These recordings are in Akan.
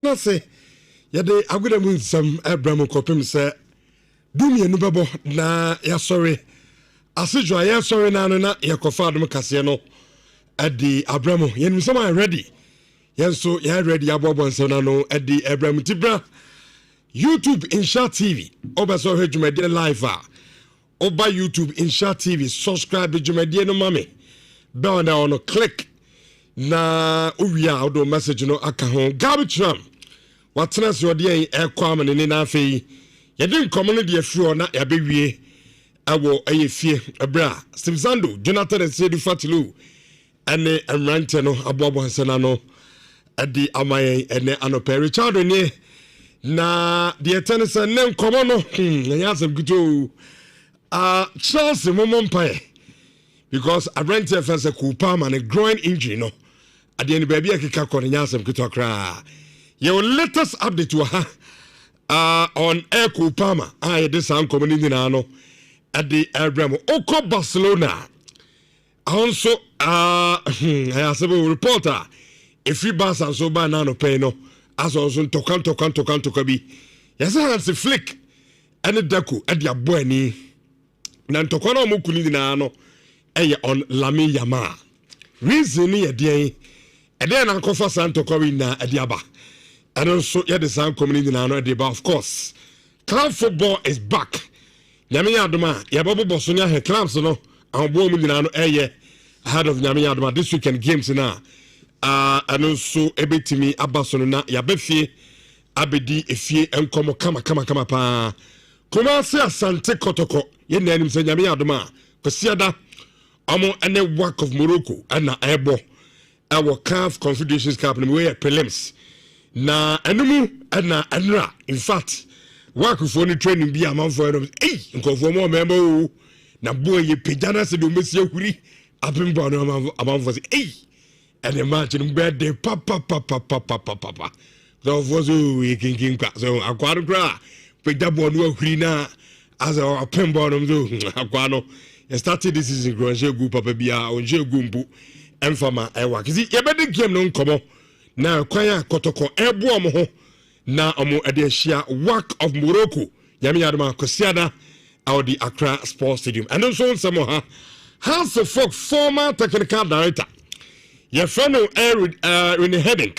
na say yade agoda mu nsam Abraham kopem say dumi enu bebo na ya sorry asijwa ya sorry na no na yakofa adom kase no adi Abraham yen nsam I ready yen so ya ready abobo nsam na no adi Abraham tibra YouTube Nhyira TV obaso hwedwumade live oba YouTube Nhyira TV subscribe dwumade no mame bell na ono click na uwia odo message no aka ho LIVESTREAM watena se ode yen ekwam ne na afei yede nkomo no de afiro na yabewie awo ayefie abra Simzando Jonathan Sedu Fatilu ene amrante no abobo hansana no adi amaye ene anope Richard ne na de tenisa ne nkomo no nyasem guto Chelsea momompa because Abrante fence kupa man a groin injury no at the end baby akika ko nyasem guto kra your latest update to her on air kupama this nkomo ni na no at the Abraham oko Barcelona also I have a reporter if you pass and so by now no pay no as also tokan bi yes hands flick and deku at your boy ni na ntokona mo kuni na no eye on Lami Yama reason ye dey e dey na kofa santokori na adiaba and also ye the san community na no adiaba of course club football is back nyame adoma ye bobo boso nya he clubs no awbo mu na no eye ahead of nyame adoma this weekend games na and also ebetimi abaso na ya befie abedi efie enkomo kama pa kuma se asante kotoko ye na anim se nyame adoma kwasiada amo ene work of Morocco ana ebo our CAF Confederations Cup no we prelims na enemu ana anra in fact work for any training bi amanfo no nkofo mo member na boy ye pejana se do mesi ahuri abemba no amanfo se and imagine birthday papa so was we king so akwaro kra pejabo no ahuri na as a pembo no akwano started this is granje gu papa bia onje gu mbu emfama ewa kizi yebede game no nkomo na kwanya kotoko ebo omo ho na omo ade ahia work of Morocco yami yadoma kosiada out the Accra Sports Stadium and also some ha House of Folk former technical director ye fano in heading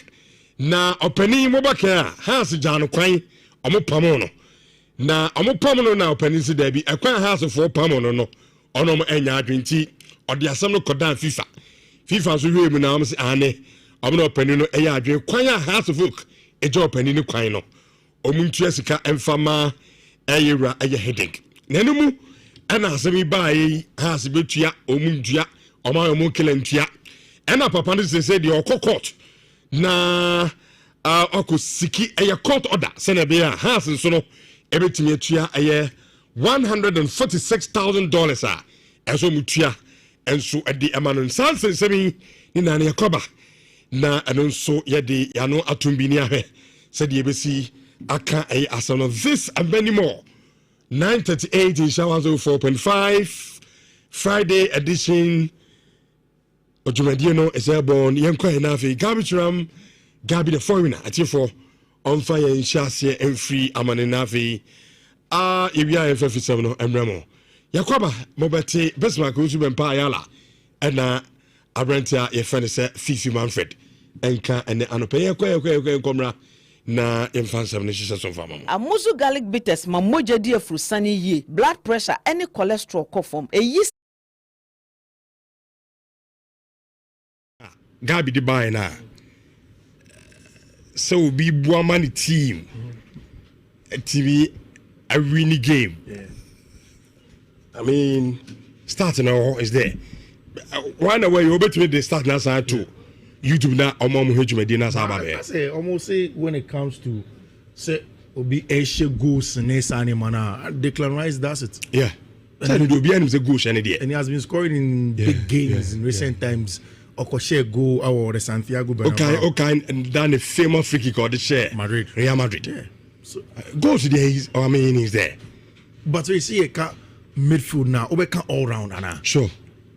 na openi mobaka House Jano kwan omo pamono na omo pamono na openi si dabi ekwan House of Folk pamono no ono mo enya adwenti ode asem no kodan FIFA so hwe mu na am se ane omo no openi no eya adwen kwan a House of Folk eje openi ni kwan no omuntu asika emfama eyira eye heading nanumu ana asemi bae House betua omuntua omo kele ntua ena papa no se de okokot na okosiki eye court order se na be House nso no ebetimi atua eye $146,000 enso mutua enso edi amanon sansen semi ni na yakoba na enso yede yano atumbi ni ahwe se de ebesi aka asono this and many more 9:38 in showers 4.5 Friday edition ojumadi no eseborn yenkwa na afi LIVESTREAM Gabi the foreigner atifo on fire in shase and free amane na afi Ibia FF7 no emremo yakoba mobati besma ko su bempa ayala na abrantia ye friend say Fifi Manfred enka ene anope yakwa komra na infansam ne hihye so fama mo amuzu garlic bitters ma moja di afrusani yi blood pressure any cholesterol kofom eyi Gabi di buy na so be buamani team TV a winning game. Yeah. I mean, starting now is there. One way you bet me they start now side too. YouTube now almost Medina Sababe. I say almost say when it comes to say obi Asia goals and any mana Declan Rice does it. Yeah. And it will be a goal and he has been scoring in big games in recent times. Okoshe go our Santiago Bernabeu. Okay, and then a famous free kick or the share Real Madrid. Yeah. So, go to there is is there. But we see a midfield now, we can all round sure.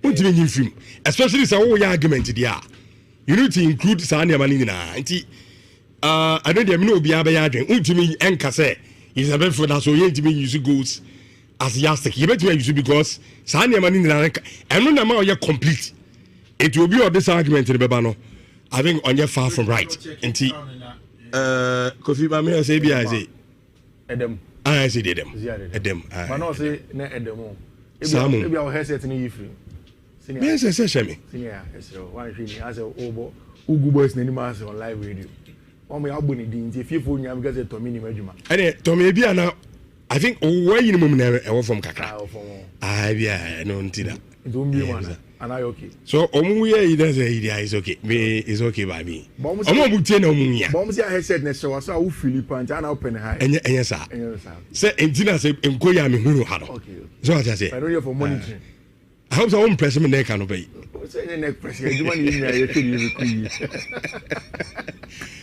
What do you mean film? Especially some argument there. You need to include Sanya Manina. I don't even know Biaba Yadrin. Ultimately, Enkase is a bit for that, so you ain't use goals as yastic. You better use it because Sanya Manin and no amount you're complete. It will be on this argument in the Babano. I think on your far from right. And Kofi Bami, I say, I say, Edem. I say, them. But no, say, ne Edemo. Samu. Maybe our headset in the free. Yes, I say, Shemi. Senior, so one thing as a Obo, Ugu Boys, Nenimas on live radio. On my album, if you phone, I'm going to Tommy Majuma. And Tommy Biana, I think, where you know from Kaka. I know until that. Don't be one. And I okay. So, Omuya, does idea is okay. Me is okay by me. Bombs your headset next show, so I will Philip and open high. And yes, sir. Say, Entina say, Enkoya me who had. Okay. So I say, I don't hear for money. I hope so. Press him neck can obey. Neck press. You want to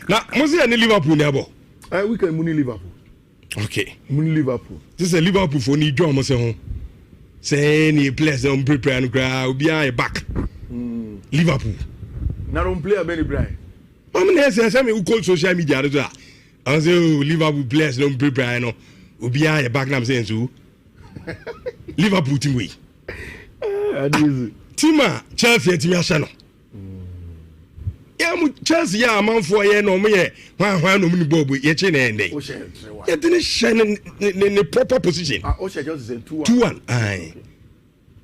now, was there any Liverpool never? We can money Liverpool. Okay. Money Liverpool. This is a Liverpool for need drama. Say any place don't prepare and cry will be back. Liverpool. Now don't play a very bright. I mean, there's some who call social media. I say Liverpool players don't prepare. No, will be back. I'm saying so. Liverpool team we. Tima Chelsea team Arsenal. Yeah, Chelsea yeah man for yeah no me why no me bobo ye che na ende. You didn't shine in the proper position. Osha just say 2-1. Aye.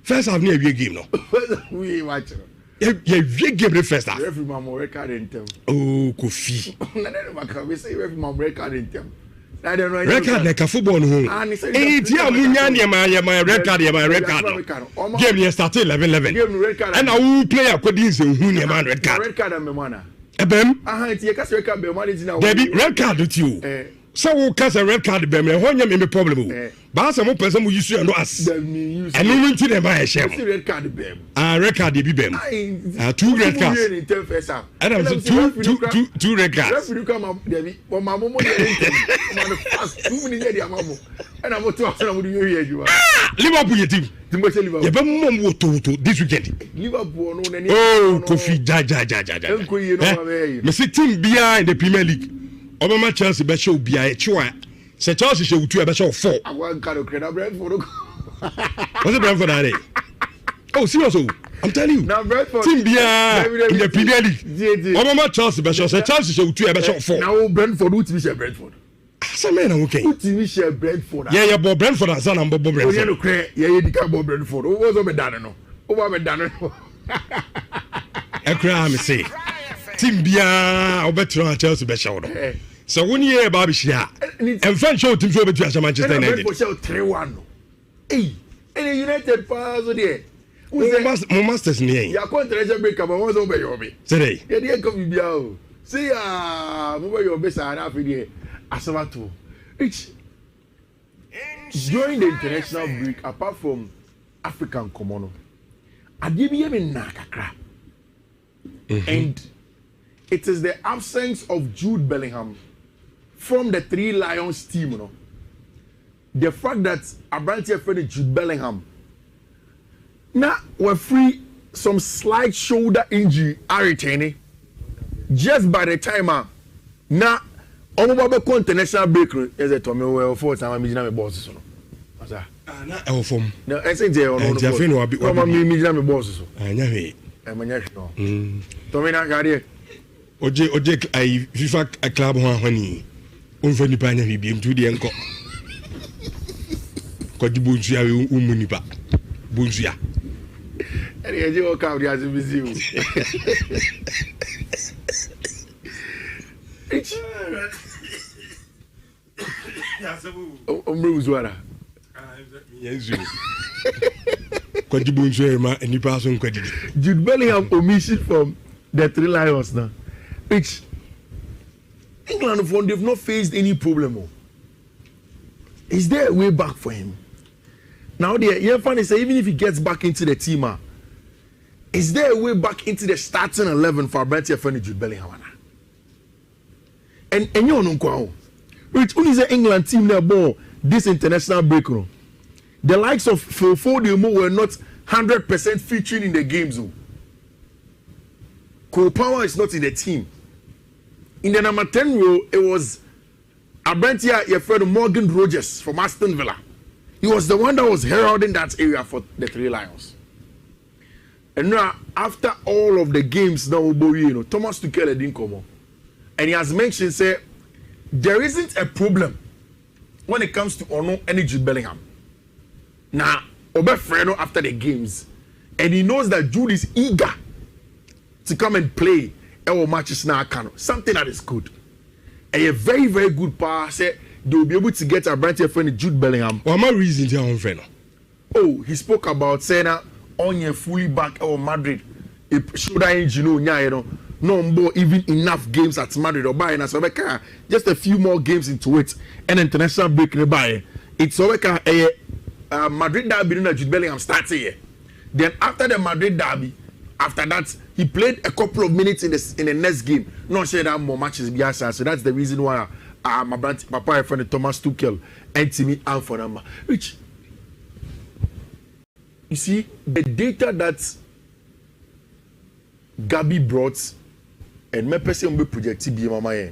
First half near a game no. We watch. Yeah, game the first half. Referee man record in them. Oh, Kofi. Na dem we say referee man record in them. I don't know. Record like a football no. Eh, dia munya my record. Game here started 11-11. And I player could use who near man red card. Red card am man. Ebem. It's your red card be man is now. Baby, red card with you. So who cast a red card be me when you me problem. But some person who use you no as. And we went to the buy a share. Red card be. Red card be bem. 2 red cards. And I was two red cards. Referee come up there. For my mom man fast 2 minutes there mama. And I'm to ask am you here you are. Liverpool your team. Liverpool. You be mom wo to this weekend. Liverpool no na. Oh, Kofi ja. Me see team bia in the Premier League. Obama Chelsea be show bia e chwa. Se Chelsea show 2 be show 4. I want kind of credit Brentford. What's it Brentford are they? Oh, seriously. I'm telling you. Now Brentford team bia in the Premier League. Obama Chelsea be show se Chelsea show 2 be show 4. Now Brentford who team share Brentford. Asa me na okay. Who team share Brentford? Yeah, Bob Brentford and son and Bob Brentford. Oh, you know credit. Yeah, the can Bob Brentford. Who was over done no? Over me done no. I cry me say. Team bia obetro Chelsea be show no. So when you hear about share and fan show team show between Manchester United. For show 3-1 no. Hey, and United pass there. Mo masters ni. Ya contract break up won so be your be. Say dey. Dey come bia o. Say mo be your be sa na fi dey. Asamato. Which during the international break, apart from African Comono, Adibi na kakra. And it is the absence of Jude Bellingham from the Three Lions team, you know. The fact that Abrantia friend Jude Bellingham now we're free some slight shoulder injury are retaining just by the time now Omo international break is a Tommy well 4 time me me boss so no. Asa. Na e form. No, I say there no. Ja fe no abi. Omo me me boss so. Anya he. E manya hwe no. Tommy na gade. Oje ai FIFA club ho ahani. Onfa nipa anya bi mtu de enko. Ko di bonsu ya we umu nipa. Bonsu ya. Eri eje o ka ori azu bizi o. Ombre uzwara. Yesu. Ko di bonsu ya ma nipa so nko didi. Jude Bellingham omission from the Three Lions now. Which England they've not faced any problem. Is there a way back for him? Now the funny say even if he gets back into the team, is there a way back into the starting 11 for Abrantia friend Jude Bellingham? And you know which only the England team there ball this international break. The likes of Phil Foden were not 100% featuring in the games. Cole Power is not in the team. In the number 10 row, it was Abrantia, your friend Morgan Rogers from Aston Villa. He was the one that was heralding that area for the Three Lions. And now, after all of the games now, Thomas Tuchel didn't come on. And he has mentioned, say, there isn't a problem when it comes to Ono and Jude Bellingham. Now, Obafreno after the games, and he knows that Jude is eager to come and play our matches now. Something that is good. And a very, very good pass. They will be able to get a branch friend Jude Bellingham. What my reason to your friend? Oh, he spoke about saying on your fully back or Madrid. Should I no more even enough games at Madrid or buying us just a few more games into it and international break nearby. It's a Madrid derby in Jude Bellingham starts here. Then after the Madrid derby, after that he played a couple of minutes in the next game. Not sure that more matches be asked, so that's the reason why my papa friend Thomas Tuchel and Timmy and for number. Which you see the data that Gabi brought and my person will be projected be mama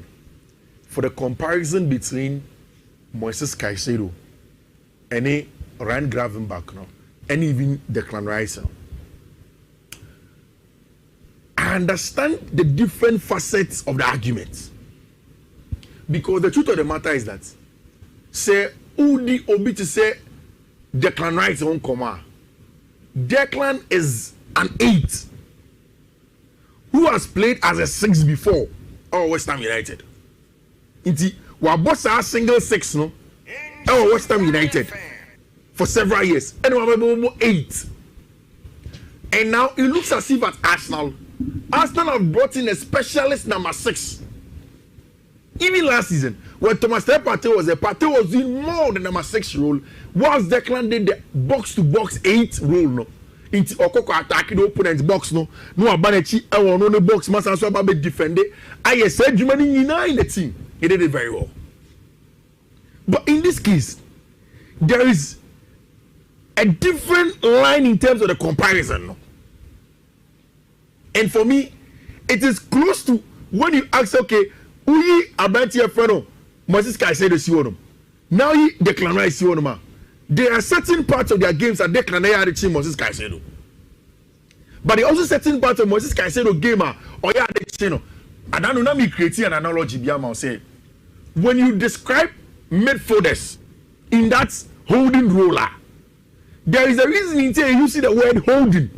for the comparison between Moises Caicedo and Ryan Gravenberch now and even Declan Rice. I understand the different facets of the argument because the truth of the matter is that say Udi Obi to say Declan Rice on comma. Declan is an 8 who has played as a 6 before West Ham United. Inti wa boss a single 6 no West Ham United for several years and we 8. And now it looks as if at Arsenal have brought in a specialist number 6. Even last season, when Thomas Partey was there, Partey was doing more than number 6 role, whilst Declan did the box-to-box 8 role. No, into Okoko attacking the opponent's box. No Abanechi, I want no box. Masa so about defend it. I said you money in the team. He did it very well. But in this case, there is a different line in terms of the comparison. No? And for me, it is close to when you ask, okay, Uyi Abantia Freno, Moses Caicedo Siono. Now he Declan Rice Sionoma. There are certain parts of their games that Declan Rice had Moses Caicedo. But there are also certain parts of Moses Caicedo game or yeah, I don't know me creating an analogy Biama say when you describe midfielders in that holding roller, there is a reason in there you see the word holding.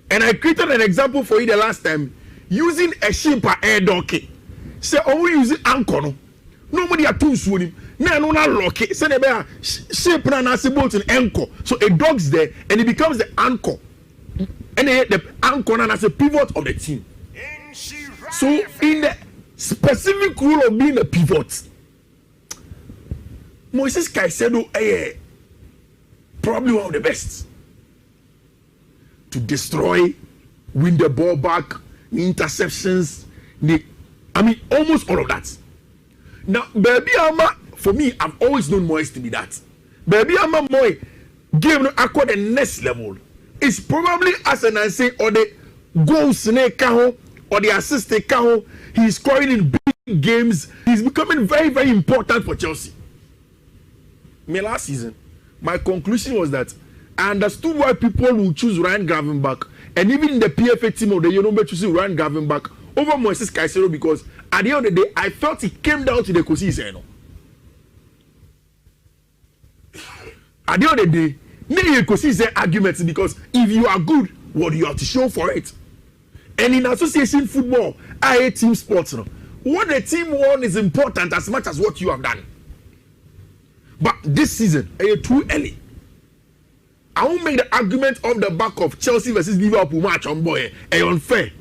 And I created an example for you the last time using a ship air donkey. Say, oh, we use anchor. No, nobody are too swimming. No, not lock it. Say, the ship and a boat and anchor. So a dog's there and it becomes the anchor. And the anchor and as a pivot of the team. So, in the specific role of being a pivot, Moises Caicedo probably one of the best. To destroy, win the ball back, interceptions, almost all of that. Now, Baby Ama, for me, I've always known Moise to be that. Baby Ama Moy gave Aqua the next level. It's probably as an answer or the goals in a cajon or the assist a cajon. He's scoring in big games. He's becoming very, very important for Chelsea. My last season, my conclusion was that I understood why people will choose Ryan Gravenberch and even in the PFA team of the year, choosing Ryan Gravenberch over Moises Caicedo because at the end of the day, I felt it came down to the Kosi. At the end of the day, maybe Kosi arguments because if you are good, what do you have to show for it? And in association football, I hate team sports. What the team won is important as much as what you have done. But this season, too early. I won't make the argument on the back of Chelsea versus Liverpool match on boy unfair.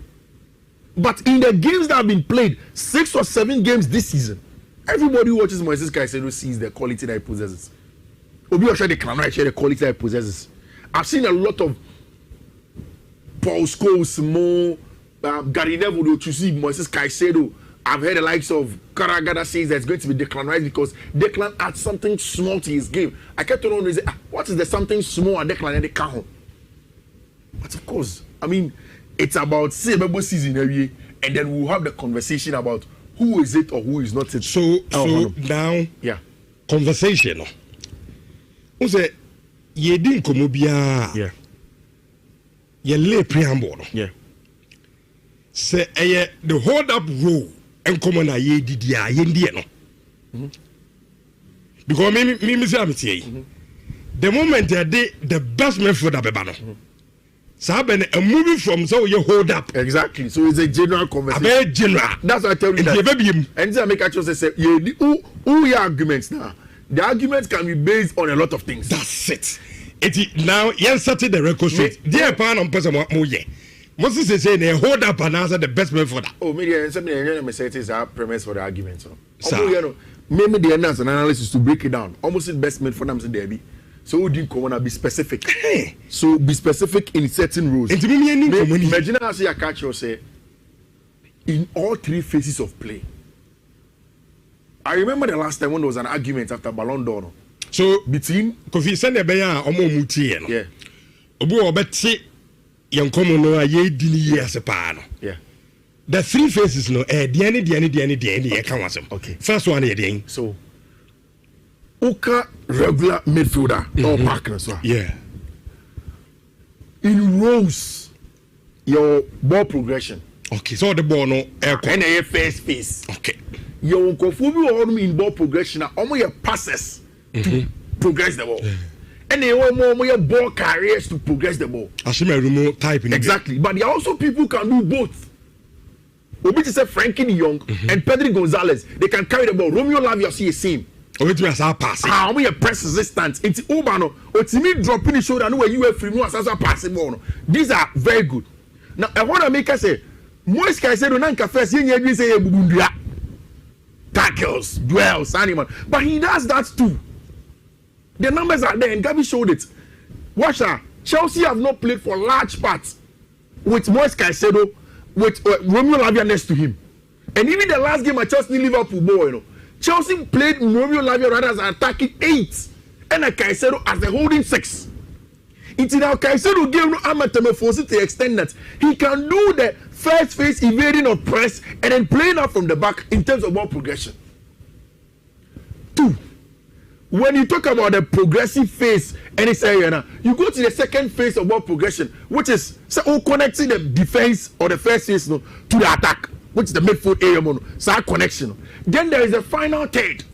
But in the games that have been played, 6 or 7 games this season, everybody who watches Moises Caicedo sees the quality that he possesses. Obi Osha the Clan share the quality that he possesses. I've seen a lot of Paul Scholes, Mo, Gary Neville to see Moises Caicedo. I've heard the likes of Karagada says that it's going to be Declan Rice because Declan adds something small to his game. I kept on wondering, what is the something small at Declan and the Cajon? But of course, it's about season every year, and then we'll have the conversation about who is it or who is not it. So now, yeah, conversation. Who say ye didn't come ubia? Yeah, ye lay preamble. Yeah, say the hold up role and come on a ye did ya ye no. Because me say the moment they did the best method of Bebano. So a movie from so you hold up. Exactly. So it's a general conversation. A very general. That's what I tell you. That. And then I make a choice say, who your arguments now? The arguments can be based on a lot of things. That's it. It now yes started the record straight. Dear pan on person more ye. Moses say they hold up and answer the best method. Oh, media and something is our premise for the argument. So maybe the analysis to break it down. Almost the best made for them to there be. So we didn't come on be specific. Hey. So be specific in certain rules. Imagine I see a catch or say in all three phases of play. I remember the last time when there was an argument after Ballon d'Or. So between Kofi send beya omo mutie no. Yeah. Obu obeti yen komo no aye dini years pa no. Yeah. The three phases no deani ye kan wasem. Okay. First one ye so Uka regular midfielder or partner so. Yeah. In rows, your ball progression. Okay, so the ball no and a first phase. Okay. Your conformity in ball progression are almost your passes to progress the ball. Yeah. And they want more ball carriers to progress the ball. Assume remote type in exactly. But there are also people can do both. Obi to say Frankie de Jong and Pedro Gonzalez, they can carry the ball. Romeo Lavia see a same. Obetumi asa pass. We are press resistance. It's Ubano. Otimi dropping the shoulder. No way you have free. No as passing ball. These are very good. Now I want to make us say, Moise Caicedo nanka first. You say bubundia, tackles, duels, animal. But he does that too. The numbers are there, and Gabi showed it. Watch that. Chelsea have not played for large parts with Moise Caicedo, with Romeo Lavia next to him, and even the last game at Chelsea Liverpool, boy, you know. Chelsea played Romeo Lavia rather as an attacking 8 and a Caicedo as a holding 6. It's now Caicedo gave no metamorphosis to the extent that he can do the first phase evading of press and then playing out from the back in terms of ball progression. 2. When you talk about the progressive phase and it's area, you go to the second phase of ball progression, which is connecting the defense or the first phase to the attack, which is the midfield area, so connection. Then there is a final third.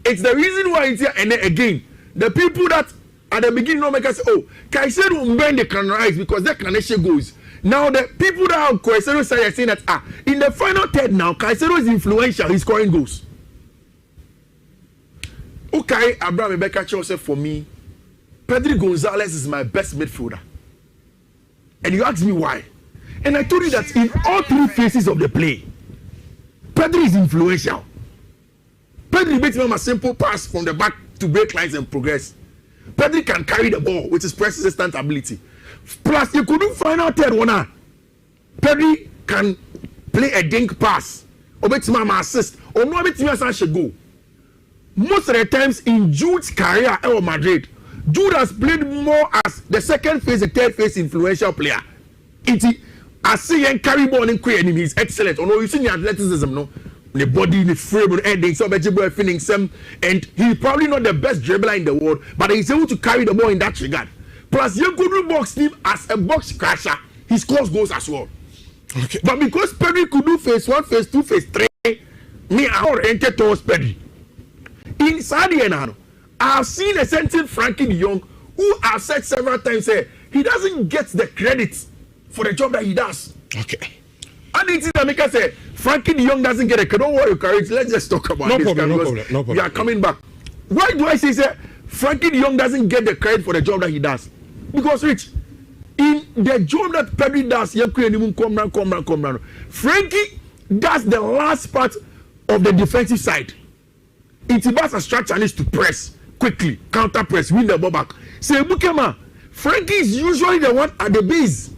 It's the reason why it's here. And then again, the people that at the beginning don't make us say, oh, Caicedo when they can rise because their connection goes. Now the people that have Caicedo side are saying that in the final third now, Caicedo is influential, he's scoring goals. Okay, Abraham Rebecca Cho said for me, Pedro Gonzalez is my best midfielder. And you asked me why. And I told you that in all three phases of the play, Pedro is influential. Pedro makes him a simple pass from the back to break lines and progress. Pedro can carry the ball with his press resistant ability. Plus, you couldn't find out third one. Pedro can play a dink pass or make him assist or no make him a go. Most of the times in Jude's career at Madrid, Jude has played more as the second phase, the third phase influential player. I see him carry ball and create enemies. Excellent. Oh no, you see the athleticism, no? The body, the frame, the ending, so boy feeling some, and he's probably not the best dribbler in the world, but he's able to carry the ball in that regard. Plus, you could do box team as a box crasher. He scores goals as well. Okay. But because Pedro could do phase 1, phase 2, phase 3, me I oriented towards Pedro. Inside the end, I have seen a certain Frankie de Jong who I've said several times say he doesn't get the credit for the job that he does. Okay. And it's America say Frankie de Jong doesn't get a credit. Don't worry, courage. Let's just talk about no this. No problem. We are coming back. Why do I say Frankie de Jong doesn't get the credit for the job that he does? Because Rich, in the job that Pedro does, come round. Frankie does the last part of the defensive side. It's about a structure needs to press quickly, counter press, win the ball back. Say Bukema, Frankie is usually the one at the base.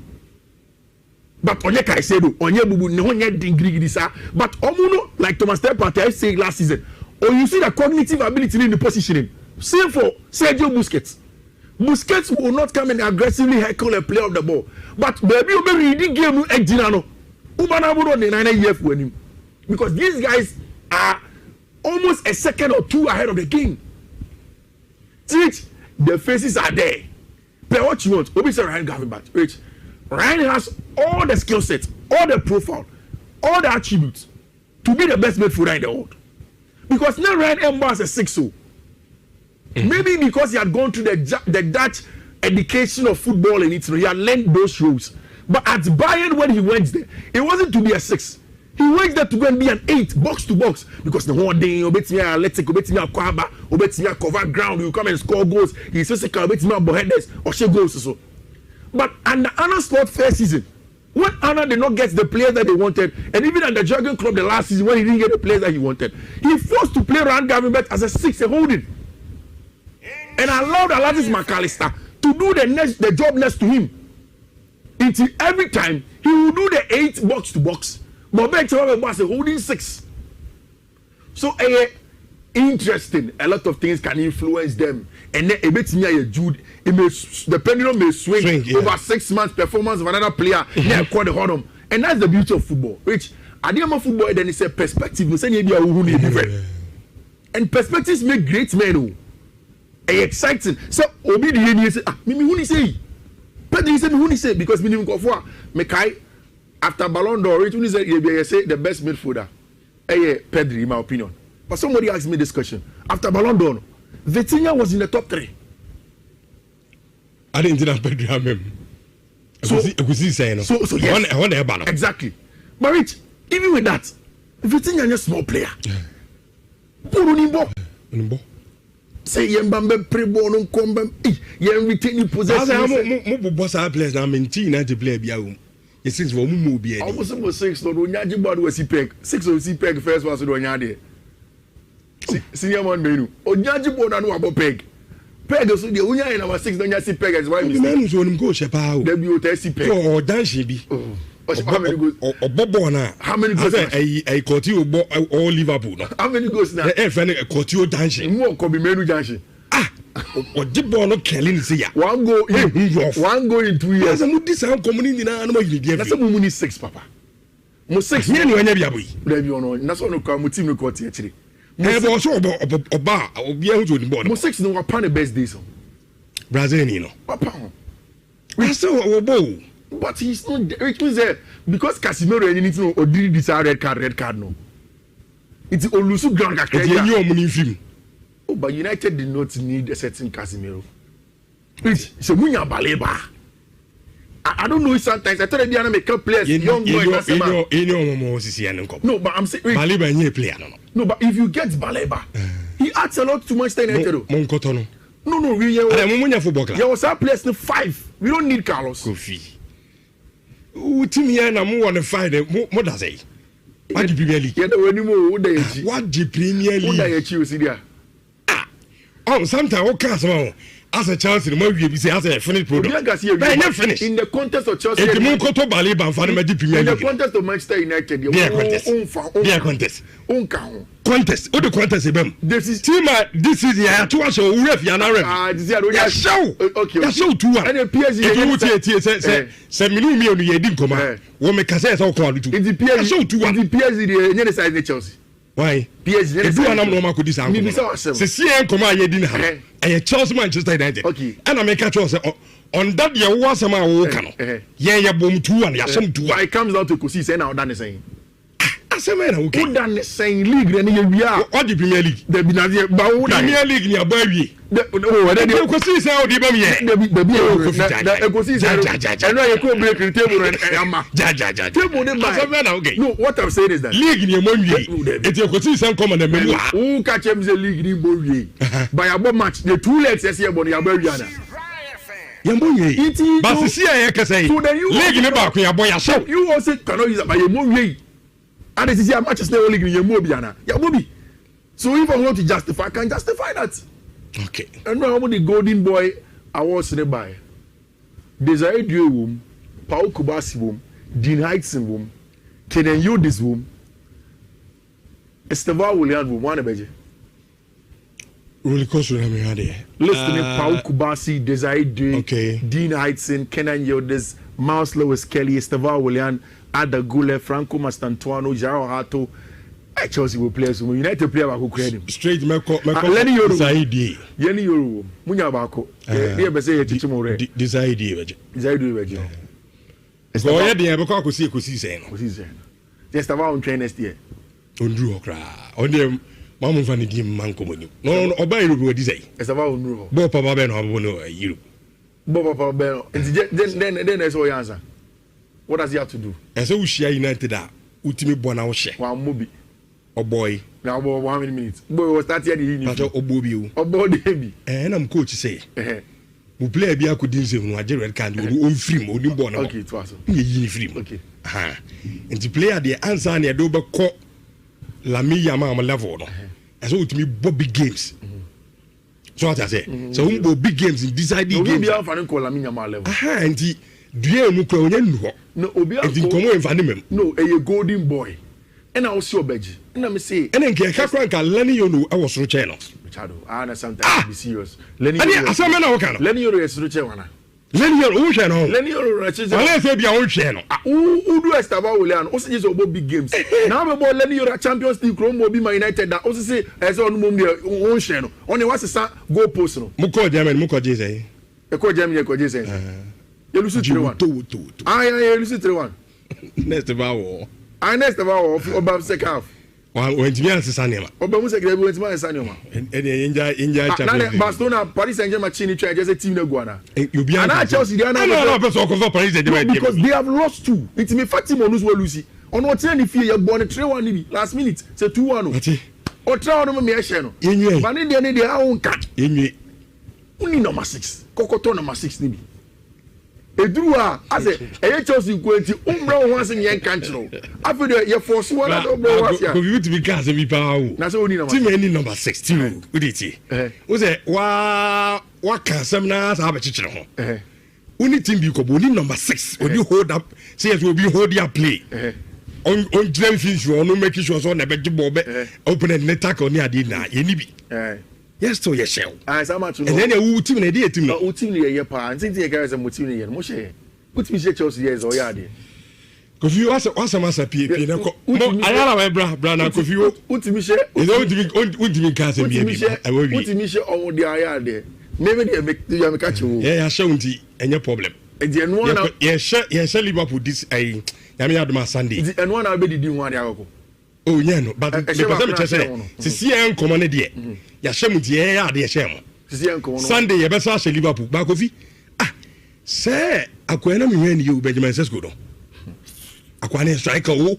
But onye Caicedo, onye Bubu, no onye Dingrigisa. But Omuno, like Thomas Partey said last season, or you see the cognitive ability in the positioning. Same for Sergio Busquets. Busquets will not come and aggressively heckle a player of the ball. But baby, you reading game no. Ubanabudo the 9 years for him. Because these guys are almost a second or two ahead of the game. Teach the faces are there. Play what you want. Obi say Ryan Gavin back. Rich. Ryan has all the skill sets, all the profile, all the attributes to be the best midfielder in the world. Because now Ryan Emba is a 6-0. Maybe because he had gone through the Dutch education of football in Italy, he had learned those rules. But at Bayern, when he went there, it wasn't to be a 6. He went there to go and be an 8, box to box. Because the whole day, Obetimi athletic, Obetimi Kwaba, Obetimi cover ground, you come and score goals. He's physical, Obetimi Bohedes, or she goals so. But under Anna's first season, when Anna did not get the players that they wanted, and even at the Dragon Club the last season, when he didn't get the players that he wanted, he forced to play Ryan Gavin as a 6 and holding. And allowed Alexis McAllister to do the job next to him. Until every time he will do the 8 box to box, but back to was holding 6. So interesting. A lot of things can influence them, and then a bit near Jude. The pendulum may swing over 6 months performance of another player. Yeah, call the horn, and that's the beauty of football. Which at the end of football, then it's a perspective. And perspectives make great men. Exciting. So Obi the Yeni say, Mimi who ni say? Pedri say me who ni say because me go for Mekai after Ballon d'Or, it say the best midfielder. Pedri, in my opinion. But somebody asked me this question after Ballon d'Or. Vitinha was in the top 3. I didn't have Pedri have him. So yes. Exactly. But Rich, even with that, Vitinha is a small player. Unimbo. Say Yembambe Prebo no kombe yen retain possession. Mo boss our players na maintain na the player bia wo. It seems for mo bia. Almost 6 no onyaji board we si peg. 6 o si peg first one so do onya de. Senior man menu. Onyaji board na abo peg. Peg so de onya na 6 no onya si peg is why me. Man so nim go shepa o. Debi o te si peg. O dance bi. How many goals? How many goals? I continue all Liverpool. No? How many goals now? Continue dancing. More could be menu dancing. Or the ball not killing say one goal in 2 years. That's a moody sound community now. That's a money 6, Papa. Mo 6 years. You never be. That's all no come. Mo team no court actually. Mo also about obi ehun to the ball. Mo 6 no upon the best days. Brazil ni no. Papa. We so obo. But he's not. It means because Casemiro anything or did this red card no. It's Olusu ground kakra. Oh, but United did not need a certain Casemiro. It's a Munya Baleba. I don't know. Sometimes I thought they are make players young boy. No, but I'm saying Baleba is player. No, but if you get Baleba, he adds a lot to Manchester United. No, we there was a place in 5. We don't need Carlos. Kofi. Team here na mo on Friday. What does it? What the Premier League? What the Premier League? Oh, sometimes what can as a Chelsea, we say as a finished product. Finish in the contest of Chelsea. In the contest of Manchester United, contest. What the contest is? This is team. This is the two hours of ref. This is show. Okay. Show 2-1. And the PSG. Say me on the edin come. We make us say so called. It's the PSG. Show 2-1. The PSG. The side the Chelsea. Why? PSG. The two anam no ma could this happen. Say CM come a edin ha. A Chelsea Manchester United. Okay. And I make a choice on that year was a man who can. Yeah, boom 2-1. Yeah, some 2-1. It comes down to Kosi saying now done the same. Okay. Who done the same league than we are? What the Premier League? The Premier League near Baby. The Kosi say, oh, the Baby. The Kosi say, I know you could break the table and no, what I'm saying is that league in your money. It's your Kosi say, come on the menu. Who catch him the league in Bowie? By a bomb match, the 2 legs, as your body, Aberiana. But see, I can say, league in the back, your boy, so you also cannot use it by your movie. And this is a match is never league in your Mobiana. Yeah, Mobi. So if I want to justify, I can justify that. Okay. And now the Golden Boy awards nearby. Desire Dio womb, Paul Kubasi womb, Dean Heitson womb, Kenan Yudis womb, Esteban William womb, one beje. Really close to me, listen to Paul Kubasi, Desire Dio, okay. Dean Heitson, Kenan Yudis, Miles Lewis Kelly, Estevao Willian, Ada Gule, Franco Mastantuano, Jao Hato. Chelsea will play so United player who create him. Straight Meko Lenny Yoro. Zaidi. Yenny Yoro. Munya Bako. They be say teach more. Zaidi veje. Zaidi veje. Go ya dey be ko akosi say no. Akosi say. Just about on train next year. Ondru okra. Onde mamu fa ne di man komoni. No oba Europe we di say. Just about Ondru. Bo papa be no abo no Europe. Bo papa be no. Then that's all your answer. What does he have to do? E say we share United a utimi bona wo hye. Wa mobi. Oh boy. Now about how many minutes? Boy was start here the evening. Pato obobi o. Obo Debi. Na m coach say. Mu player bi akodi nse no age red card on film oni ball na. Okay, twaso. Ye yi ni film. Okay. Aha. Nti player dey answer na do be ko la mi yama am level no. As we to me big games. So what I say. So we go big games in deciding games. Obi a fa call la mi yama level. Aha, nti due mu ko onye nu ho. No, obi a. Nti komo en fa ne mem. No, a golden boy. And I also beji. And I say, and then Kakranka Lenny Yonu, I was Rucheno. Richard, I understand sometimes be serious. Lenny Yoro is Ruchena. Lenny Yoro, Lenny Yoro, I say be our channel. Who do Estevao Willian? Also, is about big games. Now about Lenny Yoro Champions League, Chrome will be my United. That also say, as on Mumia, own channel. Only what's the son go post. Muko German, Muko Jay. A co German, Jay. You lose to one. I lose to one. Next of our. I next of our about second half. When to be answer Sanima. Obamusa went to my Sanima. And enjoy Barcelona, Paris Saint-Germain, just a team of Guana. You be and I Chelsea, they are not Paris because they have lost two. It's me Fatima lose Lucy. On what any fear you're born a 3-1 last minute, say 2-1. Or try on me a channel. But in the end, they are own cat. Only number 6. Cocoto number 6 nibi. Edua ase eye Chelsea kwenti umbra once in yan country after you force one of umbra once ya go you to be cast be pa o na so oni number team any number 6 team uditi wo say wa kasam na sa ba chichire ho oni team bi ko bo ni number 6 oni hold up say yes we be hold their play on dream finish no make sure so na be jibo be open and attack on ade na ye ni bi yes to your shell so much and then you team na dey team no team na pa and think you guys am team na mo share put me Chelsea yes o ya dey Kofi wasa masa pie na ko ayala we bra na Kofi wo utimi share utimi ka se bia bi utimi share on the aya dey maybe dey make you make catch wo yeah share unti any problem e dey no na yeah share Liverpool this ya me adoma Sunday and one na be di one dey akoko oh yeah no but the person say see en common dey ya share muti ya dey share mo see en common Sunday ya be share Liverpool ba Kofi say akwena me hwan you Benjamin Sesko do akwane striker wo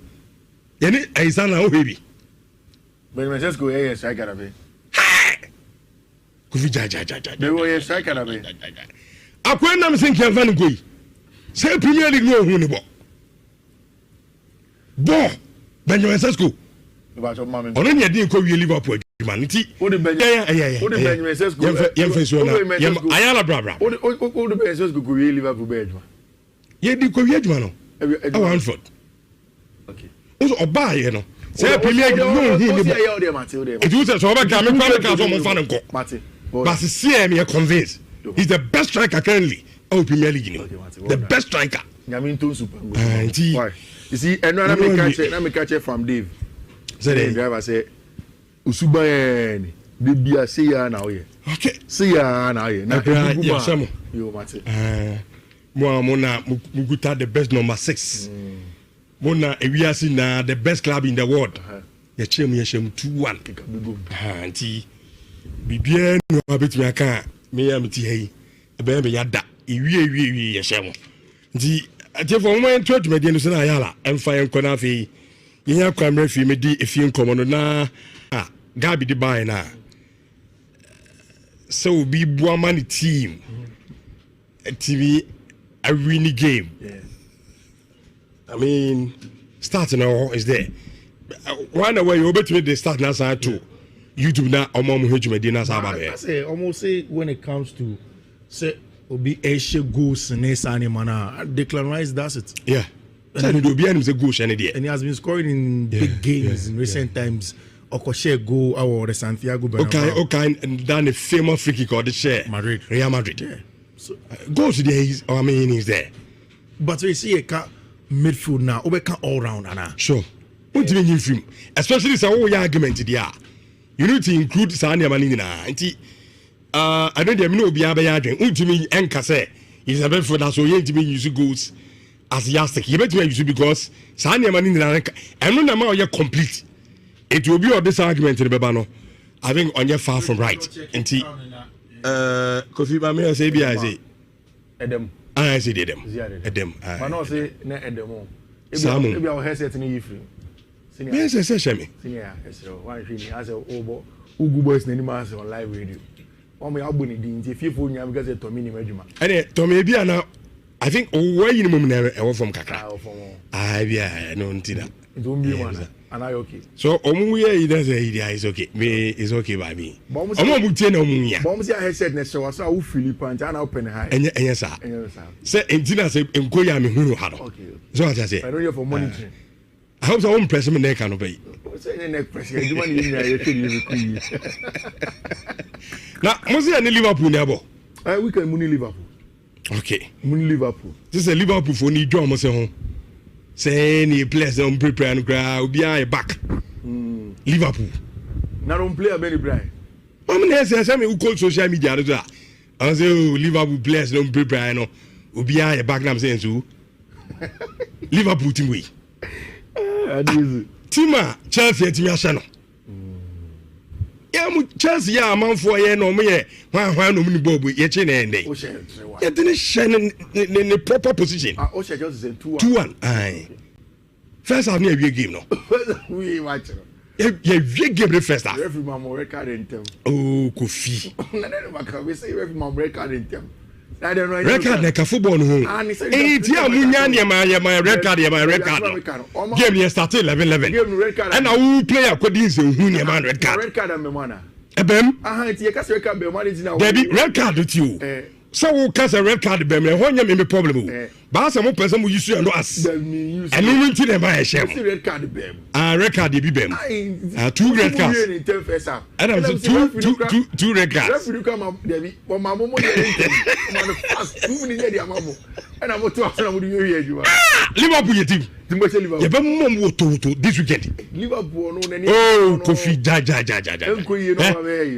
ye ni Aisana wo hebi Benjamin Sesko ye striker da be Kofi ja be wo ye striker da be akwena me sen kan fan koi say Premier League no hu ni bo Benjamin Sesko ono ne dey ko wie Liverpool man nti Benjamin Sesko yem fa so na yem ayala bra Benjamin Sesko ko wie Liverpool be aduma ye di ko wie aduma no Wanford okay so oba ye no say Premier League no hu ni bo it was so oba ka me kwa so mo fa nko but see me convince he's the best striker currently of Premier League the best striker Nyaminto super why you see and na me catch from Dave say the driver say usuba ni bia say ya na oye okay say ya na oye na ya samo yo mate mo na muguta the best number 6 mo na ewiase na the best club in the world ya chem 2-1 anti bibia no abetumi aka me ya mti hei ebe be ya da ewie ya chem nti ati for moment to me dey no na yala emfa enko na afi yin kwamra fi me di efi nkomo no na gabi di buy na so be buamani team TV a winning game I mean starting all is there one way you bet the start na sa to YouTube na omom hejumedi na sa ba be say almost say when it comes to say obi eshe goals next animal na Declan that's it yeah and do be any say goals any there and he has been scoring in big games in recent times Okoshe go our the Santiago Bernabeu okay and then a famous free kick or the share Madrid Real Madrid yeah so goals there is I mean is there But we see a midfield now, we can all round now. Sure. What do you mean film? Especially this whole argument there. You need to include Sanya Manina. I don't know be able to do me and Casse. Is a bit for that so you to me use goals as yastic. You better use because Sanya Manina and no amount you're complete. It will be on this argument in the Babano. I think on your far from right. And Kofi Bame say be I say Edem. I say them. Edem. I know say na Edem. Samu. Maybe our headset in you free. Yes, I say me. Senior, so one thing I say Obo Ugu boys na anima on live radio. One me abuni din if you phone because it to me ni madwuma. And to me be na I think where you mum na e from kakra. Ah bia no ntina. It won't be one. And I okay. So omu ye either say is okay. Me is okay by me. Omu butie na omu ya. Bomb say headset na show so u Philip and I open high. Enya sa. Say entina say enko ya me hunu ha no. Okay. So what I say? I don't hear for monitoring. I hope so press me neck can obey. Say neck press. You want you you Now, must you any Liverpool never? We can money Liverpool. Okay. Money Liverpool. This is a Liverpool for need drama say home. Say any place don't prepare and cry be a back. Liverpool. Now don't play a very bright. I mean say me who call social media as well. I say Liverpool players don't prepare no. Obi a back na say so. Liverpool team we. Tima Chelsea team asano. Yeah, Chelsea ya man for ye no me hwan no mini bobu ye che na ende. You didn't shine in the proper position. O she just say 2-1. 2-1. Aye. First half near a game no. We watch. Yeah, game the first half. Referee man record in them. Oh, Kofi. Na dem ka we say referee man record in them. I don't know. Record na ka football no. Eh ti amunya ne my record my record. Game ye start 11-11. Game record. And a player kodin say hu ne man record. Record am me mana. Ebem. Aha ti ye ka say record be man ti na. Debi record with you. So we can say red card be me ho nya me problem. Ba say mo person mo use you no as. And no mean to them by shame. Red card be. Red card be bem. 2 red cards. And I'm two red cards. Referee come up Debi. But my momo dey man fast 2 minutes dey amamo. And I'm to ask am do you hear you. Liverpool your team. Liverpool. You be mom wo to this weekend. Liverpool no na. Oh, Kofi ja.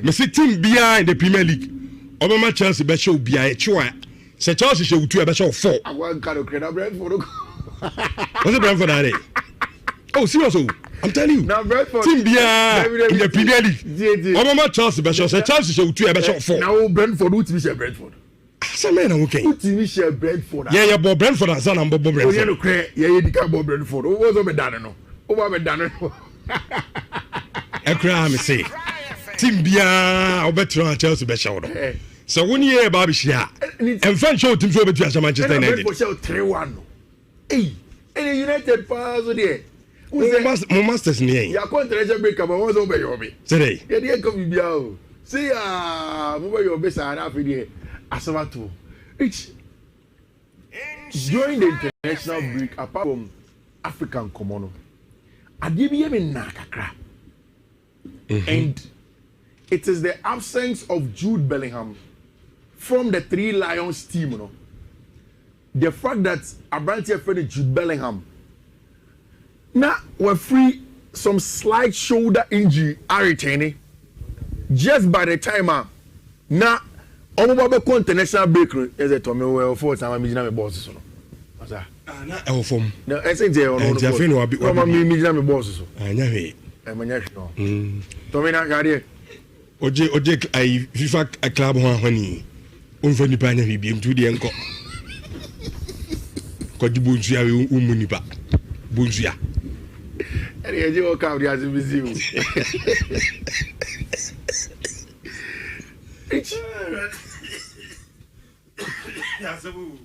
Me see team bia in the Premier League. Obama Chelsea be show bia e chwa. Se Chelsea show 2 be show 4. I want kind of credit Brentford. What's the Brentford are they? Oh, serious. I'm telling you. Now Brentford. Team bia in the Premier League. Obama Chelsea be show. Se Chelsea show 2 be show 4. Now Brentford who team share Brentford. Say man okay. Who team share Brentford? Yeah, but Brentford and San and Bob Brentford. Oh, you know credit. Yeah, you can Bob Brentford. Who was over done no? Over done no. E cry me say. Team bia obetra Chelsea be show no. So when you hear about share, and fan show team so betu Manchester United. For show 3-1. Hey, and United pass there. Mo masters ni. Ya contract break but what's over your me. Today. Yeah, dey come bia o. See mo be your best and after there. Asabato. During the international break apart from African Common. Ade bi me na kakra. And it is the absence of Jude Bellingham from the Three Lions team, you know. The fact that Abrantia friend Jude Bellingham now we're free some slight shoulder injury are retaining just by the time now Omo international break is a Tommy well for time me boss so no. What's that? Na e form. No, I say je ono. Je fe no abi. Me boss so. Anya he. Manya no. Tommy na gade. Oje ai FIFA club ho ahani. Onfa nipa anya bi biem tu de enko. Ko di bonsu ya we umu nipa. Bonsu ya. Ele je o ka ri azu bizi o. Ya sabu.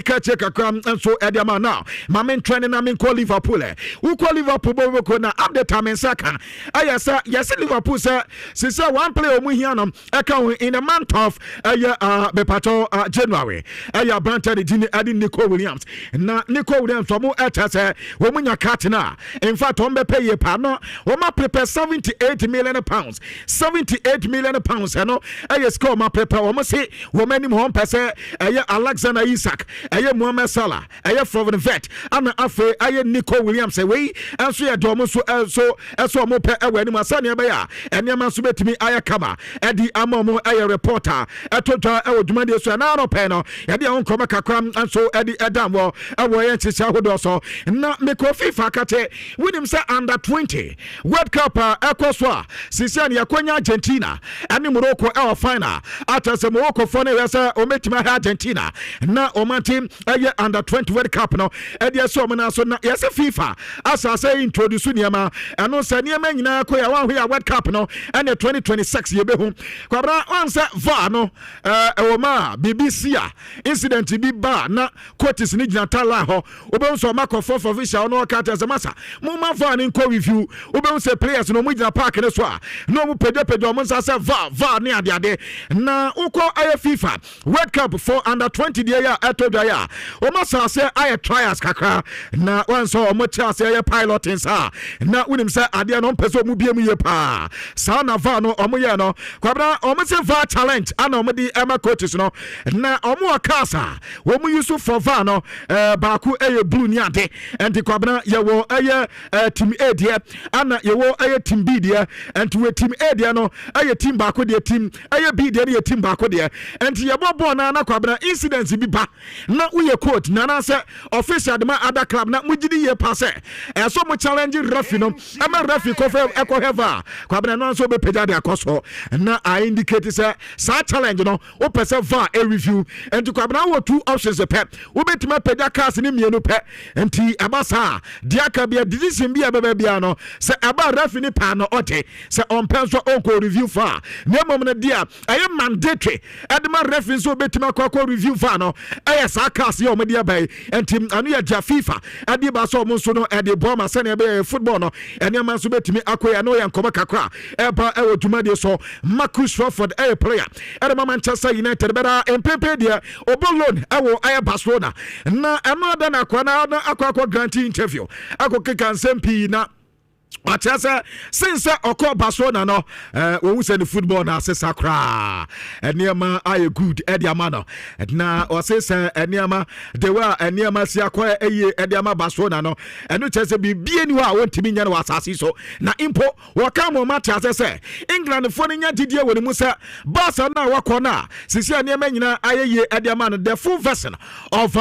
catch a cram and so Ediama now. Mamen training in call Liverpool. Who call Liverpool Bobocona up the time in second. Yes, Liverpool sir. Since one player Muhianum account in a month of Bepato January. Aya Branta the adding Nico Williams. Na Nico Williams from Etase, Womunya Katina. In fact, on the pay a partner, Oma prepare 78 million pounds. 78 million pounds. I know, I score my prepare. Almost say, woman in home pese, Alexander Isak, Mohamed Salah, from the vet, and after Nico Williams away, and so Domus so more per away, Masania Baya, and Yaman Subet me Ayakama, Eddie Amomo, a reporter, a total Edmund Sanano Peno, Eddie on Comaca, and so Eddie Adamo, away and Chisahodoso, not Miko FIFA Kate, with him say under 20, World Cup, Ecoswa, Sicania, Quenya, Argentina, and Morocco, our final, after some Morocco for Ometima Argentina, now Omantim, under 20 World Cup, no, Eddie Somana, so yes, FIFA, as I say, introduce Yama, and no Saniama, Koya, World Cup, no, and the 2026 year, Quabra answer Vano, Oma, BBC, incident to be bar, na Quotis Nijna Talaho, Ubonso Marco for Visha, no cat as a massa, Muma Van in co review, Ubonse players no Midna Park in the Swa, no Pedomonsa Va near the day, na Uko Aya FIFA, World Cup for under 20 year at Odaya, Omasa say I try as Kakra, na one saw Mocha say pilot in Sa, na William say Adianon Peso Mubium Pa, Sana Vano Omuyano, Quabra Omase Va challenge, and Omadi Emma coaches no, na Omo Casa, Womu Yusuf for Vano, Baku a blue niante, and the Quabra Yawo a team Adia, and Yawo a team Bidia, and to a team Adiano, a team Baku dia team, a B dia team Baku dia, and Yabo Bona Quabra incidents biba, not we a quote, Nana say official the other club, not Mujidi ye passe, and so much challenging Raffino, I'm a Raffi Coffee Echo Heva, Quabra non so be Pejada Coso, and now I indicate sa challenge no o pese va a review and to kwabna wo two options a pep wo betima peda cars ni mienu pe enti abasa dia ka bia decision bia bia no se aba refi ni pa no ote se on penso on ko review fa na mom na dia aye mandatory edema refi so betima ko review fa no aye sa cars ye o me dia bai enti anu ya ja FIFA ade ba so mo so no ade ball ma se na be football no ene man so betimi akoya no ya nkoma kakra eba e wo dwuma de so Marcus Rashford a player at Manchester United better in Pepe dia Obolon awo aya Barcelona na another na akwa grantee interview akwa kan sempi na Achasa since Oko Barcelona no we say the football na say sakra eniama aye good ediamano na o say eniama de wa eniama si akwa eye ediama Barcelona no enu chese bi bie ni wa wontimi nya na wasase so na impo waka mo match say England fo nya gidie woni mu say Barca na wakọ na sisi eniama nyina aye ediama no the full version of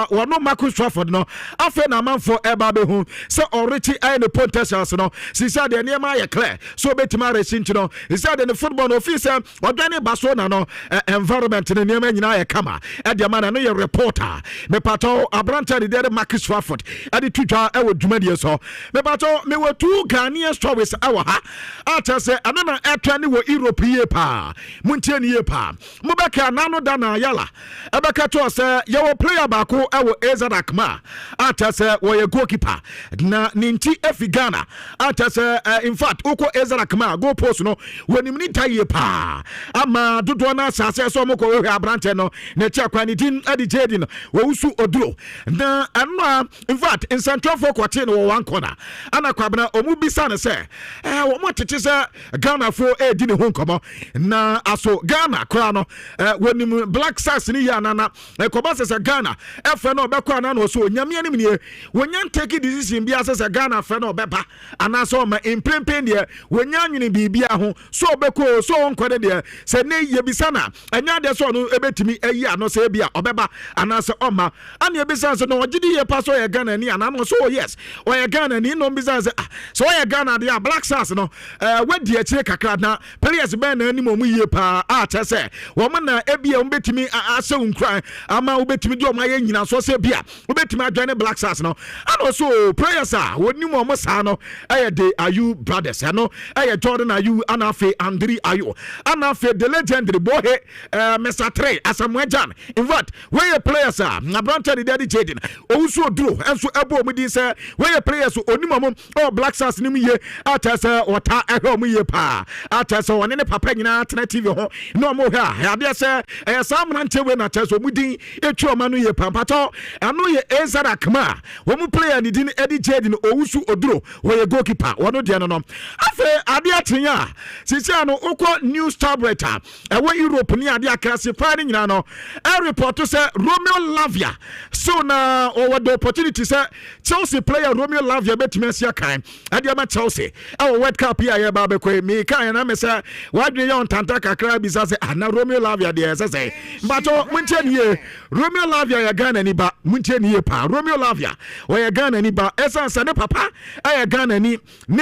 one Marcus Rashford no afa na manfo eba be hu say orichi aye the potentials no she said the Nema ya clear so betima racing no he said the football officer odwane Barcelona no environment the Nema nyina ya kama e de man no ya reporter me pato abranta de there Marcus Rashford e de twitwa e wo dwumadie so me pato me wo two Ghanaian stories awa ha ata say anana etwa ne wo Europe ye pa muntie ne ye pa mo beka nano da na yala e beka to say ye wo player baako e wo Ezadakma ata say wo ye goalkeeper na ninti efigana ata say in fact uko Ezadakma go post no woni mni taye pa ama dodo na sase so mo ko we abrante no na tia kwani din adi jedi no wo usu oduro na anwa in fact in central for quarter no one corner ana kwabna omu bisa ne say wo mo tete say Ghana fo di ne ho nkomo na aso Ghana kra no woni Black Stars ni ya nana ko ba say Ghana efe no be kwa na no so nyame anim nie wonyan take decision bia say Ghana fe no beba ana so ma impempen de wonya nwene bibia ho so obeko so onkwade de se ne ye bisa na anya de so no ebetimi ayi ano se bia obeba ana se oma ana ye bisa so no ogidi ye paso ye Ghana ni ana no so yes o ye Ghana ni no bisa se so ye Ghana de Black Stars no wadi a chire kakra na players ben na ni momu ye pa a che se wo ma na ebia obetimi ase unkran ama obetimi de o ma ye nyina so se bia obetimi adwane Black Stars no ana so players a woni mo sa no de Ayu brothers no Jordan Ayu anafe Andri Ayu anafe the legendary boy Mr. Trey Asamoah in fact where players are na branch the daddy Jaden owusu oduro enso ebo mu din say where players onimom Black Stars nim ye atasa wata ehwe mu ye pa atasa wone ne papa nyina tena TV ho no mo ha ade say sam na ntewe na atasa mu din etu o manu ye pampato anu ye Ezra Kma wo mu player ni din Eddie Jaden owusu oduro wo ye goalkeeper wono de no afa ade atenya sisi no ukọ news tablet ewo Europe ni ade akrase pa ni nyina no e report say Romeo Lavia so na over the opportunity say Chelsea player Romeo Lavia betime asia kan ade ama Chelsea e World Cup here ya ba be kwe me kan na me say wadwe yon tanta kakra bi say na Romeo Lavia de say but muntie nie Romeo Lavia ya Ghana ni ba muntie nie pa Romeo Lavia o ya Ghana ni ba esanse ne papa ya Ghana ni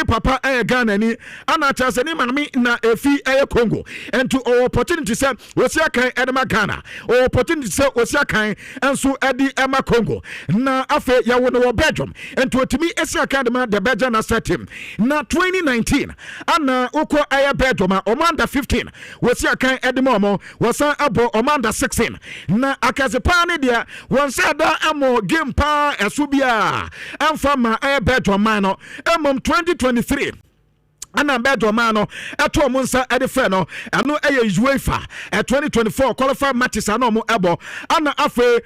papa ya Ghana ni ana Chelsea ni mami na efi Congo and to opportunity say osia kan edema Ghana opportunity say osia kan enso edi ema Congo na afe ya wono Belgium and to otimi esia kan the Belgian national team na 2019 ana uko aya Belgium Omanda 15 osia kan edema mo wasa abo Omanda 16 na akazepa ne dia wonsa da amo game pa esubia amfama aya Belgium no emom 2023 ana bedo mano eto mo nsa ede fe no eno UEFA 2024 qualified matches ano mo ebo ana afe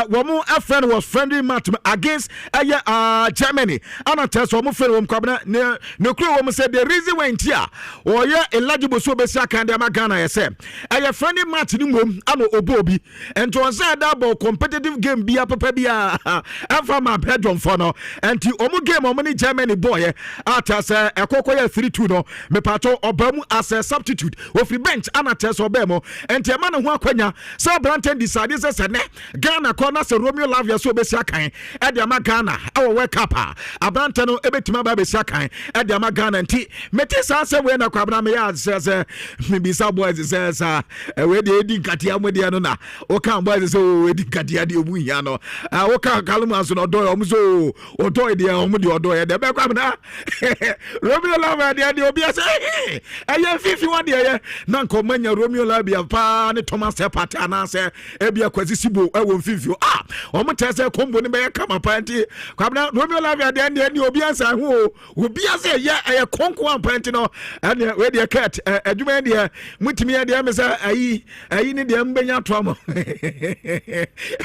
wo mo afren was friendly match against Germany ana test wo mo fe wo kwabna ne kuro wo mo say the reason why ntia wo ye eligible so be sia kan de ma Ghana ye say friendly match ni mom ana obobi ento on say double competitive game bia papa bia afa ma bedroom for no enti omo game omo ni Germany boy ata say ekoko ye 3-2 no me pato obamu as a substitute of the bench ana test obemo enti ema no ho akwanya so Branton decide say ne Ghana corner say Romeo Lavia so be sia kan e de ama Ghana e World Cup Branton no ebetima ba be sia kan e de ama Ghana enti meti sa say we na kwabna me ya say me bisa boys say we de edi katia mo de no na o kan boys say o edi katia de obu hia no o kan kaluma so no do o so o do de o mo de o do e de be kwabna Romeo Lavia de obi ase eye fifi one de na nkomanya Romeo Lavia pa ne Thomas Partey anase ebia kwazi sibo ewo fifi o mo tese kombo ne be kama panti kwabna Romeo Lavia de obi ase ho obi ase ye konko ampanti no ene we de cat adwuma de mutimi de me say ayi ne de mbenya to am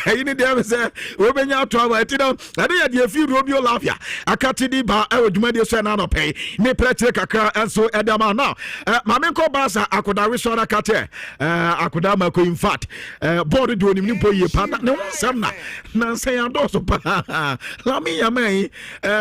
ayi ne de me say obenya to am ati no ade de fi Romeo Lavia akati di ba adwuma de so na no pay me pretre kakra enso edama now mamenko basa akoda we so na kate akoda mako in fact board do ni po ye pa ne wonsam na say ando so pa lami yamai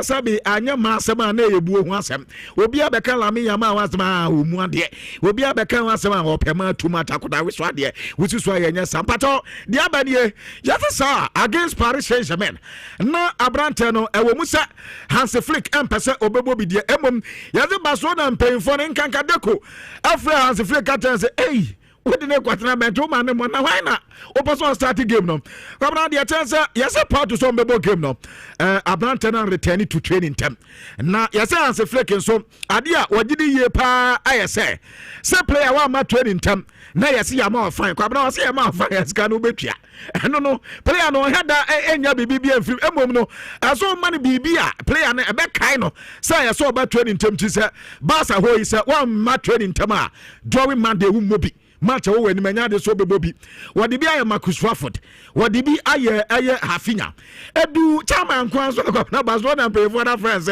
sabi anya ma asem na yebuo ho asem obi abeka lami yama wasem omu ade obi abeka wasem opema tuma akoda we so ade wusu so ye nya sampato de abanie yafasa against Paris Saint-Germain na abrante no ewo musa Hansi Flick empese obebo bidie emom yaze baso na mpemfo ne nkanka deko afra Hansi Flick atan say what the kwatna bento man mo na why na opeso start game no kwabna de chance yes part to some bebo game no abrante na return to training time na yes Hansi Flick so ade a wagidi ye pa ayese say player wa ma training time na yes ya ma fine kwabna was ya ma fine yes kan obetua no player no hada enya bibi amfiri emom no aso man bibi a player na ebe kai no say yes oba training time ti say Barca ho yi say one ma training time a drawing man de wu mobi match wo wani manya de so bebobi wodi bi aye Marcus Rashford wodi bi aye Hafinya edu chama nkwan so na Barcelona pay for that friends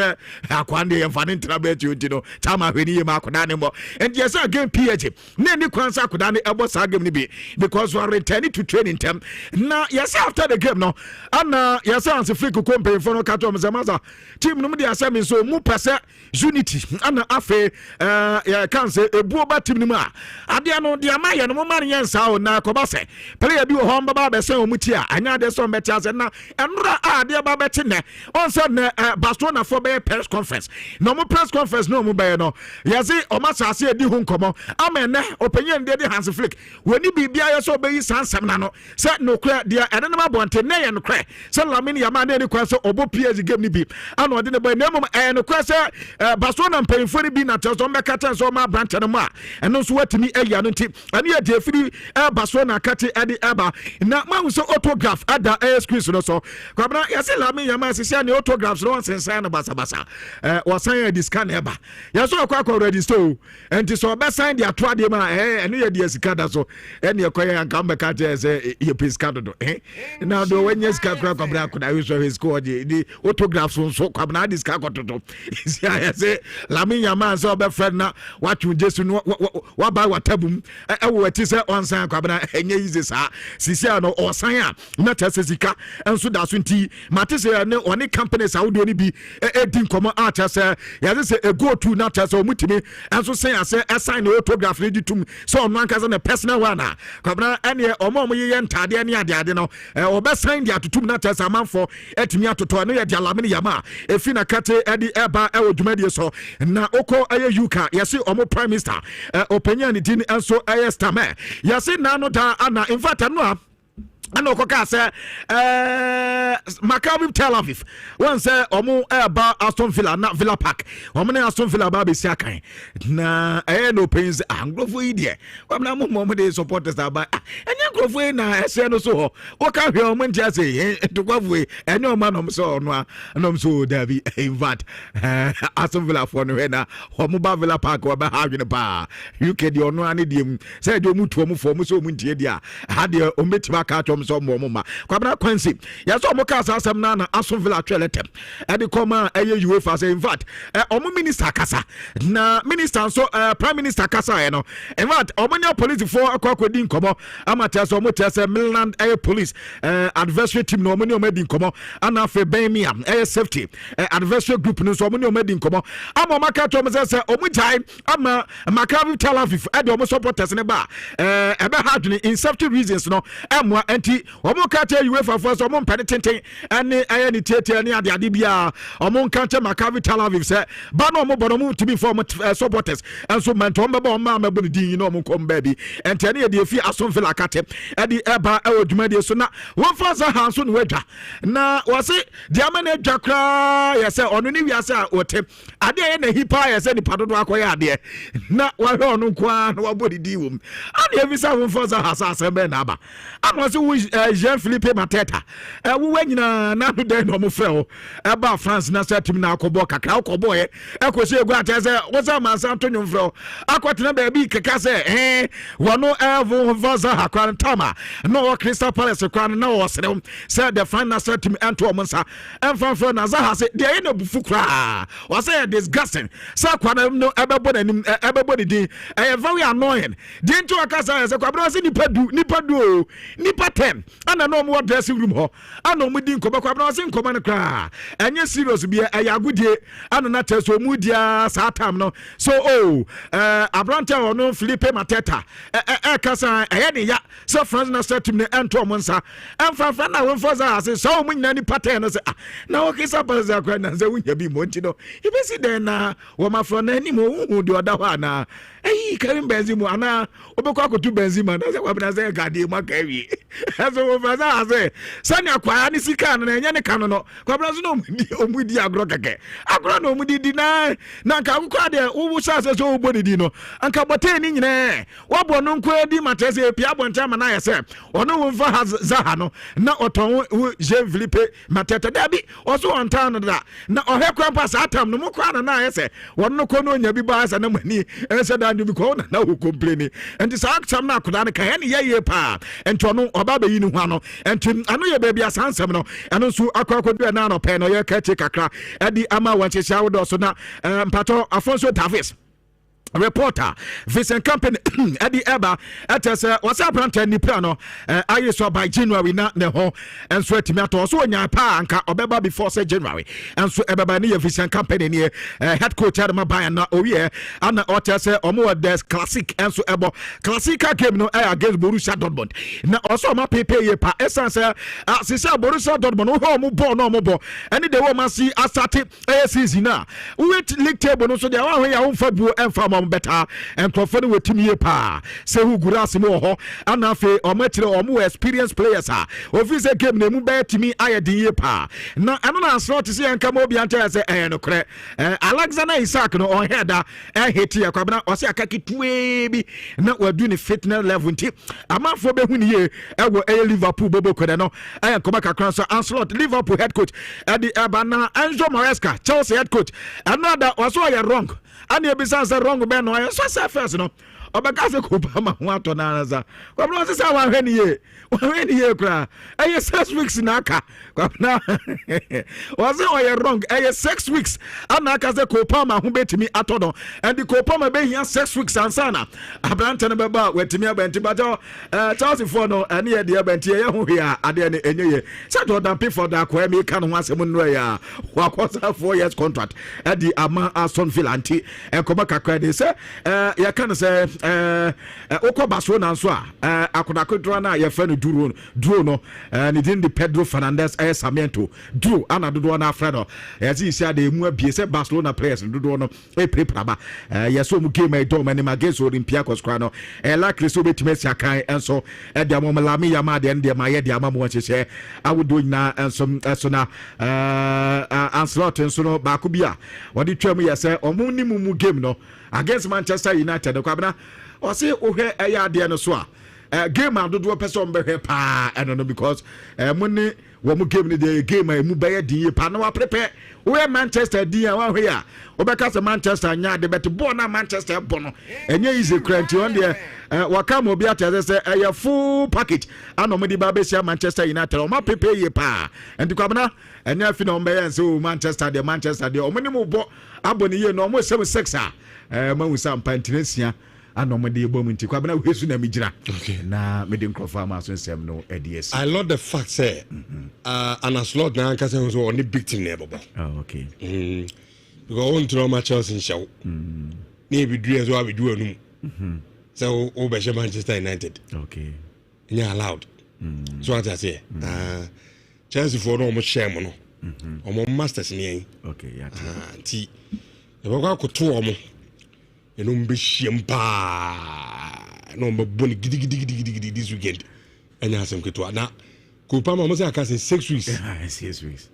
akwande ye fane ntra be ti no chama hweni ye makoda ne mo and yes again PH na ni kwan sa akoda ne ebo sa game ni bi because we are returning to training time na yes after the game no ana yes Hansi Flick ko pay for no kato mzamaza team no de asem so mu pese unity ana afe ya kan se ebu oba team ni mu a ade no de maye no moma no yensa o na koba se player bi wo ho mbaba be se omuti a anya de so mbeti ase na enra a de ba beti ne on se ne Barcelona for be press conference no mo press conference no mo be no yesi o ma sase edi hu nkomo amene opanyen de Hans Flick woni bibia ye so be yi sansam na no se no kra de ene no mabonte ne ye no kra se Lamine Yamal ne kwa so obo PSG game ni bi ana ode ne boy na mo no kra se Barcelona mpanyimfo ni bi na teso mbeka ten so ma branch no ma eno so watimi eya no nti ane ye de firi Barcelona kate ade eba na ma so autograph ada screen no so kwabra yesi Lamine Yamal sisi ane autographs no sensan na basa wasan ya discan eba yeso akwa register enti so be sign dia to ade ma eno ye de sika da so ene ye koye anka mbeka te se ye piska do na do wenya sika kwabra kuna wiso his score di autographs so kwabra diska kototo isi ayese Lamine Yamal so be friend na watchu Jesu no wa ba watabum ewo wati se onsan kwabra enye yize sa sisi ano osan a meta sesika enso da so nti mate se ne oni companies awdo ni bi edin komo ata se yaze se a go to na ta se omutimi enso sen ase assign autograph ni ditum so ono anka na personal one a kwabra ene omo ye ntade ne ade no obe sign dia tutum na ta se amanfo etimi atoto no ye dia Lamine Yamal efi na kate edi eba ewo dwumadie so na oko aye yuka yesi omo prime minister opinion ni din enso aye stame yesi nano da ana in fact no ana okoka se Maccabi Tel Aviv one say omo eba Aston Villa na Villa Park omo na Aston Villa ba be siakan na no pains anglofo idie omo na mo de supporters aba enya anglofo na ese no so o ka hwe omo ntia say to kwafwe enya omo no so no no so Davi in fact Aston Villa for no na omo ba Villa Park o ba ha hwe pa UK de ono ane de say de omo tu omo fo omo so omo ntie dia ha de ometima ka atwom so mo ma kwabra Quincy ya so omo ka asam na Aston Villa tweletem e de koma eye UEFA say in fact omo minister kasa na minister so prime minister kasa no in fact omo nya police for akwakwedi nkomo amata so omo tese Milan air police adversary team no omo ni omo di nkomo ana fe Birmingham air safety adversary group no so omo ni omo di nkomo ama maka to omo say omo jai ama Maccabi Tel Aviv e de omo supporters ne ba e be hard in safety reasons no amwa enti omo kate UEFA for so omo mpede tenten ane aye ni tete ne ade bia omo kate Maccabi Tel Aviv say ba no omo bono mu to be for supporters and so man to omo ba omo ma boni din no omo kom ba bi enti ane de fi Aston Villa kate e de eba e odwumade so na won fa za han so no wadwa na wose de amane adwa kra ye say ono ni wiase a ote ade ye na hipa ye say ni padodo akoye ade na wa hwe ono kwa na wa bodi di wom ade e visa won fa za hasa be na aba ano se Jean-Philippe Mateta wo wanyina na do de no mo frɛ o e ba France na satim na akɔbɔ kakra akɔbɔ e kɔse egu atese wo sa mansa to nwom frɛ akɔtena ba bi keka sɛ wono evo vaza hakwan tama no Crystal Palace kwan na wo sere sɛ the final satim ento mo nsa emfa na za ha se de ye na bufu kra wo sɛ disgusting sa kwan no ebɛbɔ nanim ebɛbɔ di din very annoying din to akasa sɛ kwabra sɛ nipa du nipa 10 ana no mo dressing room ho ana mo di nkoba kwabra sɛ nkoma no kra enye serious bia ayagudie ana na teso mu dia saa time no so abranta ono Philippe Mateta kasa ne ya sɛ France na setim ne ento mo nsa emfa na won for za sɛ so mo nyina ni pattern no sɛ na o kisa paza kwa na sɛ wunya bi mo nti no ibesi den na wo mafro na ani mo hu de oda ho ana Karim Benzema ana obekwa akotu Benzema na sɛ kwabra sɛ gade ma kawi aso wo fa za sɛ sani akwa ni sika na enya ne kano no kwabra so no omudi agro keke agro no omudi di na nka nkwa de wo sha sɛ so obodi di no anka bote ni nyine wo bo no nkwa di matese pia bonta ma na yɛ sɛ ono wo fa zaha no na oton Jean-Philippe Mateta dabi oso onta no da na ohwe kwa pa sa atam no mo kwa na yɛ sɛ wono ko no nya bi ba sa na mani ɛsɛ da ndu bi ko na wo complain enti sa atam na koda ne ka yɛ ne yɛ pa enti ono oba ba yi ni ho no enti ano yɛ baby asansam no ɛno nso akwakodu na no pɛ no yɛ ka che kakra ɛdi ama wanchehia wo do so na mpato Afonso Davis reporter Vincent Company Eddie Eba at say what's up brand ni plano I saw by January na ne ho and so etimiato so nya pa anka obeba before say January and so Eba ni Vincent Company ni head coach Adama Bayan na owie ana ote say omo des classic and so ebo classic game no against Borussia Dortmund na also ma pepe ye pa essence sisa Borussia Dortmund ho mo ball no mo ball any the woman see asate season na wait league table no so dia wa ya won fa bu emfa mo better and profane wetimi ye pa say who gurase mo ho ana fe o matire o mo experience players office game na mu be timi ayedin ye pa na ano na slot see enka mo bi anta say no kre Alexander Isaac no on header hit ya kwabna o say akaki tuwe bi na wadu ni fitness level nti amafo be hu ni ye ewo Liverpool bobo kwede no koma kakran so Anslot Liverpool head coach Eddie Ebana Enzo Maresca Chelsea head coach another was all wrong and you be say wrong be no so say first no obaka se kopa ma ho ato na anza kwabna se say wa hwani ye kra 6 weeks na aka kwabna was all wrong 6 weeks anaka se kopa ma ho betimi ato no and the kopa ma be hia 6 weeks ansana abrante no beba wetimi abenti bajo Chelsea for no ane ye de abenti ye ho hia ade ne enye ye say Jordan Pickford akwa me ka no ho asem no ya wa kwasa 4 years contract adi ama Aston Villa anti ekoma kakra de say ya kan say okọ Barcelona nso akodakodro na ye fa no duro no ne din de Pedro Fernandez Sarmiento duro ana dodo na afra no yesi isi ade mu abie say Barcelona players dodo no prepraba yeso mu game do mani magainst Olympiacos kra no la Cristo betimesi akan enso de amomlami yama de ndem aye de amamu chese awodo nyina enso na Anslot enso no ba ko bia wodi twam yese omu ni mu game no against Manchester United kwabna o say ohwe eya de no so game adodo person be hwe pa eno no because munni wo mu game ni the game mu be din pa na wa prepare we Manchester din wa hwe ya obeka se Manchester nya de bet ball na Manchester bono enye easy cranty on there wakam obi atase se a full package anomodi ba be sia Manchester United o ma prepare ye pa enti kwabna enya fi no be yan so Manchester de omoni mu bo aboni ye no mo 76 mawu sam pantinesia anomode ebom nti kwabna hwesu na migira na mede nkrofa ma so nsem no eds I love the fact say an Anslot na anka say so only big team na bobo okay because on throw match Chelsea show ni bi due so abi du anum so o be Manchester United okay nya allowed so what I say Chelsea for no mo shame no o mo masters ni okay ya ti e ba kwa koto o mo eno mbe hiem pa no mbe boni gidi this weekend anya asem keto na ko pa ma mo say aka 6 weeks 6 weeks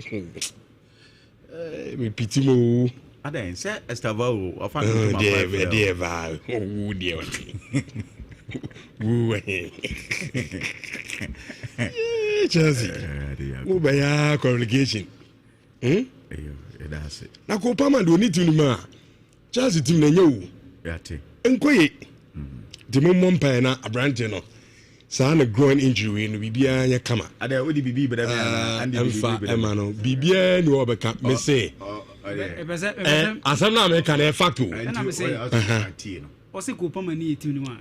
me piti mo adan say Estavao afa no ma va Chelsea mo ba ya communication that's it na ko pa ma do ni tunu ma Chelsea team na nyewu yate enkoye de mo mpa na abrante no sa na groin injury no bibia nya kama ada odi bibi beda and bibi no bibia ni obeka me say asam na me kan e facto na me say o se ko pama ni team ni wa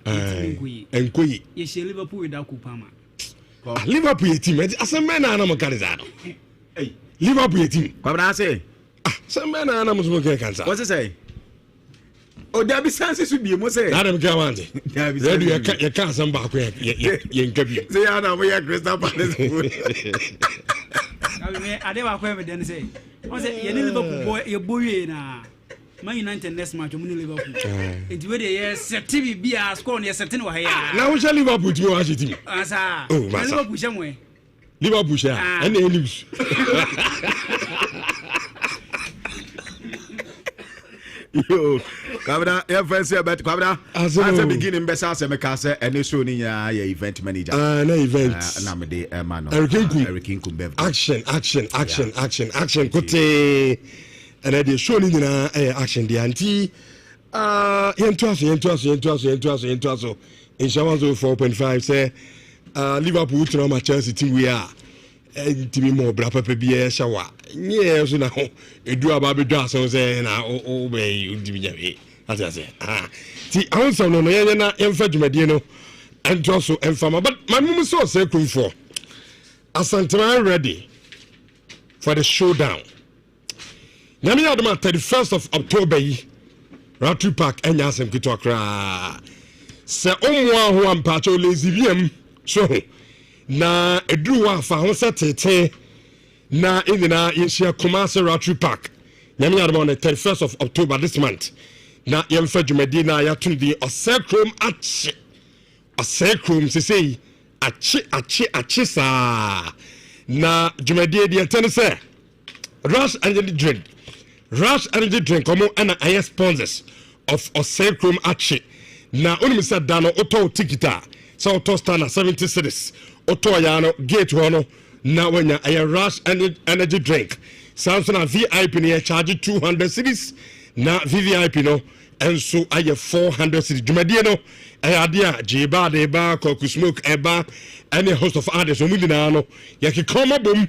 enkoye ye she Liverpool da ko pama Liverpool team asam na na mo kan za no Liverpool team kwabna say asam na na mo so kan kansa what say o da bi sanse su bi mo say na dem ka wante ready ya ka asam ba ko ye nka bi say ya na mo ya Crystal Palace me ade wa ko me den say o say ye ni Liverpool boy ye boye na Man United next match mu ni Liverpool enti we dey ye set bi a score ne set ni wa ya na wo sha Liverpool ti wa shiti asa Liverpool sha mo Liverpool sha and they lose yo kabra ya fancy about kabra as a beginning besa se meka se ene show ni ya event manager na event na me de man Eric Kumbev action kote and the show ni na action the anti yentu aso inshallah 4.5 say Liverpool to my Chelsea team we are ntimi mo bra papa bia shawa nye so na ho edu aba bedu aso se na o be ntimi nya ati ase ti ahunsa no no yɛnyɛ na yɛmfa dwumadie no ɛnto so ɛmfama but my mum so say kumfo Asantema ready for the showdown. Nyame yadoma 31st of October yi Ratu Park enya asem kito akra. Se omwa ho ampacho lazy VM so na eduru wa fa ho setete na inina yeshia Kumasi Ratu Park. Nyame yadoma on the 31st of October this month. Na yemfa dwumadi na yatundi osekrom achi. Osekrom sesei achi sa na dwumadie de tene se Rush energy drink omo ana aye sponsors of Osekrom achi na onim se da no auto tikita so auto star na 70 cedis auto ya no gate ho no na wanya aye Rush energy drink Samsung na VIP ne charge 200 cedis na VVIP no enso aye 400 cedis dwumadie no Adia Jiba Deba Koku Smoke Eba any host of artists omudina yaki koma boom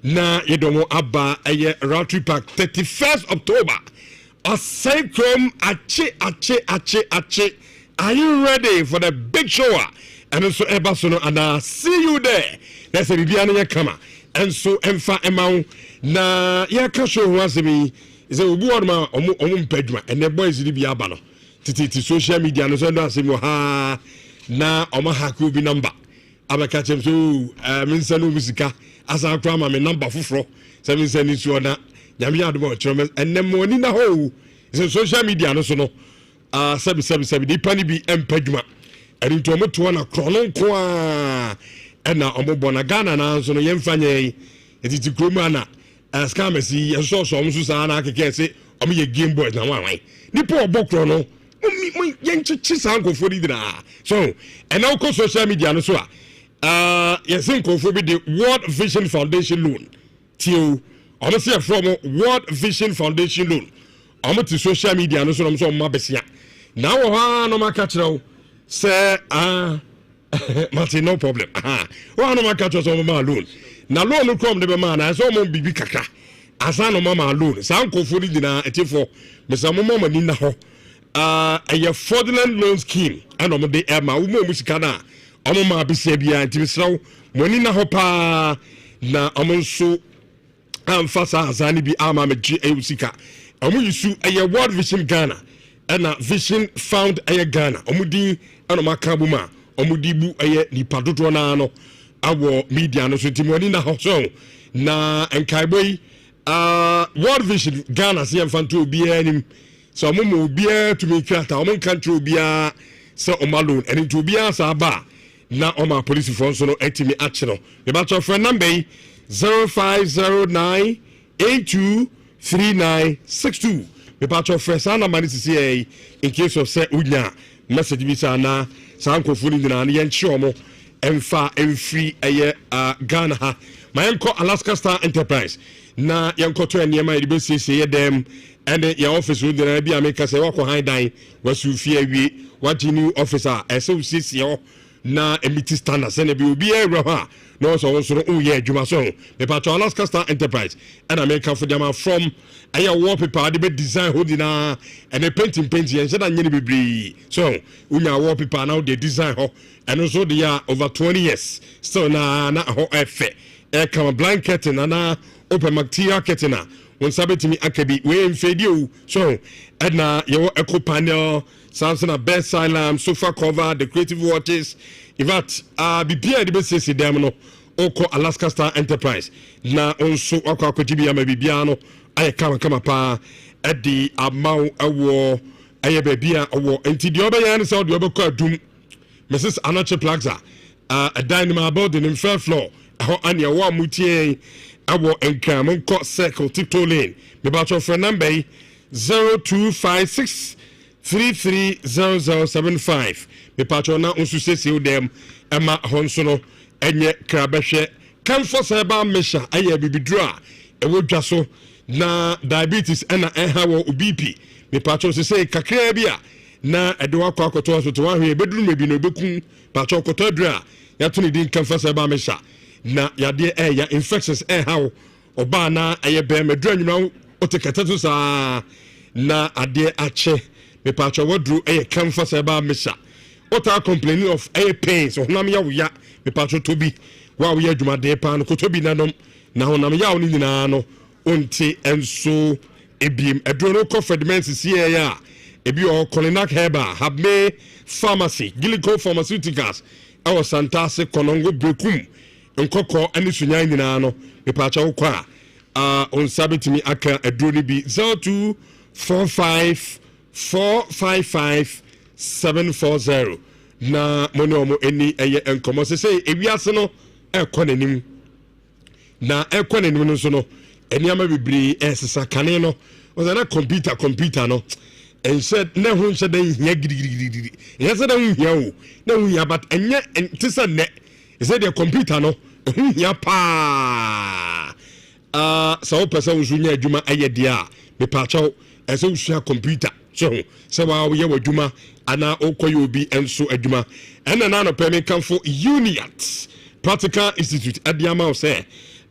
na yedomo abba aye Ratu Park 31st October Osekrom achi are you ready for the big show and also eba sono and see you there that's a bibia na kama and so emfa emau na yaka show wasemi is a obu odma omu mpeduma and the boys di bia aba no titi social media no so ndo asemi ha na omo haku bi number abaka chem so minsa no musika asa akwa ma me number foforo se minsa ni so na nyame adoma chome ennem oni na ho is social media no so no sebi di pani bi empaduma eri to mo to na krono nko a na omo bona Ghana na so no yemfanye etiti kroma na scamesi so omo so sa na akeke se omo ye game boys na wan ni po obokro no yenchi sankofo di na so and now ko social media no so yes sankofo bi the World Vision Foundation loan till honestly from World Vision Foundation loan omo ti social media no so so ma besia na wo ha no maka kire say Martin no problem wo no maka kire so ma loan na loan no come de be ma na so mo bibi kaka asa no ma loan sankofo di na etifo mesamo mo ni na ho a fraudulent loan scheme and on the Emma Musicana, Omoma Bisabia, and Timisro, Monina Hopa, na Amonso, Fasa, Zanibi Ama, G. Usika, Omusu, a World Vision Ghana, and a Vision found a Ghana, Omudi, and Makabuma, Omudibu, a Nipadutronano, our media, no Monina Hoso, na and Kaiboi, World Vision Ghana, CM be any. So mumu bia to me krata omon country bia se omalone and it bia sa ba na oma police force no etimi ache no me ba cho friend number 0509823962 me ba cho friend sana mani sisi in case of say unya message bi sa na sa nkofo ni na ye nchi omo emfa emfri eye Ghana ha ma yenko Alaska Star Enterprise na yenko to enema e be sisi ye dem and your office would be a make us a walk behind dying was you fear we what you new officer as so sits your na emiti standards and be a rubber no so also oh yeah Jumason the part Alaska Star Enterprise and American for them from a wallpaper the design holding and a painting and said be so unya wallpaper now they design and also they are over 20 years so na ho efe e come blanket and open material ketina when sabetimi akabi we mfedio so edna your eco panel Samsung best silent sofa cover decorative watches ivat bibia de besesi dem no oko Alaska Star Enterprise na onso akwa akogibia ma bibia no aye kama pa edi amaw awo aye bibia awo enti de obeya ne se de obekọ adum Mrs. Anache Plaza a dynamo building in first floor ho anya wa mutie awo enkam nko circle tiptoe lane me ba cho friend number 0256330075 me pa cho na unsu sesi dem ema honso no enye krabehwe kamfo se ba mesha aye bibidura ewo dwaso na diabetes ena enha wo BP me pa cho se kakra bia na edo akwa akoto so to wa hwe beduru mebi no bekun pa cho akoto dura ya to ni din kamfo se ba mesha na yade ya infections how oba na aye be medura nyuna otekata to sa na ade ache me patch wadru camphor seba mesha ota complaining of pains honam ya wuya me patch to bi wa wo adwuma de pa no kotobi nanom na honam ya wo ni nyina no onti enso ebiem adro no confidence sie ya ebi o Colinac Herba Habme Pharmacy Gilico Pharmaceuticals our Santase Konongo Brekum nkoko ani sunya nyina no me patch wo kwa on sabitimi aka adro ni bi 0245 455 740 na mono eni eye enkomo se ewiase no ekonanim na ekonanim no so no eni ama bibiri esesa kane no ozana computer no and said na hu nse dan hia gidigidi yes dan hia o na hu hia but enye tisa ne is the computer no hu hia pa so person usunya adwuma eye dia me pacho ese usua computer so wa ye wadwuma ana okoyo obi enso adwuma ena na no peme kanfo Uniat Practical Institute adiama o say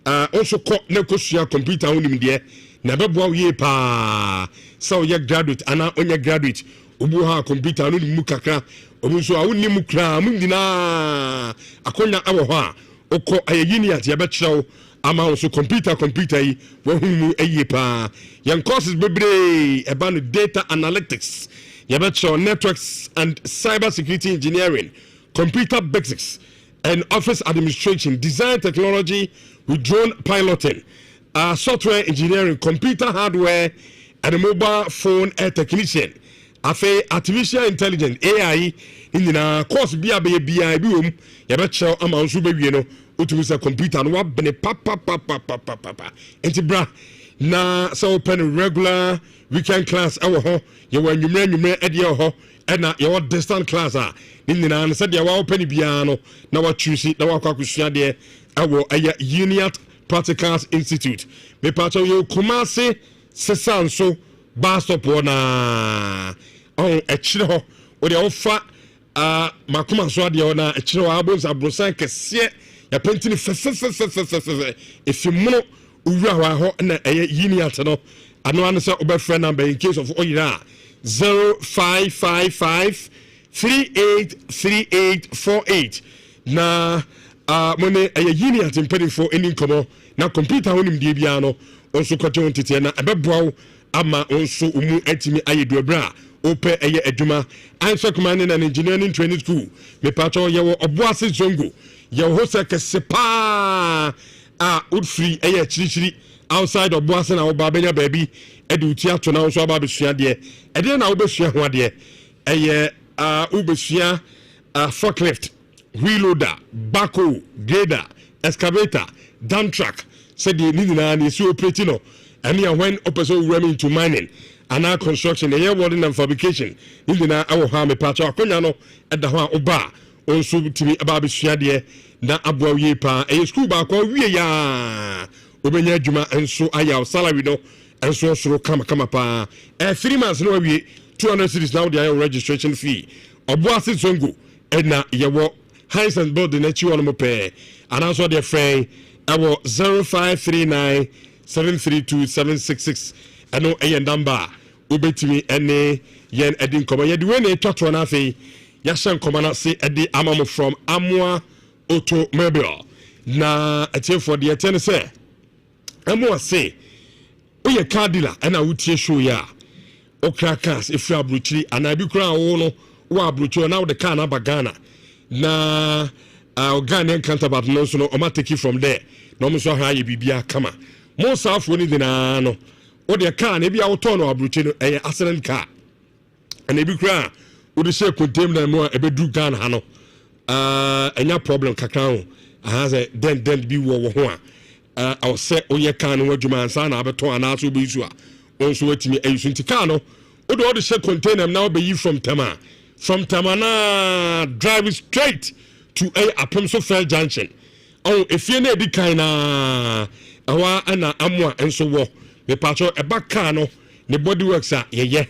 also ko na kosua computer onim de na beboa ye pa so ye graduate ana onye graduate obu ha computer no mu kakra obu so awuni mu kra mu ndina akonya awo ho a okọ Uniat ye be kyerɛw ama also computer yi wo hu eye pa yan courses bebre about data analytics you bet your networks and cyber security engineering, computer basics and office administration, design technology with drone piloting, software engineering, computer hardware and mobile phone technician. Afe artificial intelligence AI in the course bia boom you bet your amount so be no utumisa computer no bene papa entibra na so open regular weekend class awo ho ye wa nwumre ede ho na ye wa distant class ninina na se de wa open bia no na wa choose na wa kwakusua de awo aya Uniat Practical Institute me pato ye Kumasi sesanso bus stop na on ekire ho o de ofa makuma so de na ekire wa abonsa brosan kese ya pentini efimuno uwa wa ho na Uniat no ano answer over friend number in case of oyira 0555 383848 na money Uniat impeding for any komo na computer honim die bia no onso kote ontete na ebeboa ama onso umu etimi ayedu bra ope adwuma answer commanding and engineering training school me pato ye wo oboase zongo ye ho se kesepa wood free chiri outside of Boas and our Babenya baby, Edutia to now so Babishia dear, and then I'll be sure one dear, Ubishia, forklift, wheel loader, backhoe, grader, excavator, dump truck, said the Nina and so pretino, and here when opposite running to mining, and our construction, the air warden and fabrication, Nina, our harm a patch of Conyano at the Oba, also to me about Babishia dear, na abwa yepa e school ba ko wie ya obenya adwuma enso aya salary no enso soro kama pa 3 months no wie 200 cities now the registration fee oboase zongo na yewo highs and board na chi wono mo pe and also the friend awo 0539 732 766 ano e number obetimi ene yen edin komo ye de we na etwato na afei ya shan komo na se edi amamo from Amwa Automobile na atie for the ten say amo say oye car dealer na wutie show ya okra cars if you abruchiri ana bi kura wo no wo abruchiri na wo the car na bagana na Ghanaian counterpart no so no o ma take it from there no mo so ha ye bibia kama mo safo ni dina no o the car na bi a wo turn no abruchiri no accident car ana bi kura wo de share condemn na mo e be du Ghana ha no enya problem kakran say then be wo ho I will say oye kan no adwuma ansa na abeto ana so be isu a onso watimi ayisu ntika no o do the share container now be you from Tama na drive straight to Apemso Fair Junction if you na di kan na awa ana amwa enso wo me pacho eba car no ne body works ye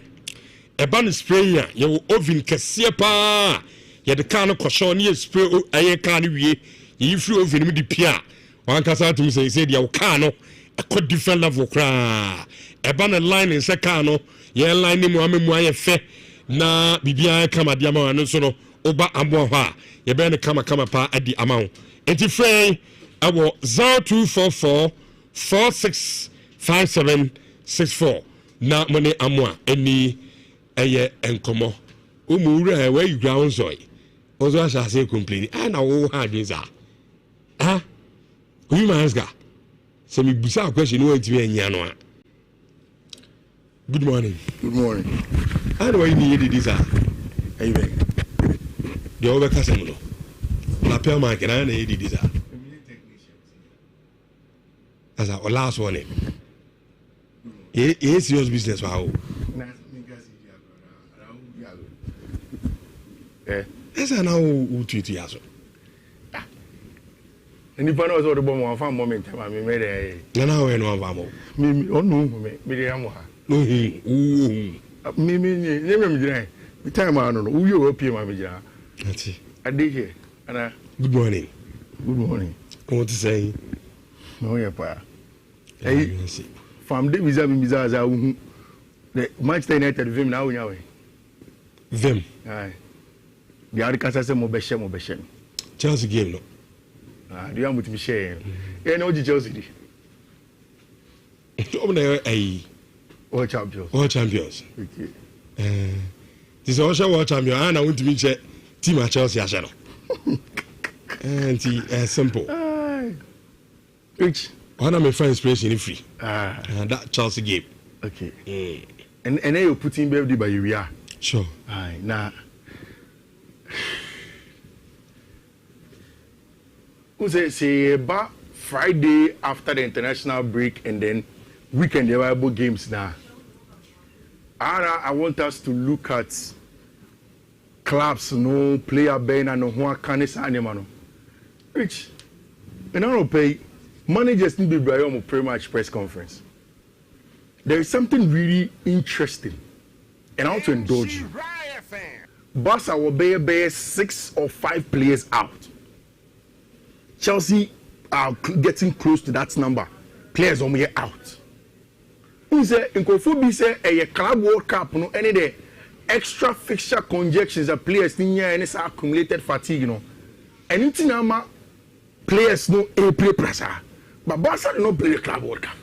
eba no spray ya ye oven kese pa ye the car no kwasho ne spray aye car no wie ye free oven mi di pia wan kasa to say the car no a different level kra eba no line in se car no ye line ni mu amemu aye fe na bibia kama di ama no so no oba amo ho a ye be no kama pa adi ama ho enti frɛ awo 0244 465764 na money amwa eni eye enkomo umura we ground soy ozo asha say complain na wo ha dweza ah you man ask say me busa question no ntimi anya no a good morning how do I need this ah hey be the over kasem no la pia man ke na need this ah as a last one it's serious business wow esa na o tweet yaso any fan was the bomb one moment I made a na we no ava mo me onu me dey am ha no me jira me time I no we European ma me jira ati I dey here and good morning what to say no yeah pa hey from the visa za hu the Manchester United vim na unya we vim ai the Arkansas say mo be Chelsea game no do you want to be share yeah no Chelsea di o na ai all champions okay this is world champion and I want to be team at Chelsea ashano and simple which one of my friends inspiration free and that Chelsea game okay and then you put in baby by you sure aye na who say about Friday after the international break and then weekend the Bible games now. I want us to look at clubs, no player ben and no one can animal. Which and I don't pay managers need to be on pre-match press conference. There is something really interesting, and I want to indulge you. Barca will bear 6 or 5 players out. Chelsea are getting close to that number. Players on way out. Who say in Kofubi say a club World Cup no any the extra fixture conjectures that players need any accumulated fatigue you know. Anything ama players no play pressure. But Barca did not play the club World Cup.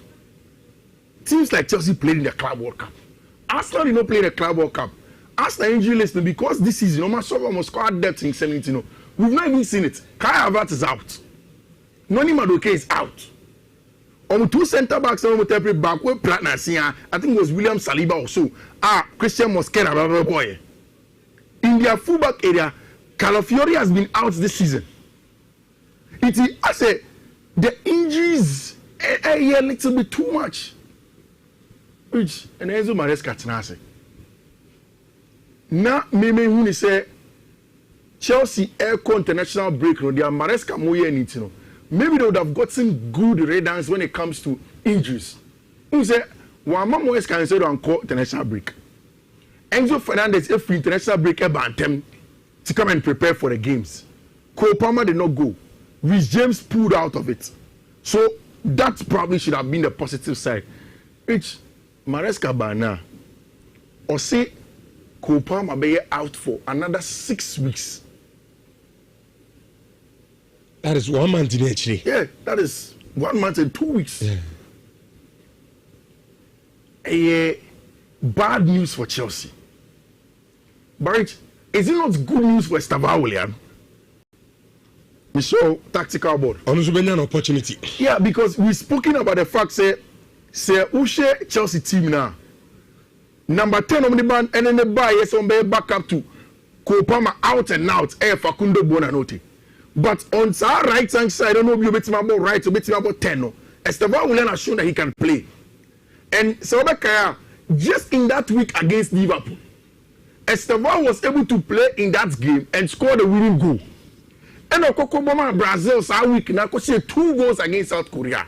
Teams like Chelsea played in the club World Cup. Arsenal did not play the club World Cup. Arsenal injury list because this season no matter what squad depth in 17 we've not even seen it. Kai Havertz is out. Noni Madueke is out. 2 centre backs on the back with Platnasia. I think it was William Saliba also. Christian Mosquera boy. In their fullback area, Calafiori has been out this season. I say the injuries are a little bit too much. Which and Enzo Maresca Tinase. Now, me say Chelsea Airco international break. No, they are Maresca Moye Nitino. Maybe they would have gotten good readings when it comes to injuries. Who say Wama Moyes can say on international break. Enzo Fernandez if international break them to come and prepare for the games. Cole Palmer did not go. Rhys James pulled out of it. So that probably should have been the positive side. Which Maresca Bana or say Cole Palmer be out for another 6 weeks. That is 1 month in actually. Yeah, that is 1 month and 2 weeks. Yeah. Bad news for Chelsea. But is it not good news for Estevao William? We saw tactical board. An opportunity. Yeah, because we've spoken about the fact say Ushe Chelsea team now. Number 10 on the band and then the buy yes on back up to Kopama out and out. Facundo Bonanote. But on our right hand side, I don't know if you're betting about right or betting about 10. No. Estevao Willian has shown that he can play. And Sabakaya, just in that week against Liverpool, Estevao was able to play in that game and score the winning goal. And Okokoboma Brazil, our week now, could see 2 goals against South Korea.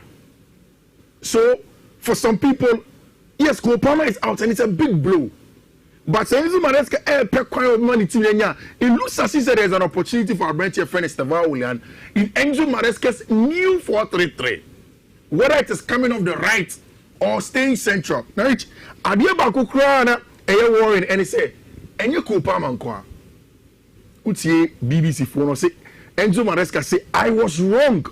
So, for some people, yes, Kopama is out and it's a big blow. But Enzo Maresca it looks as if there's an opportunity for our branch friend Estevao Willian in Enzo Maresca's new 4-3-3. Whether it is coming off the right or staying central. Now, Adia Bakukra, Warren, and he said, and you Cole Palmer nko utie BBC for no say Enzo Maresca say I was wrong.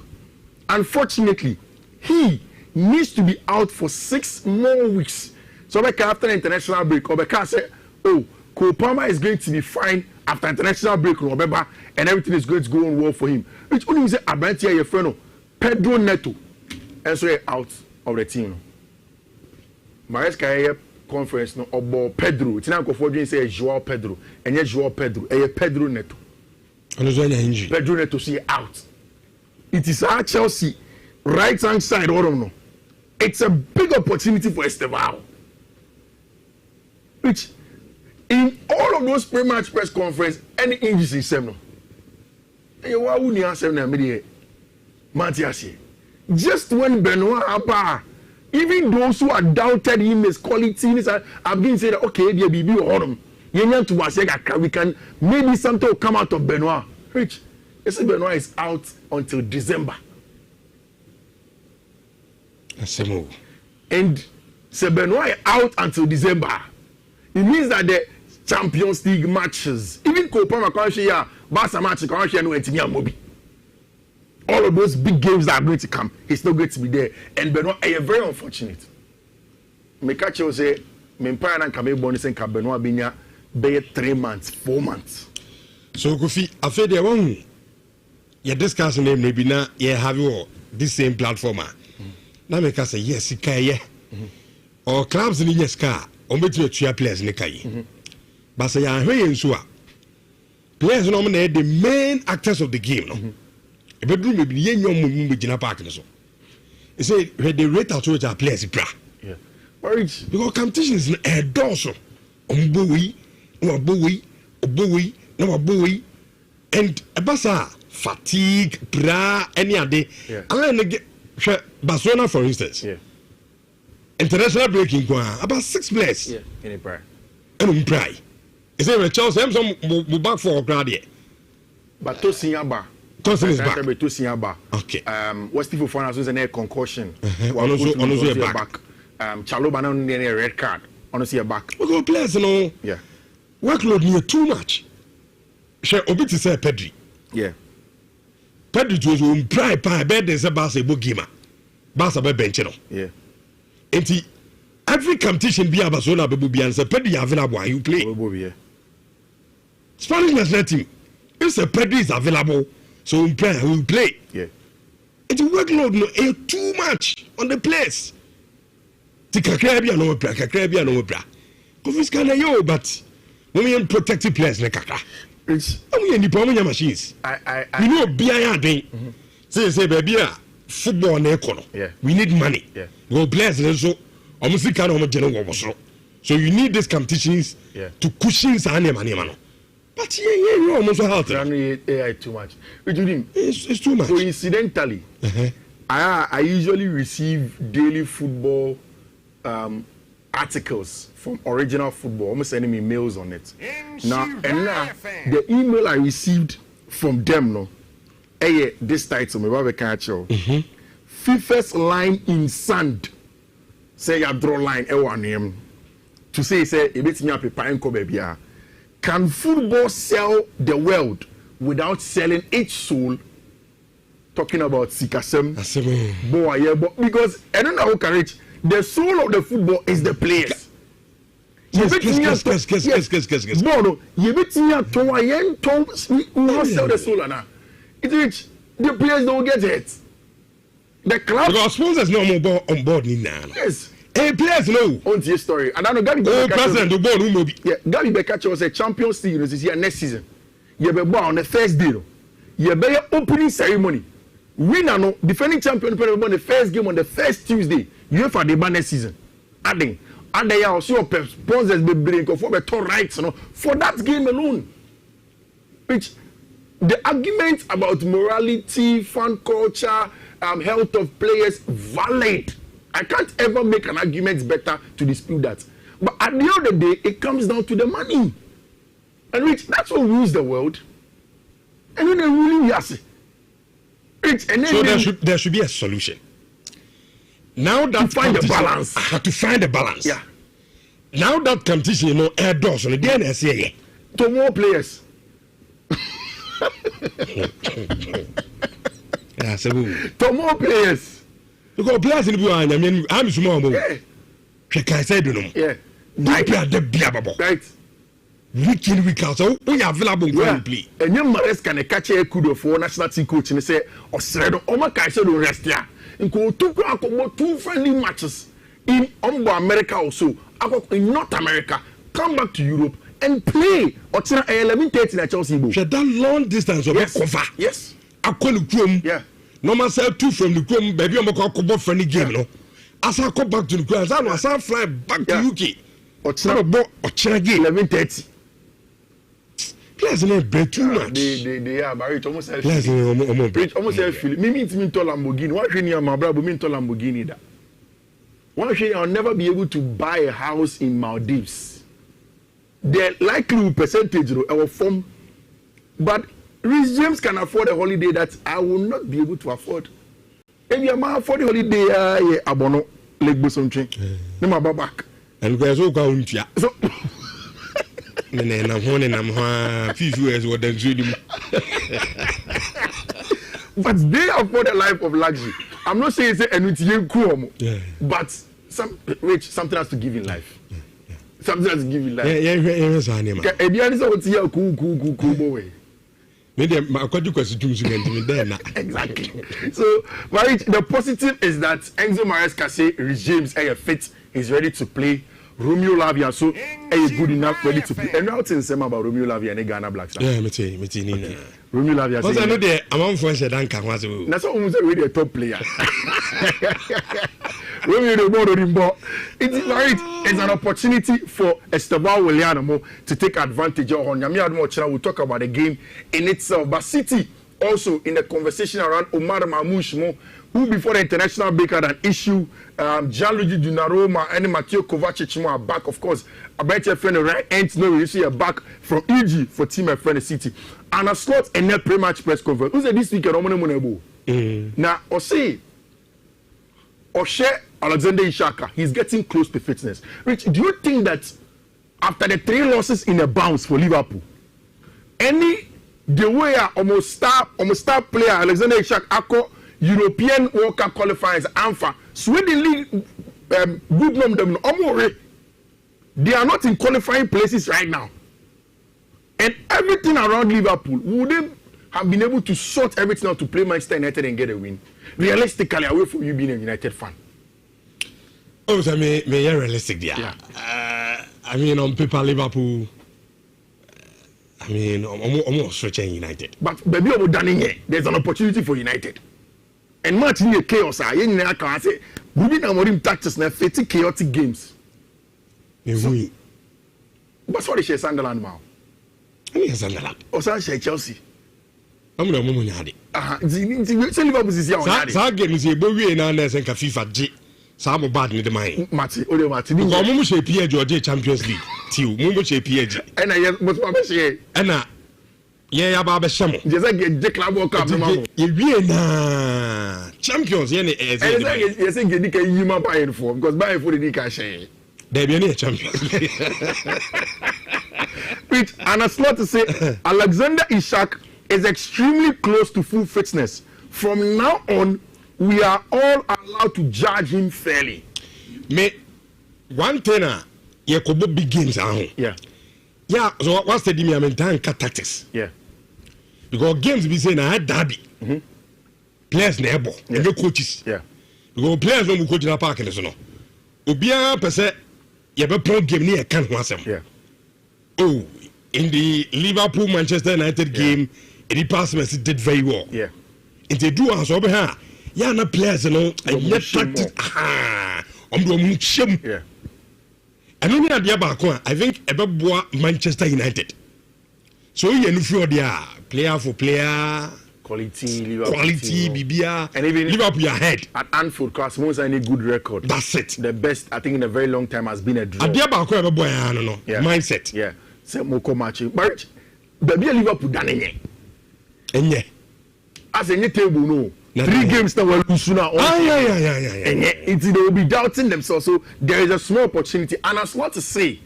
Unfortunately, he needs to be out for 6 more weeks. So after the international break, Obeka say, oh, Cole Palmer is going to be fine after international break, remember, and everything is going to go on well for him. Which only say Abantia your friend Pedro Neto, and so out of the team. Maresca conference no about Pedro. It's not going say Joao Pedro, and yet Joao Pedro, Pedro Neto. Pedro Neto see out. It is our Chelsea right hand side. I don't know. It's a big opportunity for Estevao. Which in all of those pre-match press conference, any injuries in seven. Just when Benoit Abba, even those who are doubted him his qualities, have been saying, okay, there be autumn. We can maybe something will come out of Benoit. Rich, you see Benoit is out until December. And so Benoit is out until December. It means that the Champions League matches, even Copa Macaulay, Barca match, all of those big games that are going to come, he's not going to be there. And Benoit is very unfortunate. Mekacho say, Mempire and Kame Bonus and Benoit Binya be 3 months, 4 months. So Kofi, I feel the one you're discussing them maybe now you have your this same platform. Now make us say yes, yeah. Or clubs in yes car, or make you cheer players in the kai. But say I'm here so players nominate the main actors of the game. No, a bedroom may be young with Gina Park. So you say when they rate out which are players, yeah, because competition is a dorsal on buoy, no buoy, no buoy, and a basa fatigue, bra, any other. And then Barcelona, for instance, international breaking about 6 players. Yeah, in a prayer. And pray. Is there a Chelsea? I'm some back for a grad yet. But Tosiaba. Tosin is back. Tosiaba. Okay. What's the for was an air concussion? Honestly, back. Chaloba on a red card. Honestly, back. We go players, you know. Yeah. Workload near too much. Shall obey to say Pedri. Yeah. Pedri was on pry pie bed as a Barca Bogima. Barca bench. Yeah. And every competition be a Barcelona be and say Pedri available you play. Yeah. Spanish national team. If the Pedri is available, so we play. Yeah. It's workload no too much on the place. The Kakrabia no bra, Kakrabia no bra. Confis can yo, but when we protective players like Kaka. It's we any problem machines. We know BIA day. Say baby football na ekono. Yeah. We need money. Yeah. Go players so almost can almost general so. So you need these competitions to cushion money no. But you almost help. AI too much. It's too much. Coincidentally, I usually receive daily football articles from Original Football, almost sending me mails on it. Now the email I received from them, this title, FIFA's line in sand. Say you draw line name to say can football sell the world without selling each soul? Talking about Sikasem, because I don't know how courage. The soul of the football is the players. Yes. No, you sell the soul now. It's the players don't get it. The club. Because sponsors no more on board now. Yes. Hey, players no. On to your story. And I know Gary president the board will be. Yeah, Gary Bekacho was a Champions League this year next season. You be on the first day. You be opening ceremony. Winner no defending champion on the first game on the first Tuesday. You for the next season. Adding. And they are also sponsors be bring for better rights, for that game alone. Which the argument about morality, fan culture, health of players valid. I can't ever make an argument better to dispute that. But at the end of the day, it comes down to the money. And Rich, that's what rules the world. And then they ruling yes. Rich, and then so there should be a solution. Now that to find the balance. To find the balance. Yeah. now that competition, you know, air doors on the DNS. To more players. Yeah, to more players. Because players in the world, I mean, I'm small. Yeah. Can say, yeah. Right. Week in, week out, so we are available to play. And young Mares can catch a kudo for national team coach and say, or Sredo, Oma Kaisa do rest here. And go two friendly matches in America also, in North America, come back to Europe and play. Or 11:30 at Chelsea. That long distance of cover. Yes. I call the Chrome. Yeah. No man said two from the Chrome, baby, I'm going to go for any game. No, as I come back to the Chrome, as I fly back to UK. Or 11:30. Players are break too much. They are married almost self. Players almost self. Me mean to Lamborghini. Why should you my brother mean to Lamborghini that? Why should I'll never be able to buy a house in Maldives? The likely percentage of form, but Rich James can afford a holiday that I will not be able to afford. If you are afford the holiday, abono Lake Bosom train. No my back. And there's all going so. I'm few years what then but they afford a life of luxury. I'm not saying it's a cool, but something has to give in life. Something has to give in life. Exactly. So, the positive is that Enzo Mares can say regimes fit, is ready to play. Romeo Lavia so good enough ready to play. And now things say about Romeo Lavia and Ghana Black Stars. Yeah, me too. Romeo Lavia. Because I know the amount for Shedanka was. That's almost already a top player. Romeo the ball rimbo. It's right. It's an opportunity for Esteban Williano to take advantage of. We'll talk about the game in itself. But City also in the conversation around Omar Mamouche, who before the international break had an issue. Gianluigi Donnarumma and Mateo Kovacic are back, of course. I bet your friend right end no we see a back from EG for team and friend City. And a slot and net pre-match press conference. Who said this weekend now Oshe Alexander Ishaka, he's getting close to fitness. Rich, do you think that after the 3 losses in a bounce for Liverpool, the way almost star player Alexander Ishak Ako European World Cup qualifiers ANFA Sweden League good them they are not in qualifying places right now, and everything around Liverpool would they have been able to sort everything out to play Manchester United and get a win realistically away from you being a United fan? Oh, so me realistic there. Yeah. I mean on paper Liverpool. I mean almost stretching United. But baby there's an opportunity for United. And much in the chaos, I say, moving and tactics na 50 chaotic games. So, but what is she Sunderland now? Sunderland. Or Chelsea. I'm not moving at it. Liverpool is here. Game is a boy and I think a FIFA G. Some bad in the mind. Mati. Mumu Pierre George Champions League. Mumu Pierre. And I was what say. And yeah, Baba Shamo. Just like the club World Cup. You na champions. Yes, you can buy for because buy for the cash. They be any champions. Which and a slot to say Alexander Ishak is extremely close to full fitness. From now on, we are all allowed to judge him fairly. Me one thing you could big games Yeah. Yeah, so what's the I mean tactics? Yeah. Because games be saying I had derby. Players never and your coaches. Yeah. Because players don't coach in a park and so no. Obia per se you have a game near can once. Yeah. Oh, in the Liverpool Manchester United game, the passments did very well. Yeah. And they do us over here. Yeah, no players, and yet tactics. Yeah. And only at the Abakwa, I think about Manchester United. So you feel there, player for player, quality, Liverpool, BBA, and even Liverpool ahead. At Anfield, because most any good record. That's it. The best, I think, in a very long time has been a draw. At the Abakwa, boy, I don't know. Mindset. Yeah. Say Moko match. But the Liverpool done it. And yeah. As any table, no. 3 games now we're losing now. And they will be doubting themselves. So there is a small opportunity. And as what to say,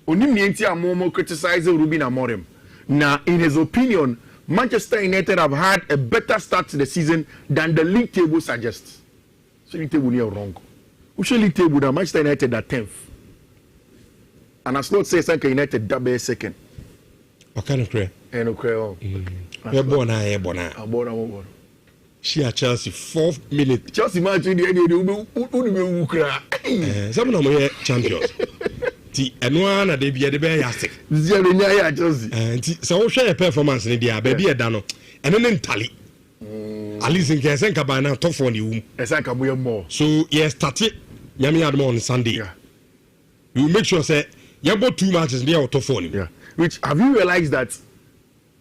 Onimnienti Amomo criticizing Ruben Amorim. Now, in his opinion, Manchester United have had a better start to the season than the league table suggests. So league table near wrong. Which league table now? Manchester United at 10th. And as Lord says, United double second. What kind of prayer? You're born. She at Chelsea 4th minute. Chelsea match in the end. Some of them champions. And one at the Yastic. So share a performance in the baby a dano. And then tally. At least in Kasenka by now, top 40 room. More. So yes, started Yami Admo on Sunday. You make sure say you bought 2 matches there top 40. Yeah. Which have you realized that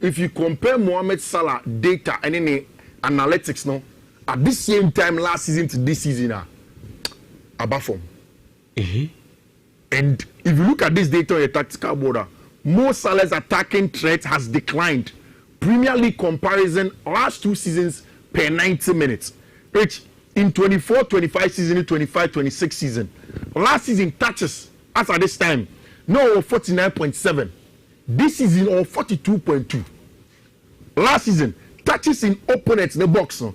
if you compare Mohamed Salah data and any analytics no at this same time last season to this season above form. And if you look at this data on your tactical border, Mo Salah's attacking threat has declined. Premier League comparison last 2 seasons per 90 minutes. Which in 24-25 season, 25-26 season. Last season touches as at this time no 49.7. This season or 42.2. Last season touches in opponents in the box no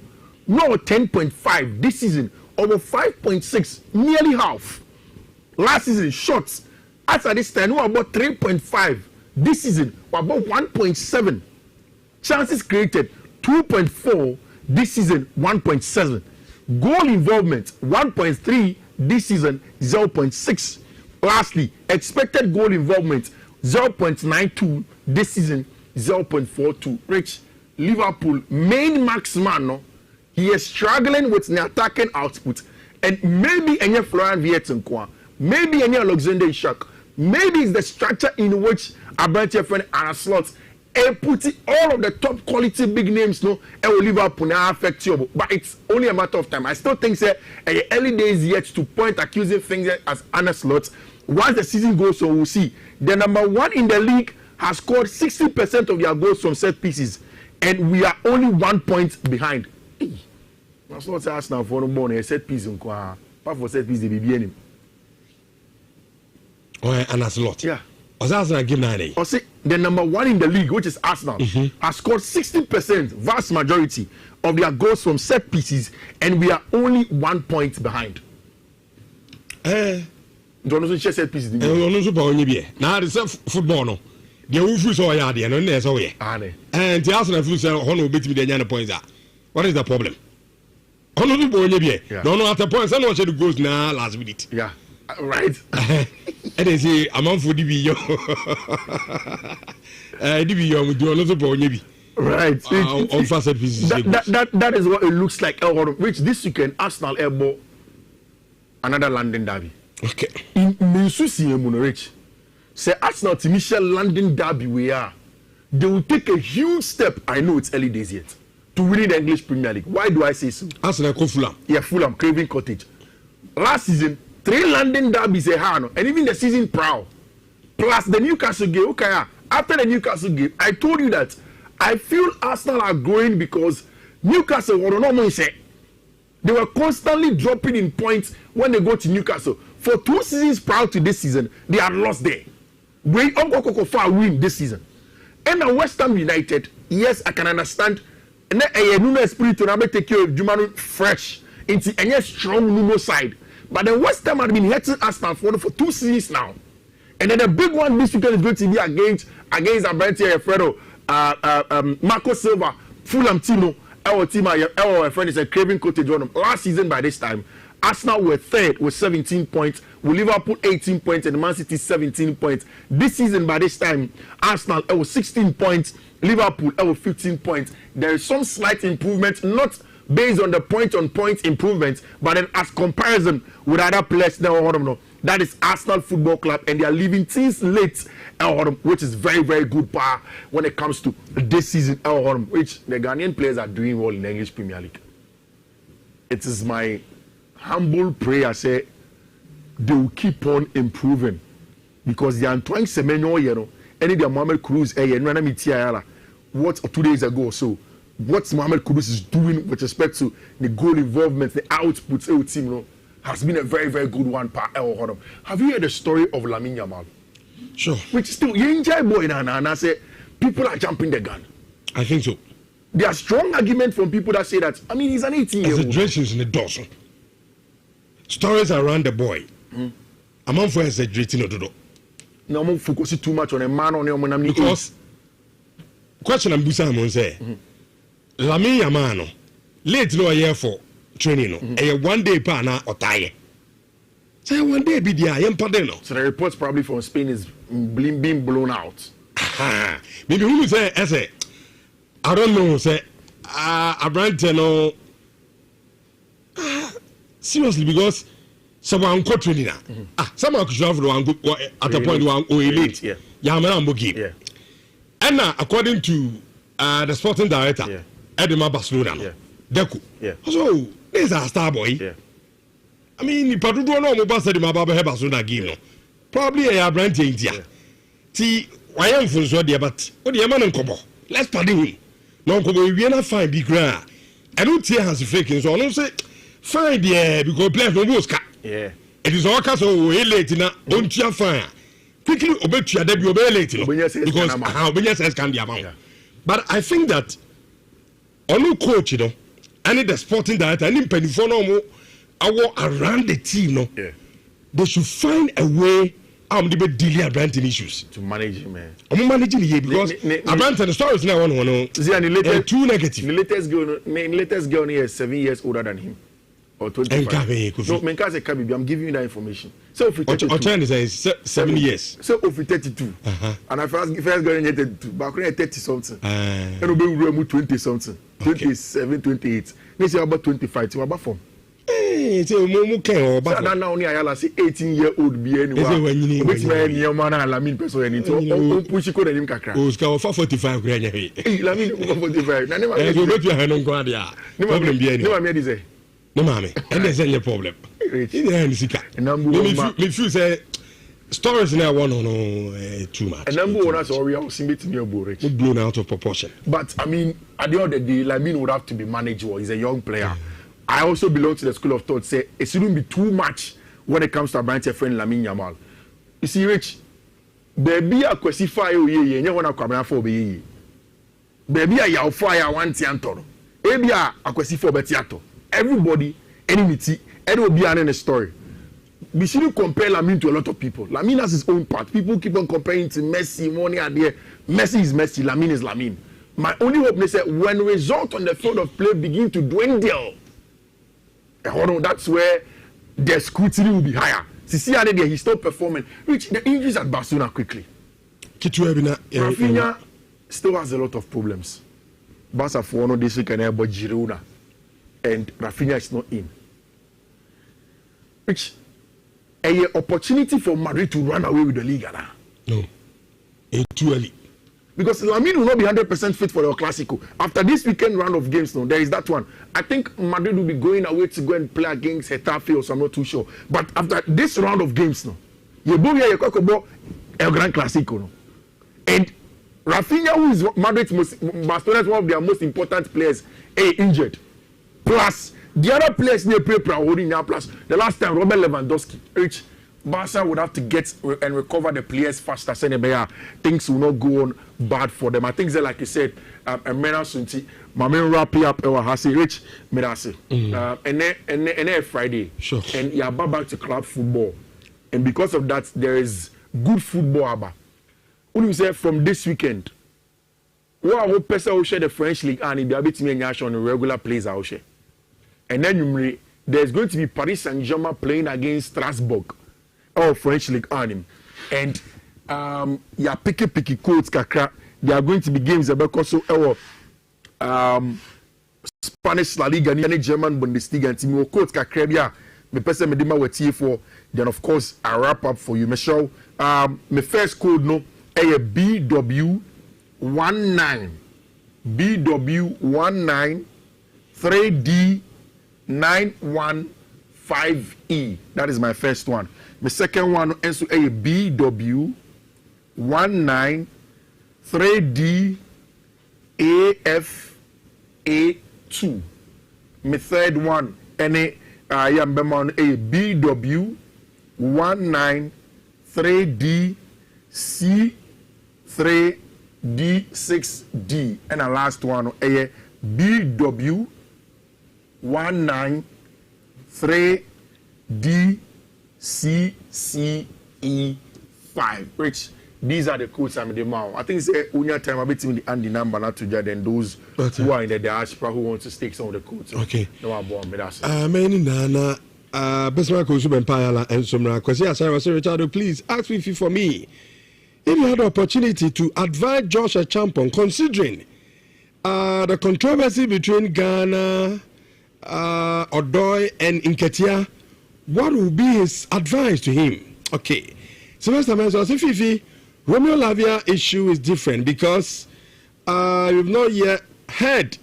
10.5. This season over 5.6, nearly half. Last season shots as at this time no about 3.5. This season about 1.7. Chances created 2.4. This season 1.7. Goal involvement 1.3. This season 0.6. Lastly, expected goal involvement 0.92. This season 0.42. Rich, Liverpool main marksman no, he is struggling with the attacking output, and maybe any Florian Wirtz, maybe any Alexander Isak, maybe it's the structure in which Abrante friend and slots and put all of the top quality big names no and will Liverpool now affect you, but it's only a matter of time. I still think say early days yet to point accusing things as Anna slots. Once the season goes on, we'll see. The number 1 in the league has scored 60% of their goals from set pieces, and we are only 1 point behind. That's not us now for the morning. Set piece in Kwa. Part for set piece, the BBN. Oh, and that's a lot. Yeah. Arsenal give 9. Or say the number 1 in the league, which is Arsenal, has scored 60%, vast majority of their goals from set pieces, and we are only 1 point behind. Don't know set pieces. Now the football no. The who so ya de no na so ye. And the Arsenal feel say hono bit me the nyana points are. What is the problem? Hono do boy be. No at the point say no the goals na last minute. Yeah. Right. And they say amount for DB yo. DB yo do no so boy be. Right. On first set pieces. That is what it looks like. Which this weekend Arsenal elbow another London derby. Okay. In Minsusi Munich, say Arsenal to Michel London derby we are. They will take a huge step. I know it's early days yet to winning the English Premier League. Why do I say so? Arsenal go Fulham. Yeah, Fulham, Craven Cottage. Last season, 3 London derbies and even the season proud. Plus the Newcastle game. Okay, after the Newcastle game, I told you that I feel Arsenal are growing because Newcastle were normally say they were constantly dropping in points when they go to Newcastle. For 2 seasons prior to this season, they had lost there. We far win this season. And now West Ham United, yes, I can understand. And then a Nuno Espirito now take you Jumanu fresh into a strong Nuno side. But then West Ham had been hitting Arsenal for 2 seasons now. And then the big one this weekend is going to be against Abrante Alfredo, Marco Silva, Fulham Tino, our team, our friend is a Craven Cottage one. Last season by this time, Arsenal were 3rd with 17 points, with Liverpool 18 points and Man City 17 points. This season by this time, Arsenal was 16 points, Liverpool was 15 points. There is some slight improvement, not based on the point-on-point improvement, but then as comparison with other players now, that is Arsenal Football Club, and they are leaving teams late, which is very, very good power when it comes to this season, which the Ghanaian players are doing well in the English Premier League. It is my humble prayer, say they will keep on improving because the Antoine Semenyo, and the Mohamed Cruz, what 2 days ago or so, what Mohamed Kudus is doing with respect to the goal involvement, the outputs of the team, you know, has been a very, very good one. Have you heard the story of Lamine Yamal? Sure. Which still, you enjoy boy and I say people are jumping the gun. I think so. There are strong arguments from people that say that, I mean, he's an 18-year-old. Exaggerations in the doors. Stories around the boy. I'm on for exaggerating or do. No, I'm focusing too much on a man on your because question I'm busy say Lamine Yamal late no a year for training no. A 1 day pa na otaye. Say 1 day be there no. So the reports probably from Spain is being blown out. Maybe who say I don't know say Abrante no seriously because someone got training someone could have at a point one elite game. And according to the sporting director Edema Barcelona Deku so this is a star boy. I mean if you don't know about the Barcelona game no probably a Abrante India see why am for so there but what the man nkobo let's pardon him no nkobo we na fine be gra I don't tear has faking so I don't say fine there because players no go scar. It is all case of late na don't you fine quickly obey your debut obey late because how many says can be amount. But I think that on coach you know any the sporting director any penifo no around the team no they should find a way they be dealing Abrante issues to manage him. I'm managing here because Abrante the story is now one too negative. The latest girl is 7 years older than him. Or 25. No, I'm giving you that information. So if we 32, is 7 years. So if we 32, and I first girl in 32, back when 30 something, and we be 20 something, 27, 28. Next year about 25, so about 4. Hey, so that now only I say 18-year-old be anyway. Which man your man and Lamine person and it push code and him kakra. Oh, scout 45 grand. Hey, Lamine 45. Na never. You go to hand on go there. Problem be any. No me say. No mommy, and there's any problem. Me feel say stories now one too much. And number one is already blown out of proportion. But I mean, at the end of the day, Lamine would have to be manageable. He's a young player. I also belong to the school of thought. Say it shouldn't be too much when it comes to Abrante friend Lamine Yamal. You see, Rich, baby, I classify you. You want to come for be. Baby, I fire one tiantor. Baby, I classify betiato. Everybody, enmity, and will be an story. We shouldn't compare Lamine to a lot of people. Lamine has his own part. People keep on comparing to Messi, money and there. Messi is Messi, Lamine is Lamine. My only hope is that when results on the field of play begin to dwindle, that's where the scrutiny will be higher. See, he's still performing. Which the injuries at Barcelona quickly. Rafinha still has a lot of problems. Barca for one this week and about Girona. And Rafinha is not in. Which an opportunity for Madrid to run away with the league now. No. It's too early. Because Lamine will not be 100% fit for the Clasico. After this weekend round of games, no, there is that one. I think Madrid will be going away to go and play against Getafe or so, I'm not too sure. But after this round of games, no, you go here, you talk about El Gran Clasico, no. And Rafinha, who is Madrid's Barcelona's one of their most important players, injured. Plus, the other players near paper are holding their plus. The last time, Robert Lewandowski reached Barca would have to get and recover the players faster. Things will not go on bad for them. I think that, like you said, Mena Sunti, Mamen wrap up our Hasi Rich Medasi. And then Friday. Sure. And you're back to club football. And because of that, there is good football. What do you say from this weekend? What I person will share the French League and if you have to on the regular plays out share. And then there's going to be Paris Saint-Germain playing against Strasbourg. Or French League on and yeah, picky codes kakra. There are going to be games about also Spanish La Liga and German Bundesliga and team codes kakra. Yeah, me person me dima wetie for. Then of course I wrap up for you. Me show my first code no BW19 BW19 3D915E. That is my first one. My second one is a BW19 3D AF A2. My third one, any Yambemon A BW 193D C3D6D. And the last one, A BW 193DCCE5. Which these are the codes I'm the mouth. I think it's unya time a bit in the Andy number not to judge and those who are in the diaspora who want to stake some of the codes. Okay. No one born with us. Many nana Besma Kusuben Payala and Sumra Kwasia Sarah Richard, please ask me for me. If you had the opportunity to advise Joshua Champon considering the controversy between Ghana, Odoi and Inketia, what would be his advice to him? Okay. Sylvester Menzo, Fifi, Romeo Lavia issue is different because you've not yet heard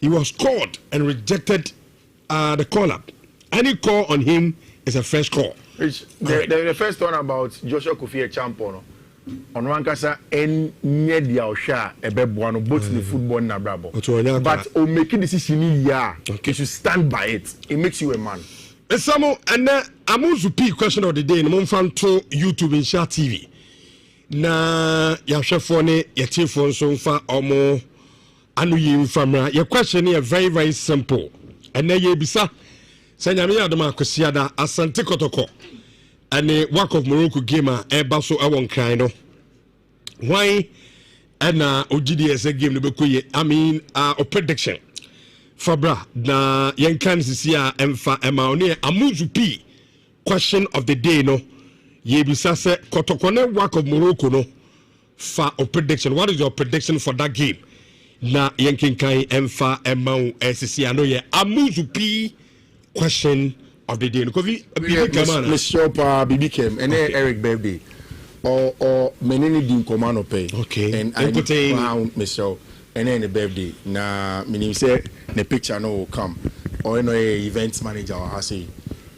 he was called and rejected the call-up. Any call on him is a fresh call. The first one about Joshua Kofi Champon on Rankasa and media Osha Ebebuano, both the football and Brabo. But on making decision, yeah, you should stand by it. It makes you a man. Samo and Amuzupi question of the day in Monfanto YouTube and Sha TV. Na Yashafone, Yatifon Sofa, Omo, Anu Yim Famra. Your question is very, very simple. And then Yebisa, Sanyamia Dama Kosiada, Asante Kotoko, and a work of Morocco gamer, Ebaso Awon Kaino. Why? And OGDS game, I mean, a prediction. Fabra na yenkan sisia emfa emaone amuzupi question of the day no yebisa se kotokone work of Morocco no fa a prediction. What is your prediction for that game? Na yenkinkai emfa emau sisia no ye amuzupi question of the day no kofi bibi kamana Mr. Bibi Kem and Eric Baby or menini din komano pay. Okay. And I put Mr. And then the birthday. Na meaning say the picture no will come. Or no events manager or say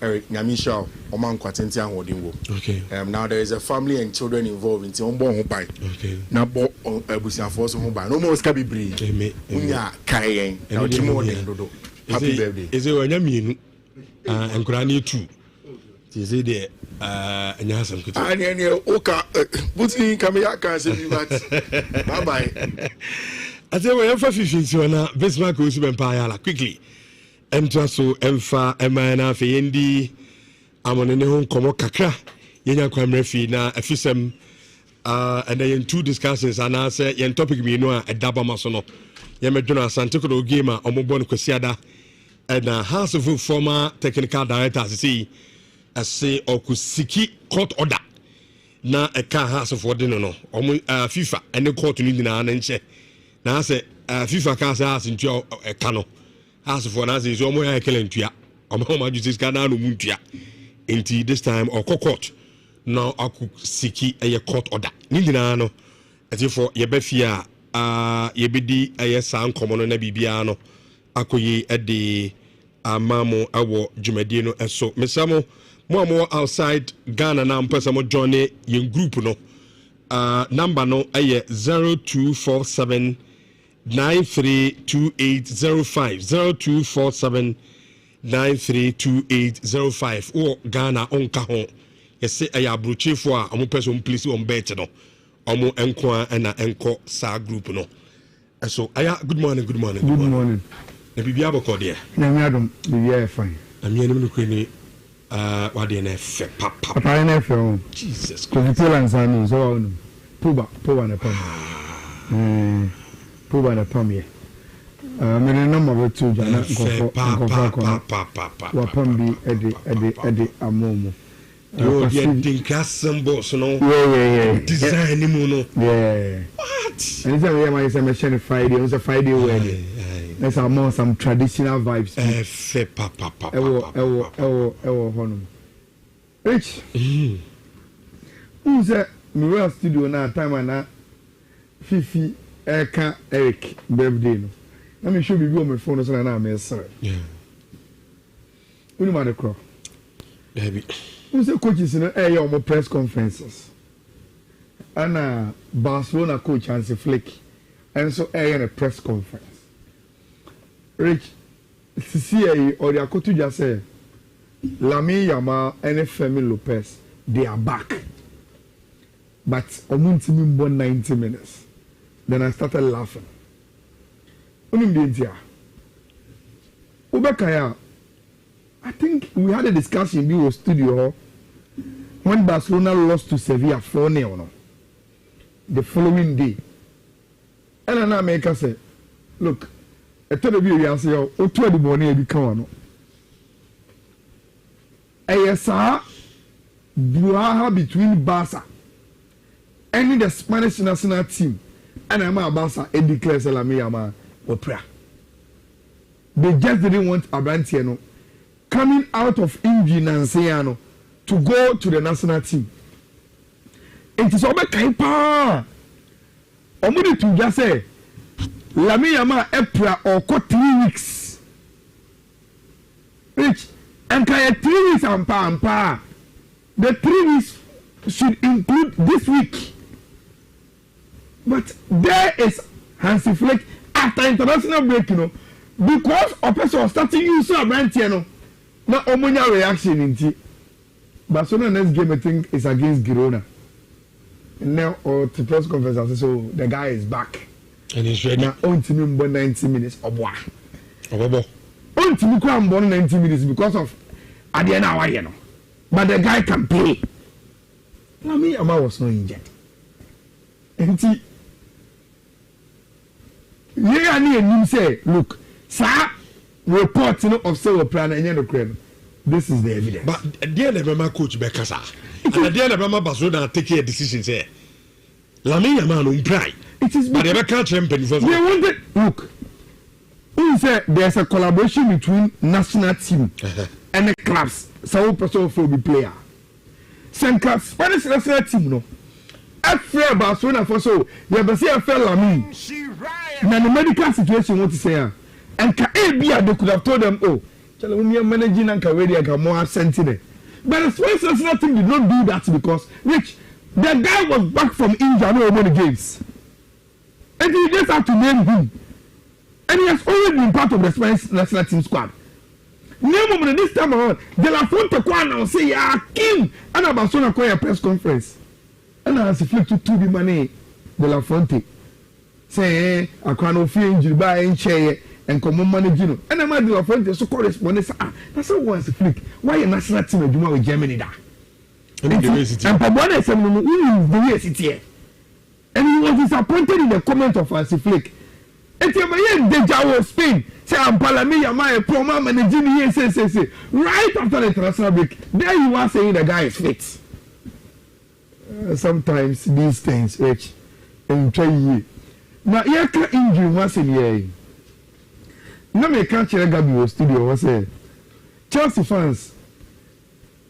Eric Nyamisha or man kwatenti and holding. Okay. Now there is a family and children involved in Tiombo Hobai. Okay. Now bo Busia Force Hobai. No more scabi breed. Unya Kayen. Now Timo Dodo. Happy birthday. Is it when you mean and Kurani too? Is it there? And Oka Buti Kamiyaka say bye bye. I say we emfa fifi na Bismarck Osuben Payala quickly. Emtra so emfa emana fe yendi amone ne ho komo kakra yenya kwamre fi na afisem and then two discussions and I say yen topic me no a edaba maso no ye medwono Asante Kodo game a omobon kwasiada and House of former technical director say say okusiki court order na e ka House of order no FIFA and court ni na nche na say FIFA can say as into a cano as for now is almost a kelentua omo justice Ghana no muntua enti this time or court now aku siki a court order ni nyina no for ye befia ye bedi aye san komono na bibia no akoyi e de amamo awo dwumadi no eso mesamo mo outside Ghana na mpesa mo join yen group no number no aye 0247 932805 0247 932805 o Ghana onka ho yese aya abrochefo a omo person please on bet no omo enko na enko sa group no so aya good morning na bibia boko de na mi adom bibia fine na mi enim no kwani what de na fe papa na fe Jesus ko Poland san so no puba na pam puba na pam ye me no mo betu jana nkofo wa pam bi edi amomo yo ye dinkasem boss no yeah design mu no yeah what and say we my say me share Friday it was a Friday wedding let's have more some traditional vibes fe papa ewo honum rich who say me we studio na time na Fifi Eka Eric birthday no let me show you on my phone so na me sere yeah unu ma de kro baby who say coaches no your press conferences and Barcelona coach Hansi Flick and so a press conference Rich, CCA or the Akotu just say, Lami Yama and Femi Lopez, they are back. But Omuntimi won 90 minutes. Then I started laughing. I think we had a discussion in the studio when Barcelona lost to Sevilla 4-0 the following day. And then America said, look, I told you, I say, oh, to the morning, you come on. Yes, sir, between Barca and the Spanish national team, and I'm a Barca, and declares Lamiyama opera. They just didn't want Abrantiano coming out of injury Nanceano to go to the national team. It is over Kaipa. Omudi to just say, Lamiyama Epra or 3 weeks. Rich, and 3 weeks and pa. The 3 weeks should include this week. But there is Hansi Flick after international break, you know, because a person starting use a brand, you know, not omonia reaction in tea. Barcelona next game I think is against Girona. Now or to press conference, so the guy is back. And he's ready. Now on to me 90 minutes or what? On to me 90 minutes because of Adiana, you know. But the guy can play. Now me, I was not injured. And he, yeah, and you say, look, sir, report of Silver Plan and Yellow. This is the evidence. But dear Never coach Becassa. And dear Never Barcelona take a decision here. Lamia man in pride. It is but never can't champion for they wanted look. Who said there's a collaboration between national team and the clubs. Some person will be player. Some clubs, Spanish national team, no. After Barcelona for so, you have say a fellow me. Now the medical situation, what to say? And Kabia, they could have told them, oh, tell me you're managing and Kawedi, I got more sensitive. But the Spanish national team did not do that because, Rich, the guy was back from India, no more games. And you just have to name him. And he has always been part of the Spanish national team squad. Name him this time around. De La Fonte Kwana say, yeah, King. And a Barcelona call a press conference. And I has flipped to the money. De La Fonte say, I can't feel injury by in chair and come on managing. And I'm at De La Fonte, so correspondence. That's how once a flick. Why a national team of Juma with Germany da? And Pabona said, who is the way here? And he was disappointed in the comment of Hansi Flick. And he was deja vu Spain. Say, I'm Palamia, my promo managing here, say. Right after the international break, there you are saying the guy is fit. Sometimes these things, Rich, and try you. Now, here can injury once a year. Now, me can't share Gabi studio. Was say, Chelsea fans.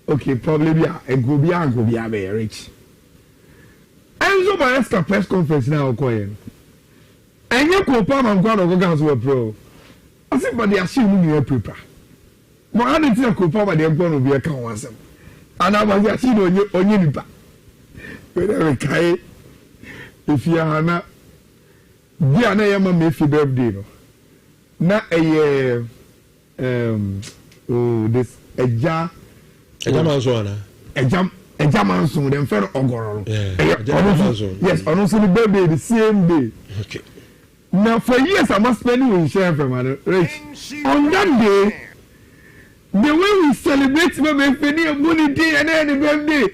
Okay, probably be a go be Rich. And so my extra press conference now, Koyen. And you go palm and go guns were pro. I said, but they assume you are prepared. But I didn't think I but they're going to be a count. And I was asking on your nipa. If you are not, be an Ayama Mayfi birthday. Not a this a jar. A jam. A German soon, then fell Ogoro. Yes, on also the birthday the same day. Okay. Now for years I must spend with share from Rich. On that day, the way we celebrate my birthday and money day and then the birthday.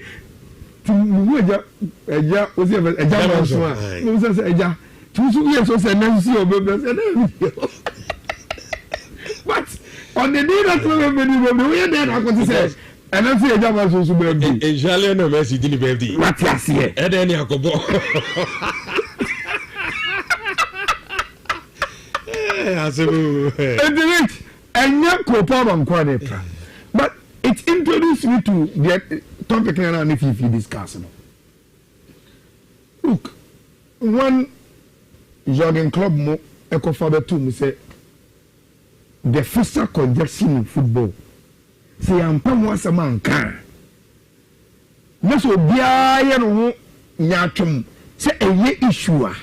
A German soon. Who says a jar? 2 years was a nice your birthday. But on the day that my birthday, we then I got to say. And I say a German also birthday. And Charlie no mercy didn't birthday. What last year? And then you go. And you go but it introduced me to the topic and if you discuss. Look, one jogging club mo eco father to me say the fiscal congestion in football. Say I'm once a man can. No so bia no nyatum say a ye issue.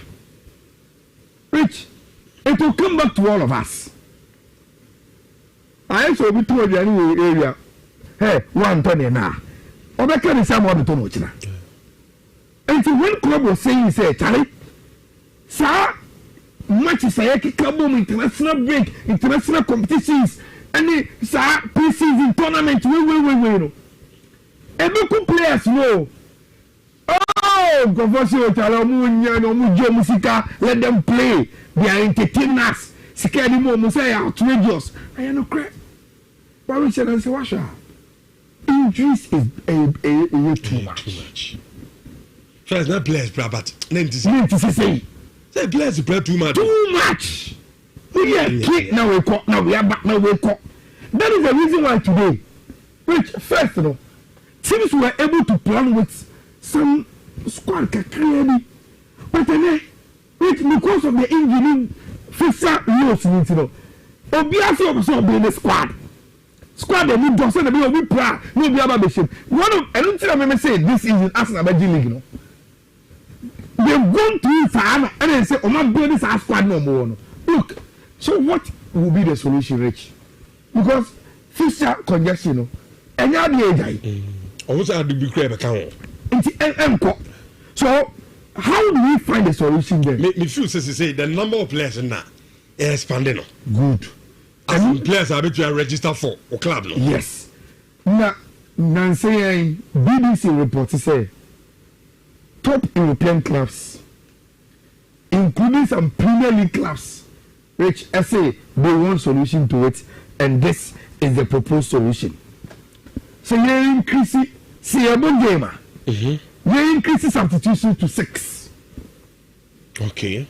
Rich, it will come back to all of us. I saw be 2 area. Hey, 1 ton na. Obeka ni some other ton ochina. And when club was saying say Charlie, sir, matches say kikabo international break, international competitions, and sir pre-season tournament we no. Ebeku players no. Oh, Govosio Chalamunya no Mujo Musica, let them play. They are entertainers. Sikadi mo say outrageous. I no crap. Why we say and say washa? Injuries is a too much. So it's not players, but 90 say players play too much. Too much. We are kick now we call now we are back now we call. That is the reason why today, which first you know, teams were able to plan with some squad clearly, but then which because of the injury fiscal loss you know, obviously also be in the squad they need to send a bit plan no be about the one of I don't think I say this is in Arsenal League you know. They've gone through Sahara and they say, oh, my building is our squad no more. Look, so what will be the solution, Rich? Because fiscal congestion, you know, and now the age. Also, I do be clear account. So, how do we find a solution there? Me feel say the number of players in that is expanding. Good. As players are able to register for a club. No? Yes. Now, Nancy BBC report say top European clubs, including some Premier League clubs, which I say they want solution to it, and this is the proposed solution. So you increase it, see a good gamer. You increase substitution to 6. Okay.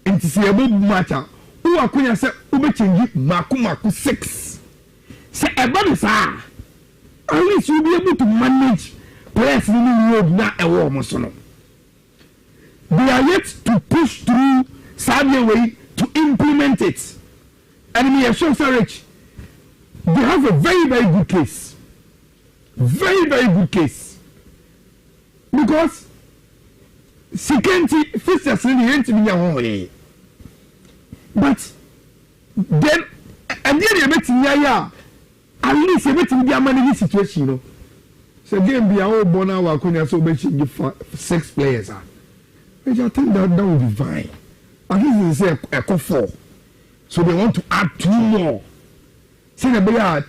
And to see a good matter, who are going to say, Ube change Maku 6. Say a body, sir. At least you'll be able to manage players in the road now a war Mosono. They are yet to push through Sadia way to implement it. And me assure Rich, they have a very, very good case. Very, very good case. Because security first really to be away. But then and then you met at least you met in the managing situation, you know. So game be our bona wa kunya so be 6 players. Which I think that would be fine. At least they say a 4. So they want to add 2 more. See the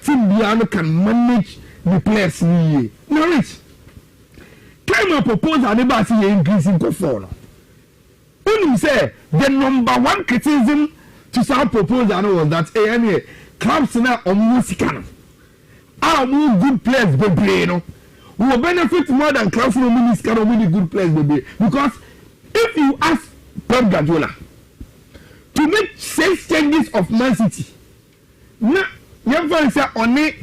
team Biano can manage the players in no rich. Can you propose an embassy increase in 4? Only say the number 1 criticism to some proposal was that clubs now on musical are more good players baby no we will benefit more than clubs no musical or really good players baby because if you ask Pep Guardiola to make 6 changes of Man City now you can say on it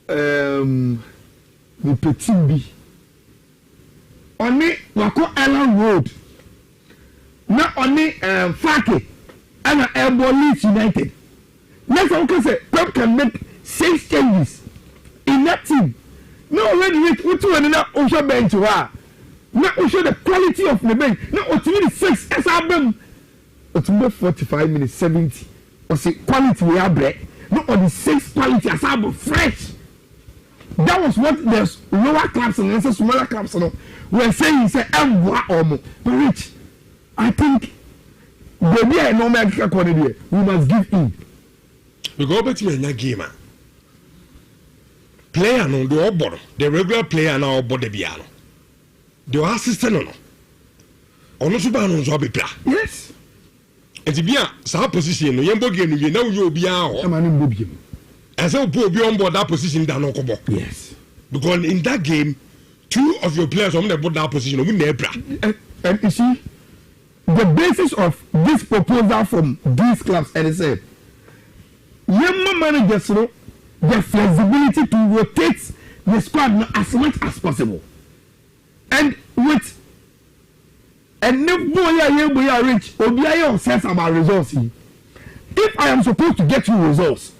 the petit B on it Wako Island Road now only Fake and Airborne Leeds United. Next one can say Pep can make 6 changes in that team. Now already we two and now also bench now show the quality of the bench. Now ultimately 6 as album. Ultimately 45 minutes 70. Or say quality we have bread. Not on the 6 quality as album fresh. That was what the lower clubs and the smaller clubs were saying. Say but Rich. I think baby I know me we must give in. We go back to my game. Player no the regular player now board the piano. The assistant no. Ono so ba no so be bra. Yes. And to be a sa position no yembo game no na wo obi a ho. E ma no mbo biem. And so obi on board that position da no kobo. Yes. Because in that game 2 of your players on the board that position no na bra. And you see the basis of this proposal from these clubs, and they said, young managers, you know, the flexibility to rotate the squad as much as possible, and with and no boy rich, Obiaya obsessed about results. If I am supposed to get you results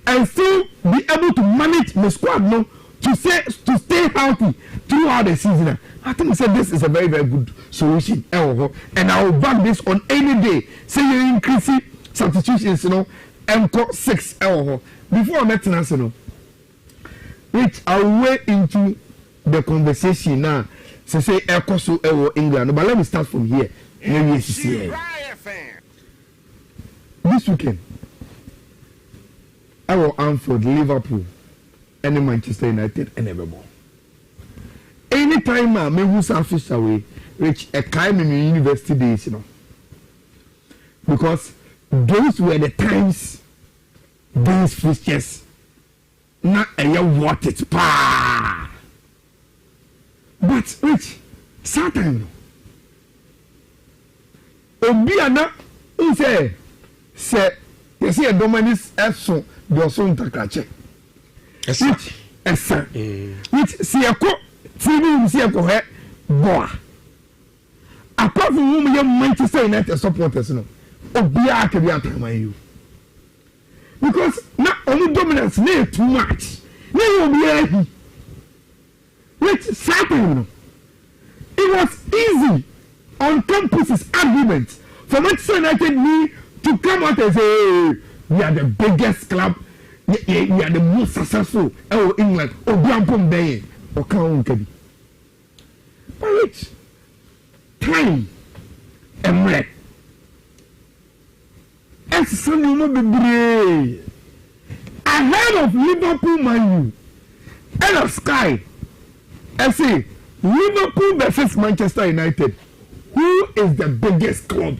and still be able to manage the squad, no, to stay healthy throughout the season. I think he said this is a very, very good solution. And I will back this on any day. Say you increase substitutions, you know, enko 6 ɛwɔ hɔ before I met National, which I way into the conversation now. So say enko so ɛwɔ England, but let me start from here. This weekend, our Anfield, Liverpool, and Manchester United, and evermore. Anytime I may selfish away, which a time in the university days, you know, because those were the times these fixtures not a year what it pa. But which Satan Obiana who say you see a dominus so the son takrache. Which esa which see a co TV see a co he boa. Apart from whom you Manchester United supporters no Obia can be at you. Because not only dominance near too much. No you be which Satan it was easy on campuses arguments for Manchester United me to come out and say we are the biggest club, we are the most successful in England. Or Brampton Bay or County. But which time and red. As some will be brave ahead of Liverpool, Man U, and of Sky. I say Liverpool versus Manchester United. Who is the biggest club?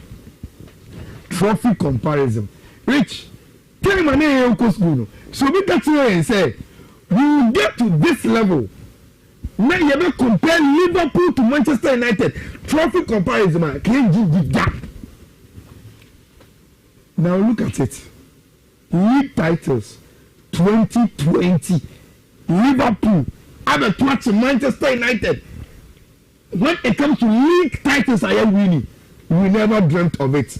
Trophy comparison. Rich, tell me name school. So we get here and say, you get to this level. Now you ever compare Liverpool to Manchester United. Trophy comparison, man. Can you give that? Now look at it. League titles 2020. Liverpool have a touch Manchester United. When it comes to league titles, I am winning. We never dreamt of it.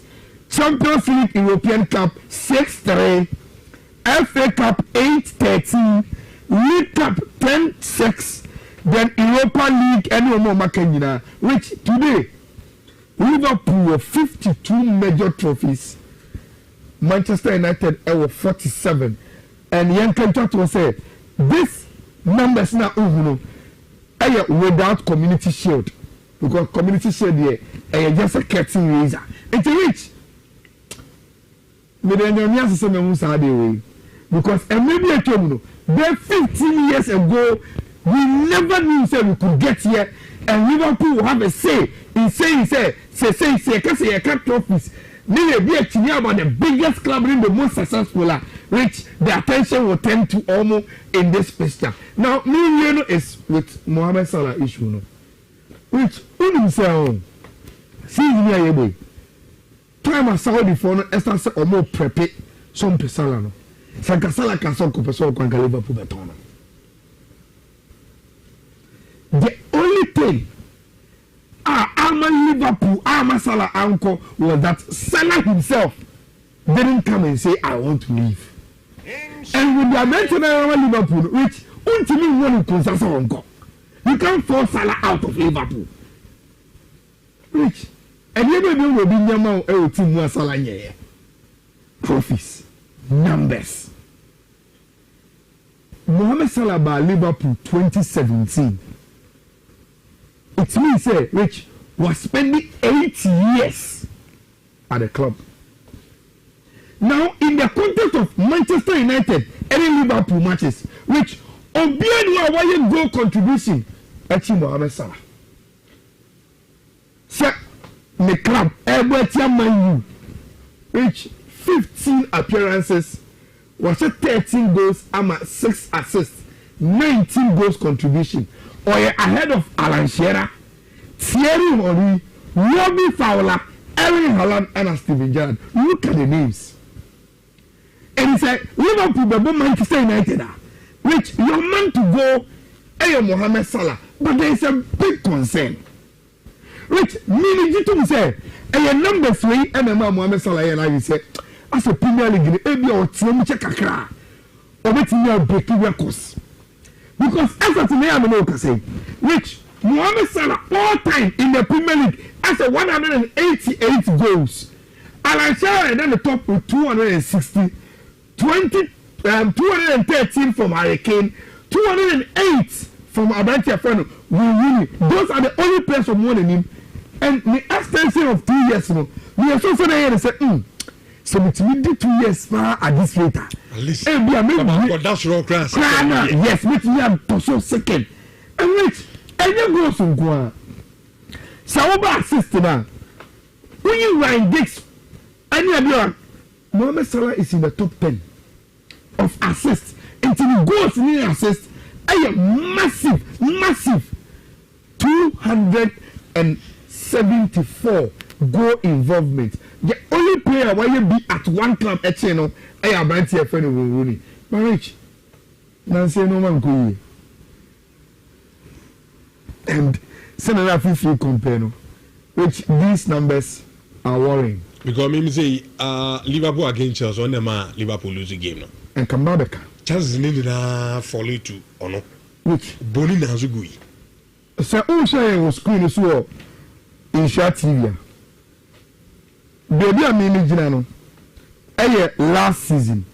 Champions League European Cup 6-3, FA Cup 8-13, League Cup 10-6, then Europa League any more Makanyina, which today Liverpool have 52 major trophies, Manchester United have 47, and Yankan will say this numbers now without community shield, because community shield here just a curtain raiser. It's rich. Because maybe I told you, there 15 years ago, we never knew say we could get here, and Liverpool will have a say in saying say trophies. Maybe be about the biggest club in the most successful, which the attention will tend to almost in this picture. Now, me is with Mohamed Salah issue, no, which himself season here, time I saw the phone, Esther or more prepared some pesala no. Sankasala can some compensation can Liverpool beton. The only thing I'm Liverpool, I'm Salah uncle was that Salah himself didn't come and say I want to leave. And with the mention of Liverpool, which ultimately one consensus uncle, you can't force Salah out of Liverpool. Which and you will be your mouth team Salah here. Trophies, numbers. Mohamed Salah by Liverpool 2017. It means say which was spending 8 years at the club. Now in the context of Manchester United and Liverpool matches, which Obiano Awaye goal contribution at Mohamed Salah. So the club Everton Man U, which 15 appearances, was 13 goals, 6 assists, 19 goals contribution. Or ahead of Alan Shearer, Thierry Henry, Robbie Fowler, Erling Haaland, and Steven Gerrard. Look at the names. And he said, Liverpool, the Manchester United, which you're meant to go, Mohamed Salah, but there is a big concern. Which meaning to say, number 3, Mohamed Salah, and I say, as a Premier League, maybe or team check a car, or waiting breaking records. Because as a team, I'm say, which Mohamed Salah all time in the Premier League as a 188 goals. Alan Shearer and then the top with 260. 213 from Hurricane, 208 from Abantia Fano. Those are the only players from one him. And the extension of 2 years, we are so funny and say, so we did 2 years far at this later. At least. And we are maybe that's wrong class. Yes, which we are so second. And which any goes from Gua. Saoba assistant now. When you Ryan Dix, any other Mohamed Salah is in the top 10 of assists. Until he goes in the assist, a massive 274 goal involvement. The only player where you be at one club at channel, I am right here for Rooney. Marriage, Nancy no man go. And Senator Fifi compare, which these numbers are worrying. Because me say Liverpool against Chelsea on them Liverpool lose the game now. And come back. Chelsea need to follow to or no. Which Boni na zugui. So who say was screen so in short TV. Baby I mean no. Last season.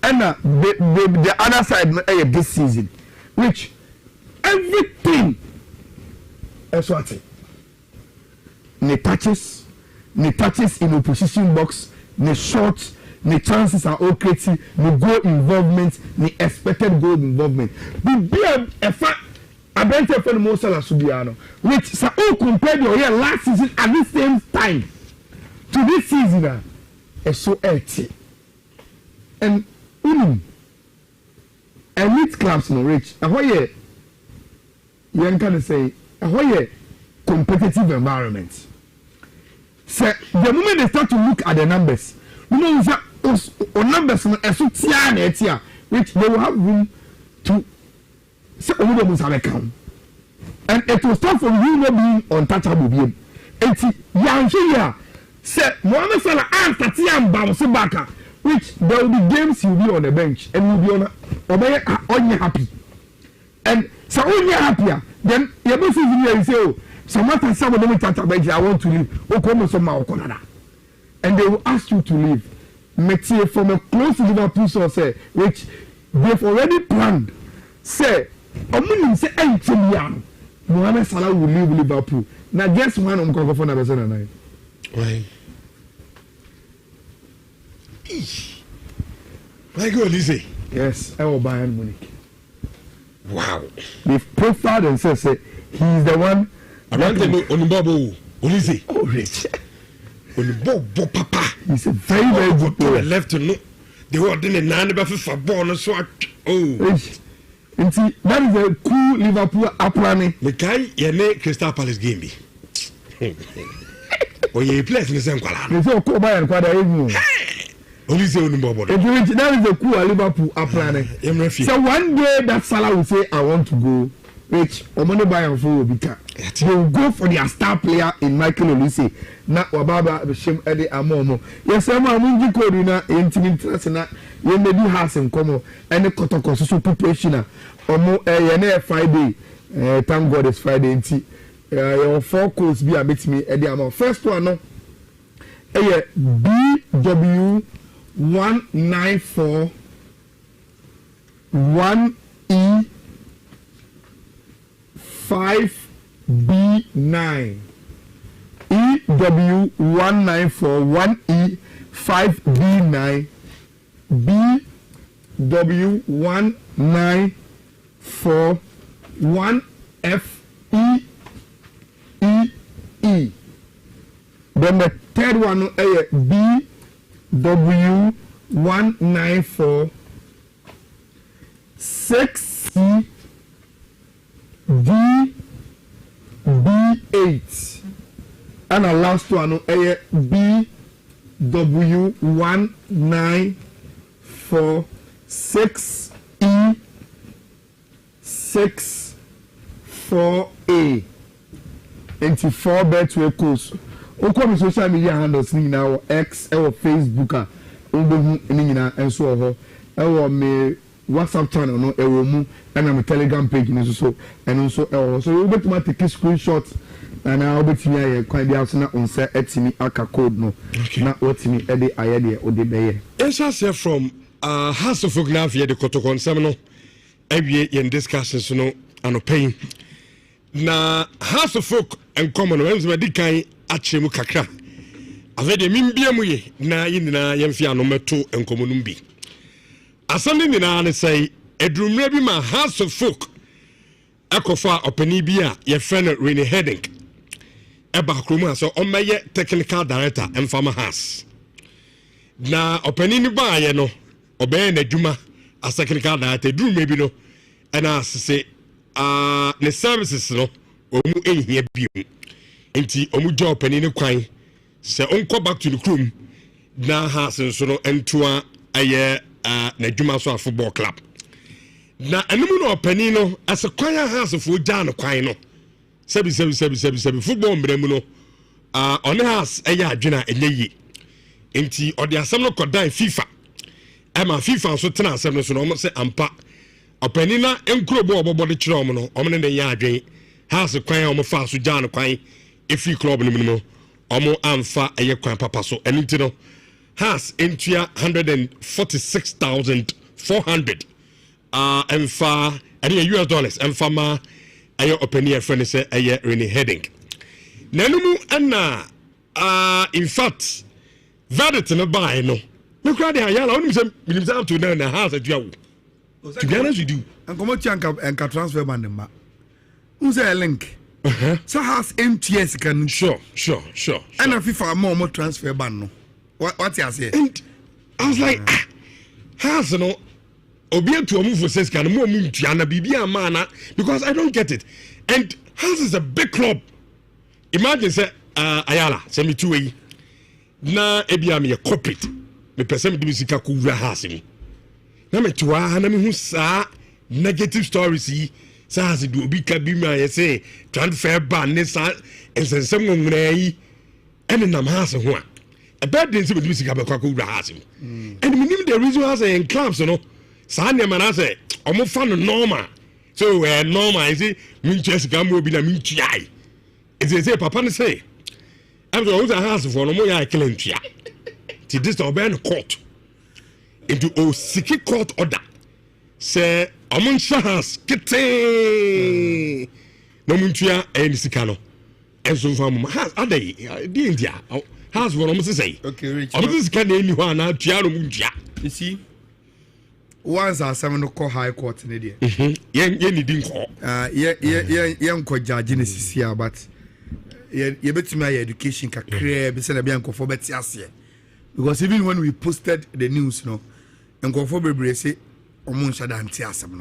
And the other side this season. Which everything is what the touches in opposition box, the shots, the chances are all crazy, the goal involvement, the expected goal involvement. The Abente for the most Subiano, which so all compared your year last season at the same time to this season is so empty. And elite clubs no rich. And why you can say a competitive environment. So the moment they start to look at the numbers, you know that numbers which they will have room to say account. And it will start from you not being untouchable. It's Yanjia said Mohamed Salah and Tatian bounce back, which there will be games you'll be on the bench and you'll be on happy. And so when you're happier, then you're not saying you say, oh, someone some of them I want to leave. And they will ask you to leave. Metier from a close to Liverpool source, which they've already planned. Say, say, Mohamed Salah will leave Liverpool. Now, guess one on Coco for the person. Why? Why go, Lizzie? Yes, I will buy Munich. Wow. They've profiled and said, he's the one. I want to know on Bobo. Lizzie. Oh, rich. On Bobo Papa. He's a very good player. Left to know. They were doing a nine for born so. Oh. Rich. And see, that is a cool Liverpool planning. The guy, your Crystal Palace game. Oh, you play in the same color. They say, "Go buy and quite a evening." Only say on Bobo. That is a cool Liverpool planning. So one day that Salah will say, "I want to go." Which Omone buy and for will be car. They will go for their star player in Michael Olise. Na Wababa Bishim Eddie Amomo. Yes, I'm a Mungi Corina, intimate Trasina, you may be has in common, and the Kotoko so preparation. Omo Friday. Thank God it's Friday. Your 4 codes be a bit me Eddie Amo. First one, no. BW 194 1E 5B9 EW 194 1E 5B9 BW 194 1FE EE. Then the third one BW 194 6C DB8 and the last one BW 194 6E 64A into 4 betway course. Okwa social media handles ni na X or Facebook a obehu ni nyina enso ho e me WhatsApp channel no e mu and my Telegram page ni so and also so you bet ma take screenshot and I bet me aye kwan bi aso na onse etimi aka code no na otimi e de aye de o de beye. Ensure from House of Folk now via the Kotokon Seminole, every in discussions, paying. Na House of Folk and Commonwealth, where the kind Achemu Kakra. Avede mimbiamuye na yinina yemfia no meto enkomonumbi. Asande nyina ne say edrumre bi ma House of Folk ekofa opani bi a ye friend Rene Heading. Eba kromu so o meye technical director emfama House. Na opani ni ba ye no obe na dwuma as technical director edrumre bi no na say ne services no omu ehia bi. Enti omu job opani ni kwan se onko back to the room na House nso no entoa aye na dwuma so a football club na enum no opani no as a kwaya House fo gya no kwan no sebi football mbremu no on House aye adwena enyeyi enti odi asem no kodan FIFA ema FIFA so tena asem no so no se ampa opani na enkrobo obobo de kire om no om ne ya adwen House kwan om fa so gya no kwan efi club no omo amfa eye kwan papa so enintino has entua 146,400 emfa ade US dollars emfa ma eye openia friend say eye Rene Heading nanumu na in fact verdict no buy no me kra de ayala onim say minim say to na house adua wo to be honest with you enkomo enka transfer ban ma unse link so has MTS can sure. And if FIFA more transfer ban no. What you say? And I was like, has no obi to move for says can more na bibia mana because I don't get it. And House is a big club. Imagine say Ayala send me two way. Na ebia me corporate. Me person me bisika ku wura House ni. Na me toa na me hu sa negative stories yi. Says do be kabima say transfer ban ne sa ensensem ngumra yi ene nam House ho a bad day be music abakwa ko House and we need the reason House in clubs no sa ne man say omo fa no normal so normal is it min chest gamo bi na min tuai is say papa ne say am so who's a House for no mo ya killing tua ti this oben court into o siki court order say amon House kete no muntua sika no enso fam House adai di India House for almost say okay rich almost sika na eni ho na tua no muntua you see once our seven call high court in there ye ni din ko ye nko judge ne sisia but ye betumi aye education kakra be say na bia nkofo beti ase because even when we posted the news no nkofo bebre say omun shada anti asem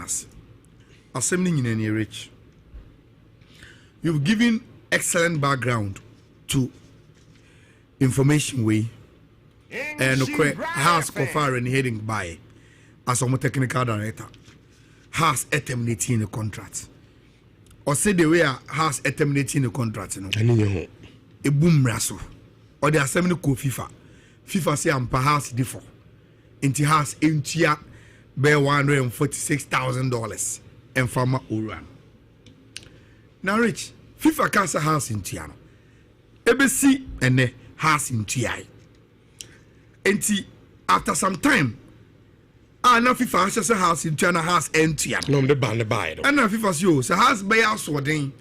ni nyina ni rich. You've given excellent background to information way and House Kofar and Heading by as a technical director has terminating the contract or say the way has terminating the contract a boom raso or the assembly ko FIFA say ampa House differ into House entia be $146,000 and farmer Oran. Now rich FIFA cancer House in Tiano. ABC and the House in TI. And after some time, now FIFA has a house in Tiana House and Tiano. No, the band by it. And now FIFA shows a house by our swording.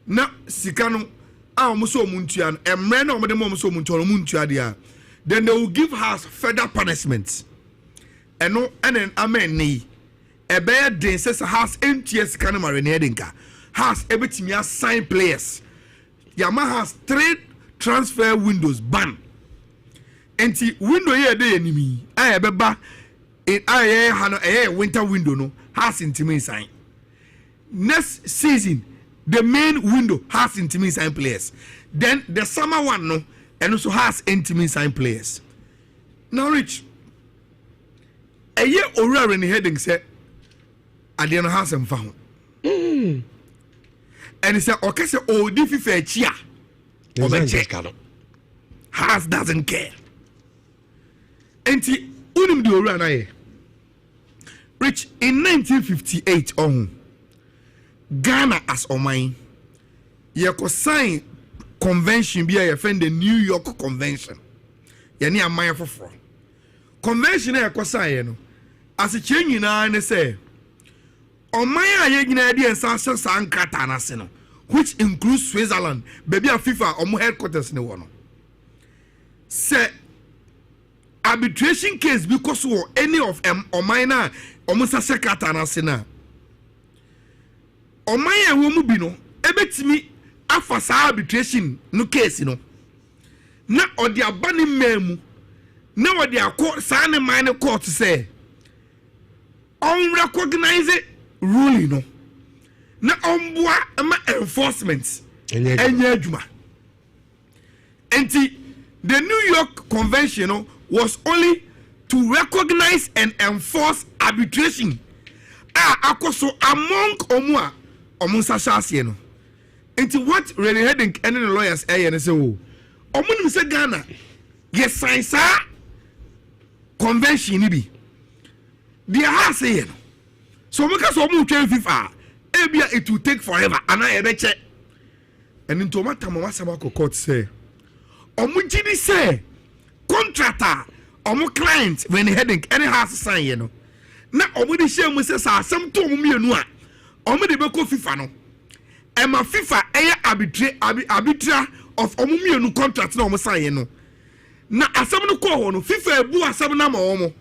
Now Sikano almost so muntian and men over the moment so muntiadia. Then they will give House further punishments. And no, and then amen ni. A bad day says a House MTS Kanama Renedinka. House everything sign players. Yama has 3 transfer windows ban. And window here the enemy. I beba in I winter window no has intimate sign. Next season, the main window has intimate sign players. Then the summer one no and also has intimate sign players. Now rich. A year or in the heading said I didn't have some found. And he said, okay, so oh, diffi fair chia. House doesn't care. And he unim do run Rich in 1958 Ghana as Omai. You could sign convention be a friend the New York Convention. Yani a mile for convention I could sign as a chain and say on my idea and Sansa Nkrata, which includes Switzerland, baby a FIFA or more headquarters in the one. Say arbitration case because of any of them or minor almost a second anasina. On my woman bino, ebet me after arbitration no case, na or the abandoning memu, na what their court sign minor court to say. Unrecognized ruling, na ombwa enforcement, enye juma. Enti the New York Convention was only to recognize and enforce arbitration. Akoso among omwa omunsa shase no. Into what really heading any lawyers and say oh. Omunim se Ghana yes sign sa convention ni bi. Dia ha say no. So make us omu twen FIFA ebia it will take forever and I ebe che. And into matter mo wasaba ko court say omu gidi say contractor omu client when heading any house sign you know na omu di share mu say sa asem to omu mienu a omu de be ko FIFA no e ma FIFA arbitra of omu mienu contract na omu sign you know na asem no ko ho no FIFA ebu asem na ma omu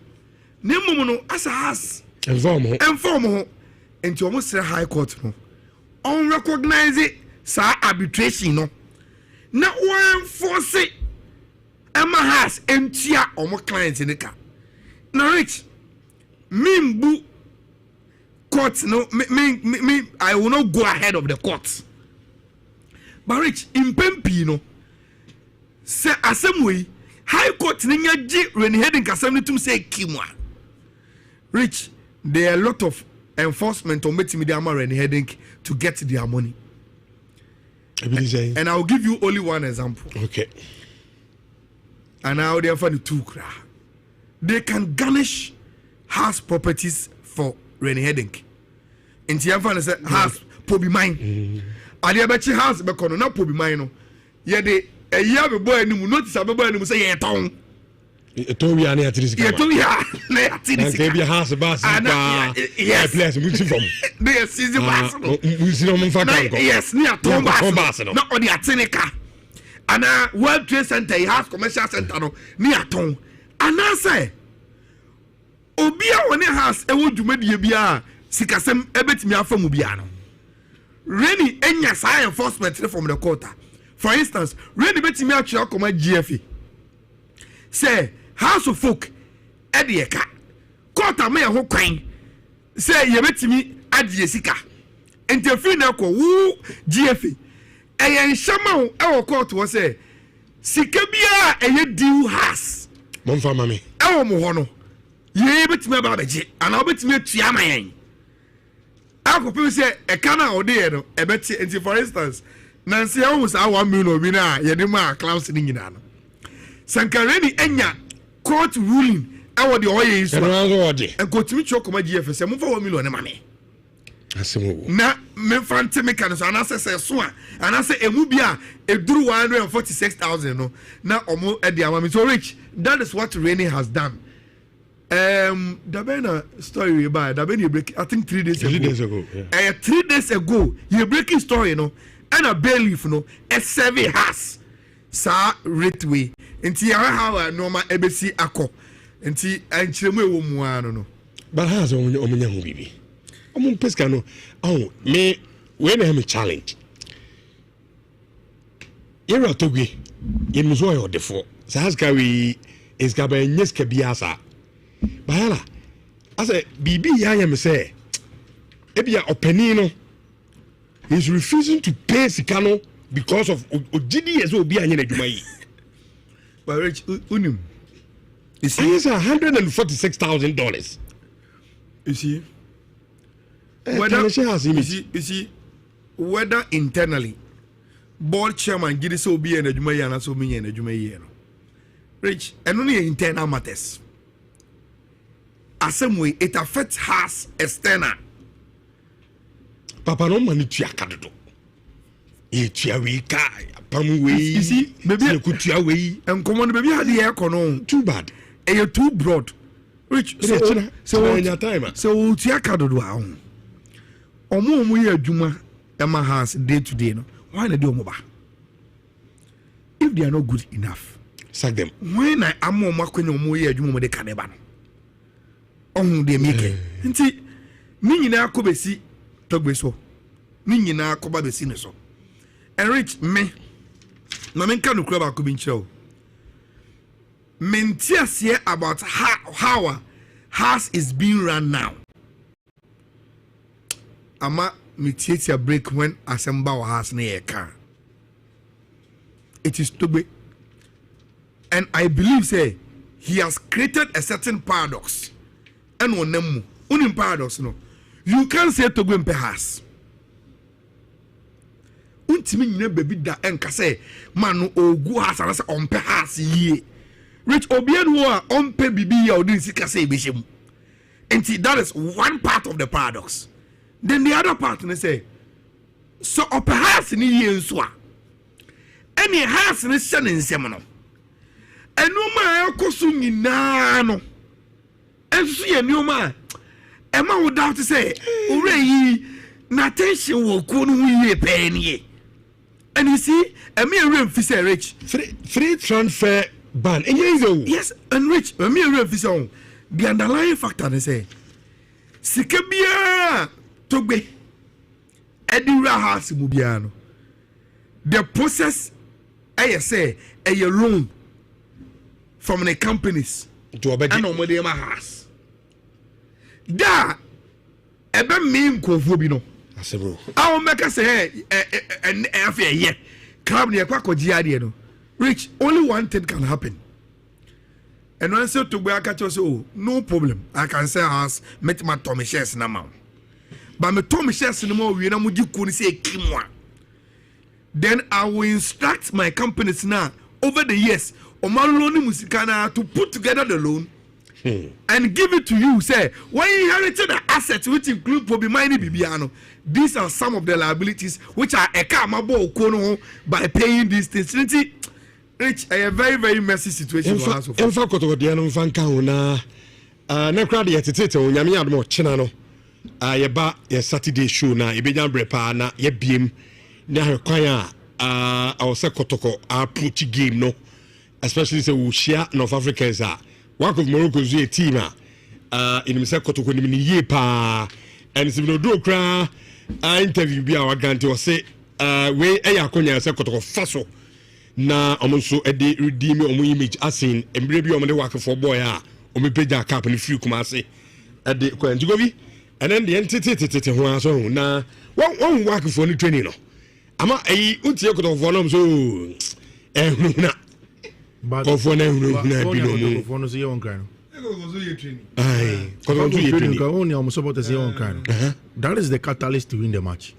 ne mum no asa has inform ho enti omu say high court no on recognize it sa arbitration no na one force Emma has entia omo clients in the car. Now rich mimbu court no me I will not go ahead of the court. But rich in Pempino say assembly high court ninya ji when heading kasem to say kimwa. Rich there are a lot of enforcement on meeting media and heading to get their money. And I will give you only one example. Okay. And now they are for the two cra. They can garnish house properties for rainy heading. In Tiafan said house pobi mine. And the betchi house bekono na pobi mine. Ye de a year be boy ni mu notice abebo ni mu say ye ton. E ton wi ani atiri Ye ton ya na atiri sika. And be house ba sika. Yes. Place mu ti fom. They season bass. Mu si no mu fa kan ko. Yes, ni aton bass. Na odi atinika. And World Trade Center, house commercial center no ni aton. And I say Obia one house e wo dwuma die bia sikasem ebetimi afa mu bia no. Reni enya sa enforcement from the court. For instance, Reni betimi atwa koma GFE. Say house of folk e de eka. Court am ya ho kwan. Say ye betimi adie sika. Interfere na ko wu GFE. Eyen shama e court wo say sika bia eye deal has mon fa mami e wo mo ho no ye betime ba beje ana betime atua mayen akopim say e kana ode ye no e beti enti for instance nansi e wo sa 1 million obi na ye de ma clause ni nyina no sankareni enya court ruling e wo de oye isu e kotimi chokoma GF say mo fa 1 million ne mame na me fante mechanics and say so and I say emu bia eduru 146,000 no na omo e dia mama so rich. That is what Rainy has done. Dabena story by Dabena break I think 3 days ago. 3 days ago. Yeah. 3 days ago you breaking story no and a bailiff no a survey has sa rate way enti ya how normal ebesi akọ enti anchiremu ewo mu ano no but has omunya hu bibi omun peska no oh me when I am a challenge yero togwe yemzo yo defo sa has carry is gaba nyeska biasa bayala ase bibi ya yam say ebia openi no is refusing to pay sikano because of ogidi yeso obi anye na dwuma yi but rich unim it's $146,000 you see whether internally board chairman gidi so obi na dwuma yi ana so obi na dwuma yi no rich and only internal matters asem it affects has external papa no mani tua kadodo e tua we ka pam we you see baby ku tua we enkomo no baby had the econo too bad e too broad Rich, so time so tiaka do a ho. Omo ye adwuma Emma has day to day no. Why na do omo ba? If they are not good enough, sack them. Why na amo makwenya omo ye adwuma mo de kaneba no? Ohun de make. Nti ni nyina akobesi togbe so. Ni nyina akoba besi ne so. And Rich me na men kan ukura ba ko bi nkyerɛ. Mentias here about how our house is being run now. Ama mitiatia break when assemble our house near a car. It is to be, and I believe say he has created a certain paradox. And on them, unim paradox no. You can't say to go in house. Untimi nyina baby da enka say manu ogu house and say on house ye. Rich Obian war on pay bibi or didn't see say bishim. And that is one part of the paradox. Then the other part they say, so perhaps in ye swa. Any house in son in seminal. And no man kosu ni nano. And see a new man. A man would doubt to say, Ure na tension will kunu ye penny. And you see, a mere room for say rich. Free transfer ban. Yes, and Rich, a mere revision. The underlying factor they say, Sikabia Tobe Edira House Mubiano. The process, I say, a loan from the companies to a better house. Da Ebe mean Kofubino. I said, bro, I'll make us say, and affair yet. Club near Quaco Giadiano. Rich, only one thing can happen. And when I said to where I catch us, oh, no problem. I can say house, met my Tommy shares now. But my Tommy shares no more, we know you couldn't say Kimwa. Then I will instruct my companies now over the years, Omaloni Musikana to put together the loan and give it to you. Say, when you inherited the assets, which include Pobi Mini Bibiano, these are some of the liabilities which are a kamabo kono by paying these things. Rich, a very, very messy situation. In fact, the animal fan na crowd yet it's on Yami more Chinano. Ye ba ye Saturday show na Ibijan Brepa na ye beam na require our Sekotoko our pretty game no, especially say we share North Africans are work of Morocco's a team in Sekotoko ni ye pa and it's no do cry interview be our guarantee or say we Konya Sekotoko faso. Na omonso ede redeem omo image asin embre bi omo de work for boy a omo page cap ni free kuma ase ede ko njigovi and then the entity ho aso na won work for ni training no ama ayi untie ko for no so ehuna ko for na ehuna bi no mo for no so ye on kan ai ko do ye training ka only omo support say on kan that is the catalyst to win the match.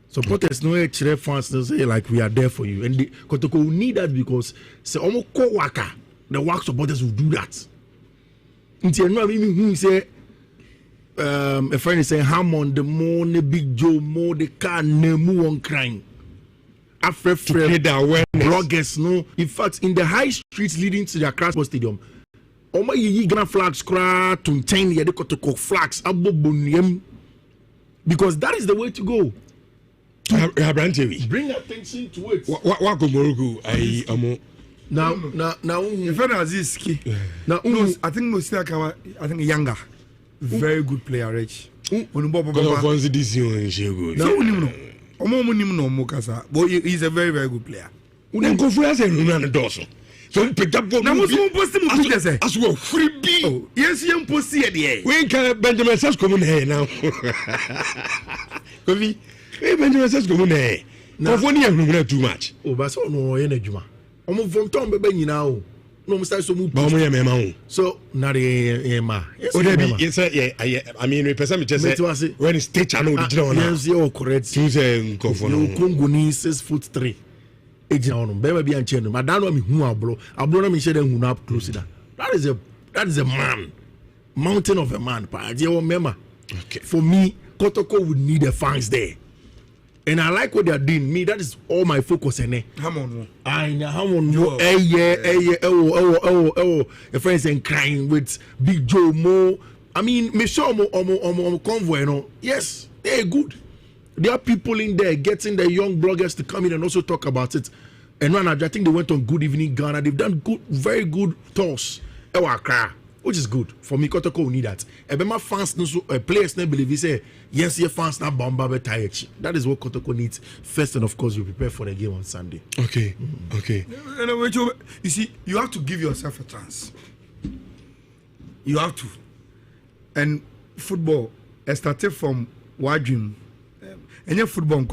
Supporters no HRF fans they say like we are there for you, and the Kotoko will need that because say almost co-worker the work supporters will do that. Until no even who say a friend is saying Hammond the more the Big Joe more the car nemu on crying. After bloggers no, in fact in the high streets leading to the Accra Stadium, Oma yi Ghana flags cry to 10 year the Kotoko flags abobonium because that is the way to go. Bring attention to it. What go Morocco? Now, if I Aziz Ki, now I think Musaka, I think younger, very good player, Rich. When Bobo Bonzi this year, no, no, Mokasa, but he's a very, very good player. Then go for us and run the dorsal. So pick up go. Now what's more possible? As well, free B. Oh, yes, young pussy at the end. We can Benjamin says come in here now. Kofi. Hey, Benjamin says go there. Now, for you too much. Oh, but so no energy. I'm from Tom Baby now. No, Mr. So, so, not a ma. Yes, I mean, represent just when it's state channel. Yes, you're correct. Tuesday, Congolese 6'3". Baby be and channel. Madame, who are blow. I blow me shade and who up close that. That is a man. Mountain of a man. Pa, remember. Okay. For me, Kotoko would need the fans there. And I like what they are doing. Me, that is all my focus in there. Hamon. The friends and crying with Big Joe Mo. I mean, me sure convoy, you know. Yes, they're good. There are people in there getting the young bloggers to come in and also talk about it. And one, I think they went on Good Evening Ghana. They've done good, very good tours. Which is good for me. Kotoko will need that. My fans, players, believe he say yes, your fans now bomba betayechi. That is what Kotoko needs first, and of course you prepare for the game on Sunday. Okay. You see, you have to give yourself a chance. You have to. And football, started from Wajim. And your football,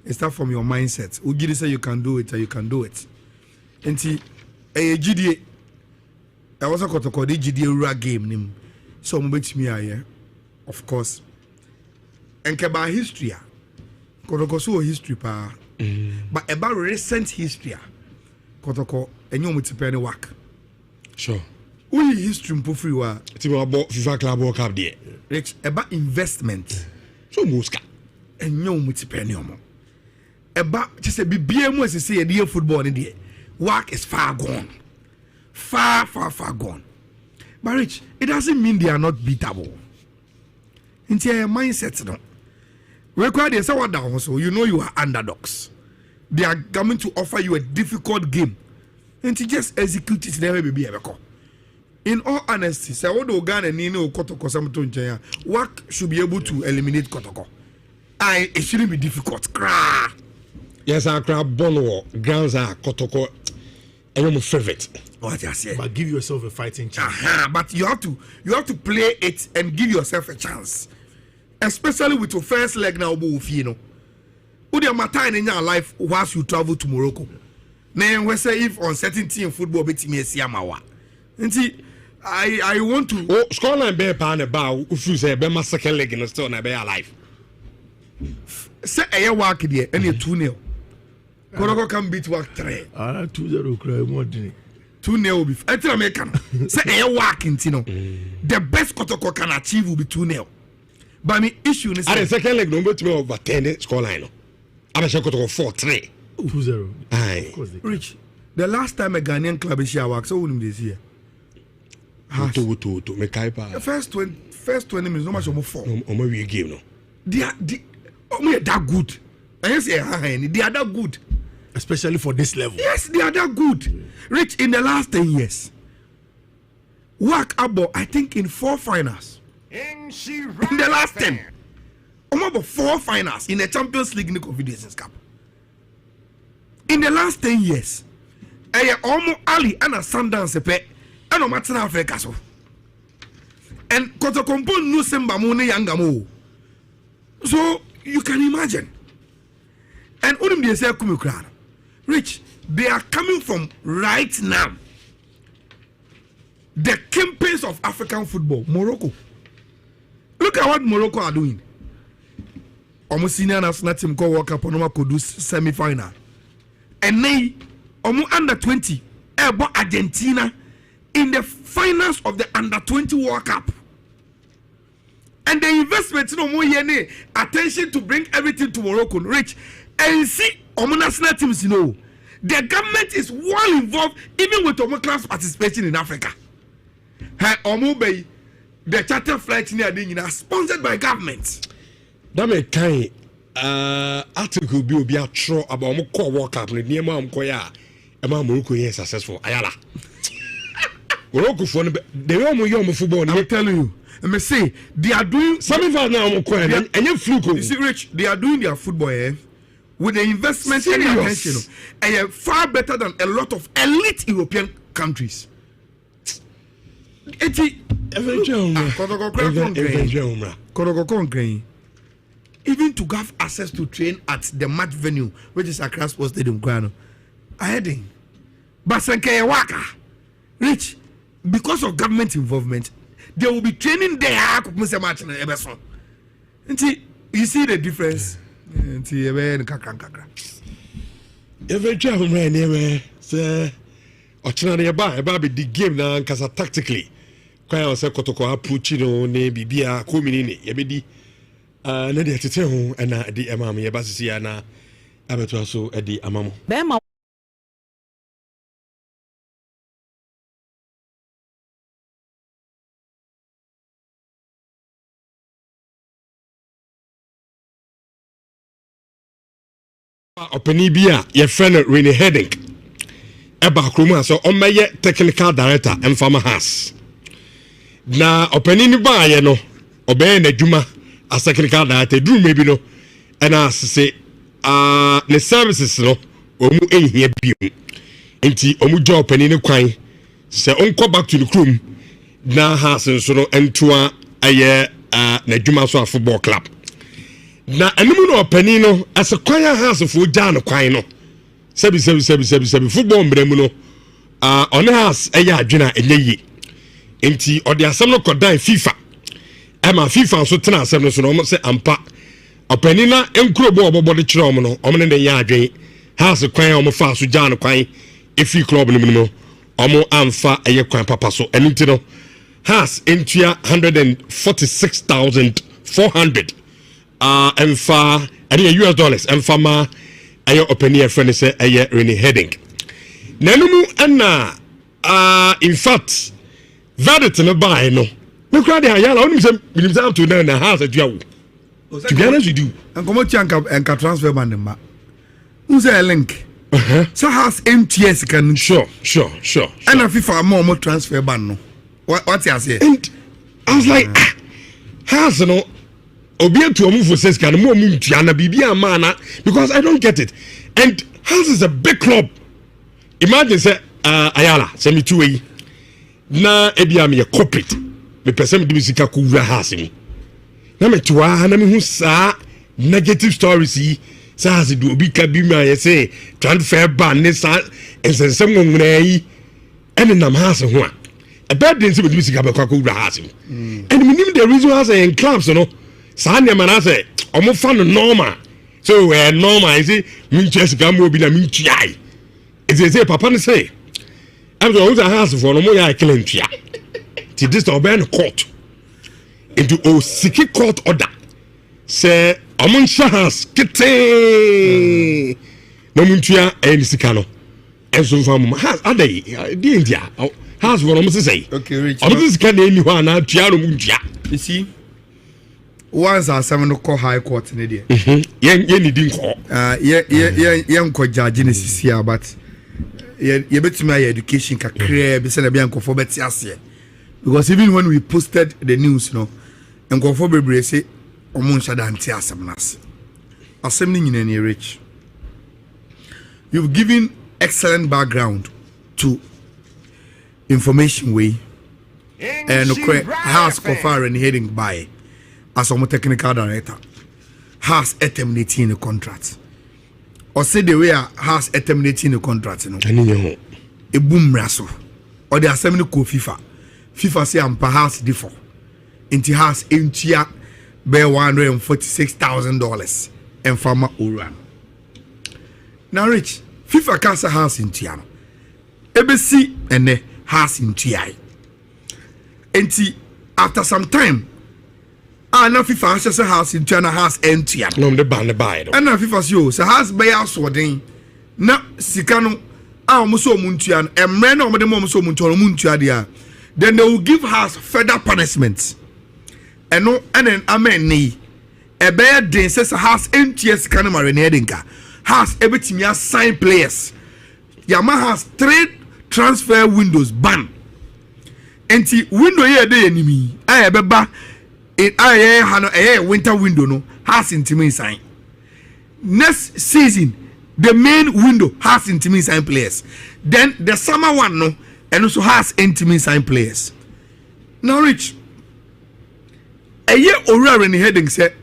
it start from your mindset. Ugiri say you can do it, and you can do it. And see, a GDA. I was a Kotoko GDA game name. So much me here, of course. And about history, Kotoko so history pa. But about recent history, Kotoko and you multiple work. Sure. We history mpo free wa. It's about FIFA Club World Cup there. Rich about investment. So muska. And you multiple no. About just a BBM as say the football in there. Work is far gone. Far gone. But Rich, it doesn't mean they are not beatable. Into your mindset, no. Require the someone down, so you know you are underdogs. They are coming to offer you a difficult game. And to just execute it never be able. In all honesty, say what do Ghana Nino Kotoko Samton work should be able to eliminate Kotoko. It shouldn't be difficult. Cra. Yes, I grab Bono grounds are Kotoko. And I'm a favorite. What I say? But give yourself a fighting chance. But you have to play it and give yourself a chance. Especially with your first leg now, you know. Would you matter in your life whilst you travel to Morocco? Then we say if uncertainty in football bet me Siamawa. And see, I want to Scotland bear pan about if you say my second leg in the stone I be alive. Say a walk there and you 2-0. Koroko can beat work 3. 2-0 cry more than 2-0 be until American. Say a walk in Tino. The best Kotoko can achieve will be 2-0. But my issue is the second leg number 2 over 10 scoreline. I'm a Kotoko 4-3. 2-0. Aye. Rich. The last time a Ghanaian club is here work, so wouldn't this year. The first 20 minutes, no much more 4. We game no. They are that good. I say they are that good. Especially for this level. Yes, they are that good. Rich, in the last 10 years, work about, I think, in 4 finals. In the last 10. About 4 finals in the Champions League in the Confederations Cup. In the last 10 years, I almost Ali and a Sundance Sepe and a Martin Africa. And Kotokompo no semba mone yangamo. So you can imagine. And Udum they say Kumukran. Rich, they are coming from right now. The campaigns of African football, Morocco. Look at what Morocco are doing. Almost senior national team called World Cup on could do semi-final. And they under 20 about Argentina in the finals of the under 20 World Cup. And the investment no more attention to bring everything to Morocco. Rich. And see, national teams, you know, the government is well involved, even with class participation in Africa. The charter flights near the sponsored by government. That may kind article be a true about World Cup near Mam Koya, and Morocco is successful. Ayala. Morocco for the young football, I'm telling you. Let me say, they are doing something now, and you fluke. You see, Rich, they are doing their football with the investment and attention, and far better than a lot of elite European countries. Even to have access to train at the match venue, which is Accra Sports Stadium, Grano, heading. But Rich, because of government involvement, they will be training there. You see the difference. About the game now, because tactically, quite also Kotoko Puchino, ne Bibia, Comini, Yabedi, na de tete ho na de emam ye basisi ya na abeto so de amamo bema openi bi a ye friend Rene Heading eba kroma so o meye technical director emfama has na openi ni ba ye no obey na dwuma as technical director drum maybe no na se the services no omu ehia biom enti omu job openi ni kwan se onko back to the room na has so no entoa aye na dwuma so football club na enum no opani no as a kwaya house for jan kwan no sebi football mbremu no on house eya adwena enye enti odi asem no kodan FIFA ema FIFA so tena asem no so no se ampa opani na enkrobo obobo de kire no omne ne ya adwen house kwan omo fa so jan kwan efi club no mu no omo amfa eye kwan papa so enti no house entua 146,400 emfa US dollars emfama ayo openi friend say aye Rene Heading nanumu na in fact verdict no buy no me kra de ayala onum say minim say to na house aduawo to be honest with you enkomo enka transfer ban ma unse link so house MTS can sure and FIFA more transfer ban no what you say and I was like house no Obia to move for says can more Tiana Bibia mana because I don't get it. And House is a big club. Imagine say Ayala, send me 2 na ebia me corporate. Me person do sika ku wura house ni. Na me toa na me hu sa negative stories yi sa has do obi ka bi ma ye say transfer ban ne sa ensensem ngwuna yi ene nam house ho a. A bad day say me sika be kwa ku wura house ni. And me nim the reason house in clubs no Sanya manase omo fa no normal so normal is it min chess ga mo bi na min tuai is say papa ne say am go to house for no mo ya killing tua ti this oben court into o siki court order say omo nsha house kete no mun tua en sika no enso fa mo house adai di india house for no mo say okay rich omo sika na eni ho na tua no mun tua you see once our 7 call high court in there yen need call yen ko judge ne sisia but ye betumi ay education kakra be say na bia nkofo beti ase because even when we posted the news no nkofo bebre say omo ncha da anti asem nas asem ni nyina ne rich you've given excellent background to information way and house kofar and heading by as a technical director has terminating the contract or say the way has terminating the contract no e boom raso or the assembly ko FIFA say am perhaps default into has entia be $146,000 and farmer oran now rich FIFA casa house entia no ebesi ene has entia enti after some time na FIFA has a house in China has empty. No, the ban buy. And na FIFA yo, so has buy house wording. Na sikano muso muntian and men of the mom so muntia dia. Then they will give us further punishments. And no and then amen ni. A bear day says a house empty as canama renedinka. Has everything ya sign players. Yama has 3 transfer windows ban. Enti window here day enemy. I beba it winter window no has intimate sign. Next season, the main window has intimate sign players. Then the summer one no and also has intimate sign players. Now rich. A year or in the heading said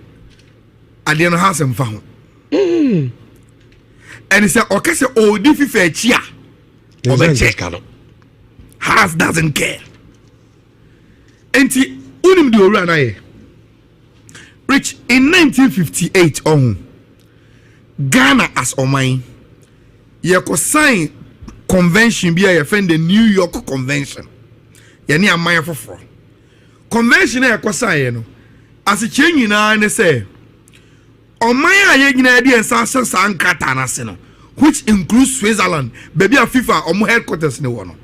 I didn't have some found. And he said, okay, so oh, if you fair chia or check has doesn't care. And he unim do run Rich in 1958 Ghana as Oman ye ko sign convention bi a friend the New York Convention ye ni amaya foforo convention e ko sign no as a chain you know and say on my idea and San Catana, which includes Switzerland, baby a FIFA or more headquarters in the one.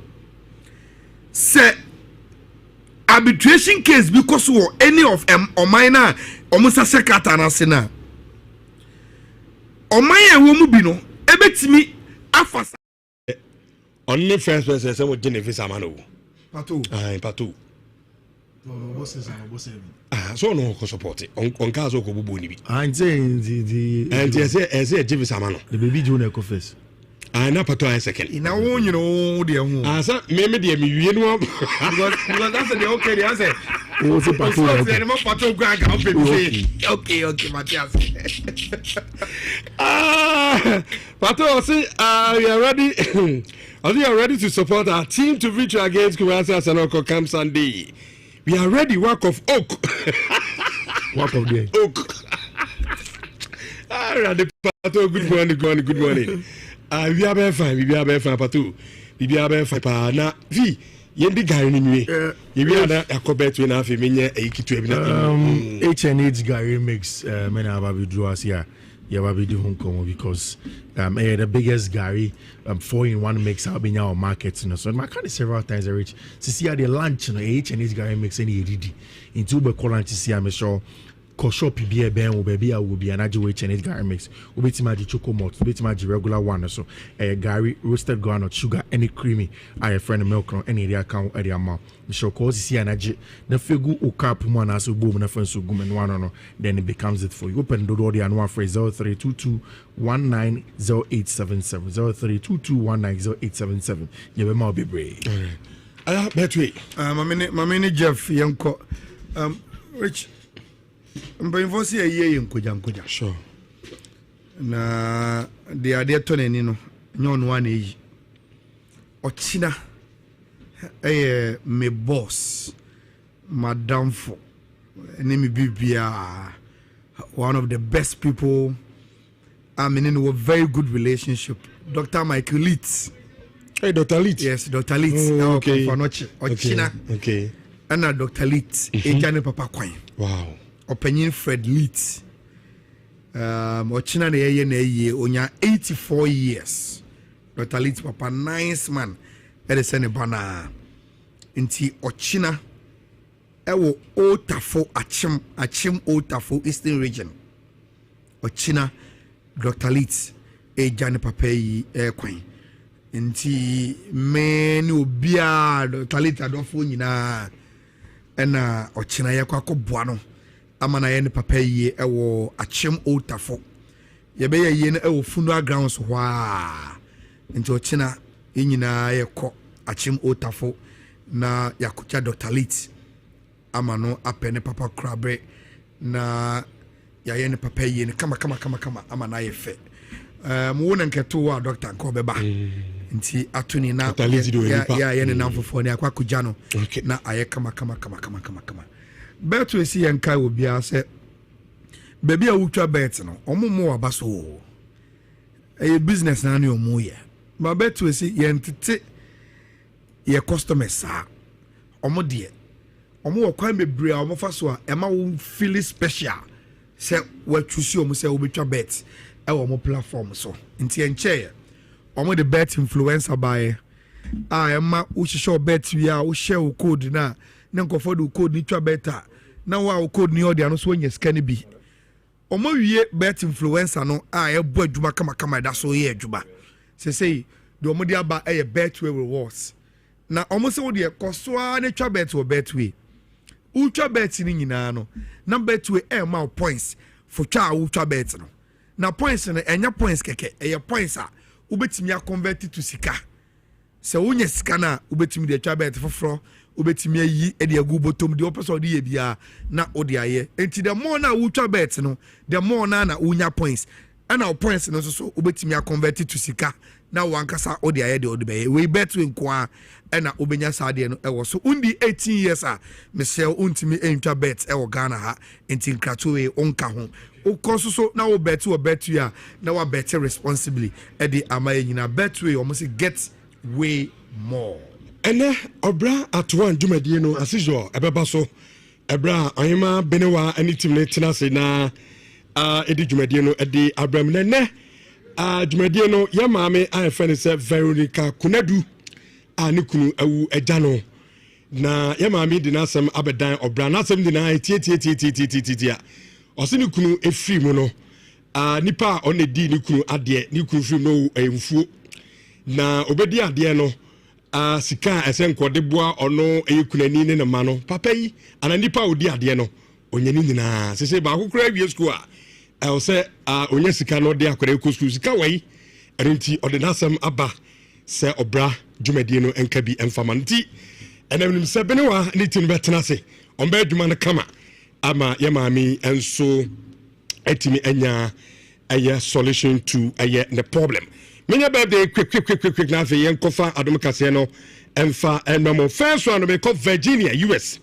Say arbitration case because of any of them or minor almost a Catana Sena. On my woman, ebet me afas. Only first person say we Jennifer Samano. Patu. So no ko support it. On cars ko bubu ni bi. I'm saying the and say Jennifer Samano. The baby junior ko first. Na Patu I second. Ina won you know the who. Sa me me wie no Because that's the okay the answer. Oh, c'est Patu. Patu go and baby. Okay, Matthias. Patu say we are ready. Are you ready to support our team to victory against Kumasi Asanoko come Sunday? We are ready. Work of oak. Work of day. Oak. Patu, good morning. We are very fine. Patu. We are very fine. Pa na vi yendi gari ni nwe. Yebi ada yakobet we na afi menye ekitu ebi na. H&H Gary makes men have draw us here. Because the biggest Gary 4-in-1 mix have been our market, so my kind several times I reach to see how the lunch H&H Gary makes any ready into the call to see I'm sure Kosho PBA Ben will be an agile H&H Gary mix will be to choco malt, will be to regular one so Gary roasted groundnut sugar any creamy I a friend of milk on any account at the amount Michelle cause see an agile the figure or cap one as a boom and a friend so good and one then it becomes it for you open the door and one phrase 0322 190877 0322 190877 you will be brave. My mini Jeff Yanko Rich Mbemfo si ye nkoja sure na de ade to nani no nyon wa na yi ochina me boss madam for name bibia one of the best people I mean in a very good relationship Dr. Michael Leeds. Hey Dr. Leeds. Yes, Dr. Leeds. Oh, okay. Ochina. Okay. And Dr. Leeds ejane papa kwan. Wow. Opinion Fred Leeds. Ochina na ye onya 84 years. Dr. Leeds papa nice man. Edesene bana. Inti Ochina ewo Otafo Achim Otafo Eastern Region. Ochina Dr. Leeds ejane papa yi kwan. Inti meni obia Dr. Leeds adofo nyina ena Ochina ye kwa boa no amana ye ne papa yi ewo Achim Otafo ye be ye ne ewo funeral grounds hwa nti Ochina nyina ye ko Achim Otafo na yakucha Dr. Leeds amano apene papa krabe na ya ye ne papa yi ne kama amana ye fe mo wona nketo wa doctor nko beba nti atuni na ya ye ne namfofo ne akwa kuja no na aye kama betu esi yanka obi ase baby a wutwa bet no omomo abaso e business na ne omo ye ma betu esi yentete ye customers sa omo de omo wakwa mebre a omo fa so a ema wo feel special se watwusi omo se obetwa bet e wo mo platform so nti enche omo the bet influencer by ema wo hihye bet wi a wo share code na nkofo do code ni twa beta na wa code ni odi ano so nya scan bi omo wie bet influencer no ebo adwuma kama da so ye adwuma say do omo dia ba bet way rewards na omo se wo de koso a ne twa bet wo bet way u twa bet ni nyina no na bet way ma points for twa u twa bet no na points no enya points keke points a ubetimi a convert to sika se wonya sika na ubetimi de twa bet foforo ubetimi ayi e de agu botom de opeso de ye bia na ode aye enti the more na wo twa bet no the more na unya points ana points no so ubetimi a convert to sika na wankasa ode aye de ode be we bet we nko a na obenya sade no e wo so undi 18 years a Michelle untimi entwa bet e wo Ghana ha enti nkrato we onka ho so na wo bet ya na wa bet responsibly e de amaye nyina bet we almost get way more ene obra atwan dwumadie no asijo ebeba so ebra oyema benewa ani tim ne tena se na edi dwumadie no edi abram ne dwumadie no ya maame a efene se Veronica Kunadu ne kunu awu agya no na ya maame di nasem abedan obra nasem di na tie osini kunu efiri mu no nipa on di ni kunu ade ni kunu firi no emfuo na obedi ade no sika esenkode boa ono eyikunani ne ma no papa yi ana nipa odi ade no onyani nyina sese ba akokora wie school o se onya sika no de akora ko school sika wai enti ode nasem aba se obra dwumadie no enka bi emfamanti enem se benewa ni tin betena se omba adwuma no kama ama ya maami enso etimi anya aye solution to aye the problem. Menya birthday quick na fe yen kofa adom kase no emfa enmo first one be called Virginia US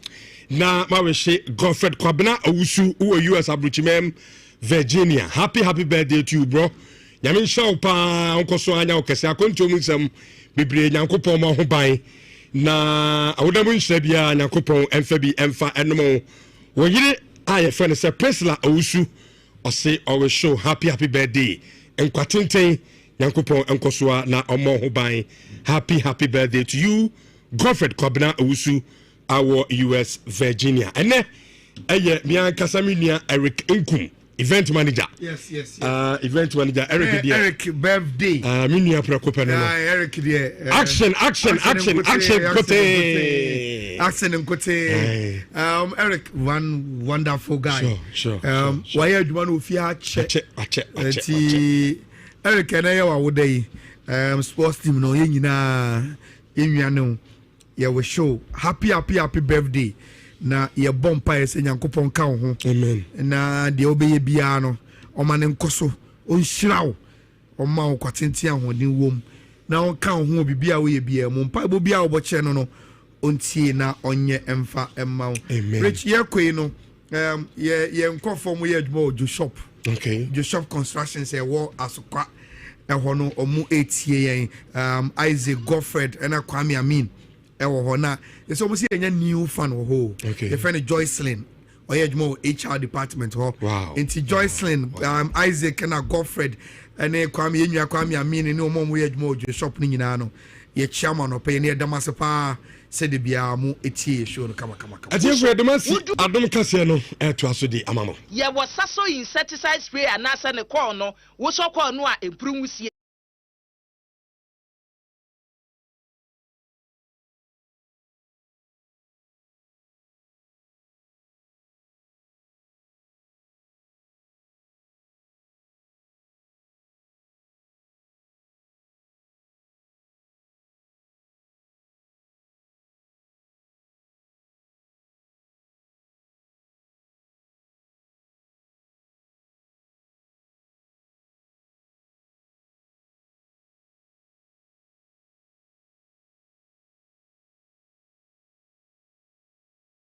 na ma we she Godfred Kwabena Owusu wo US abruchimem Virginia. Happy birthday to you bro. Nyame nshaw pa onkoso anya okese akonto mu nsam bebre nyankopon ma ho ban na awodamu nhira bia nyankopon emfa bi emfa enmo wo yire aye friend say Priscilla Owusu ose always show happy birthday enkwatenten Yankopon enkosoa na omo ho ban happy birthday to you Godfred Kwabena Owusu our US Virginia ene eye mian kasamia Eric Nkum event manager yes event manager Eric birthday minia prekope no Eric there action kote Eric one wonderful guy sure why adwuma no ofia ache Eric and I were day sports team no ye nyina enwano ye we show happy birthday na ye bompa ye se nyankopon ka ho amen na de obeye bia no o ma ne nkoso o nhirawo o ma o kwatenti ahoden wom na o ka ho bibia wo ye bia mo mpa bo bia wo boche no ontie na onye emfa emma rich ye kwei no ye nkofo mo ye adwuma o jo shop. Okay. Joshop Construction say war asokwa ehono omu etie Isaac Godfred and Kwame Amin ewo hona so mo see new fan wo ho the friend Joycelyn oyejmo HR department ho into Joycelyn Isaac and Godfred and Kwame enua Kwame Amin ni omo mo yejmo Joshop ni nyina no ye chairman opay ne damasepa said bia mu etie show no kama atiefo demasi adom kase no eto aso di amamo ye was saso insecticide spray anasa ne call no wo so call no a empru wusie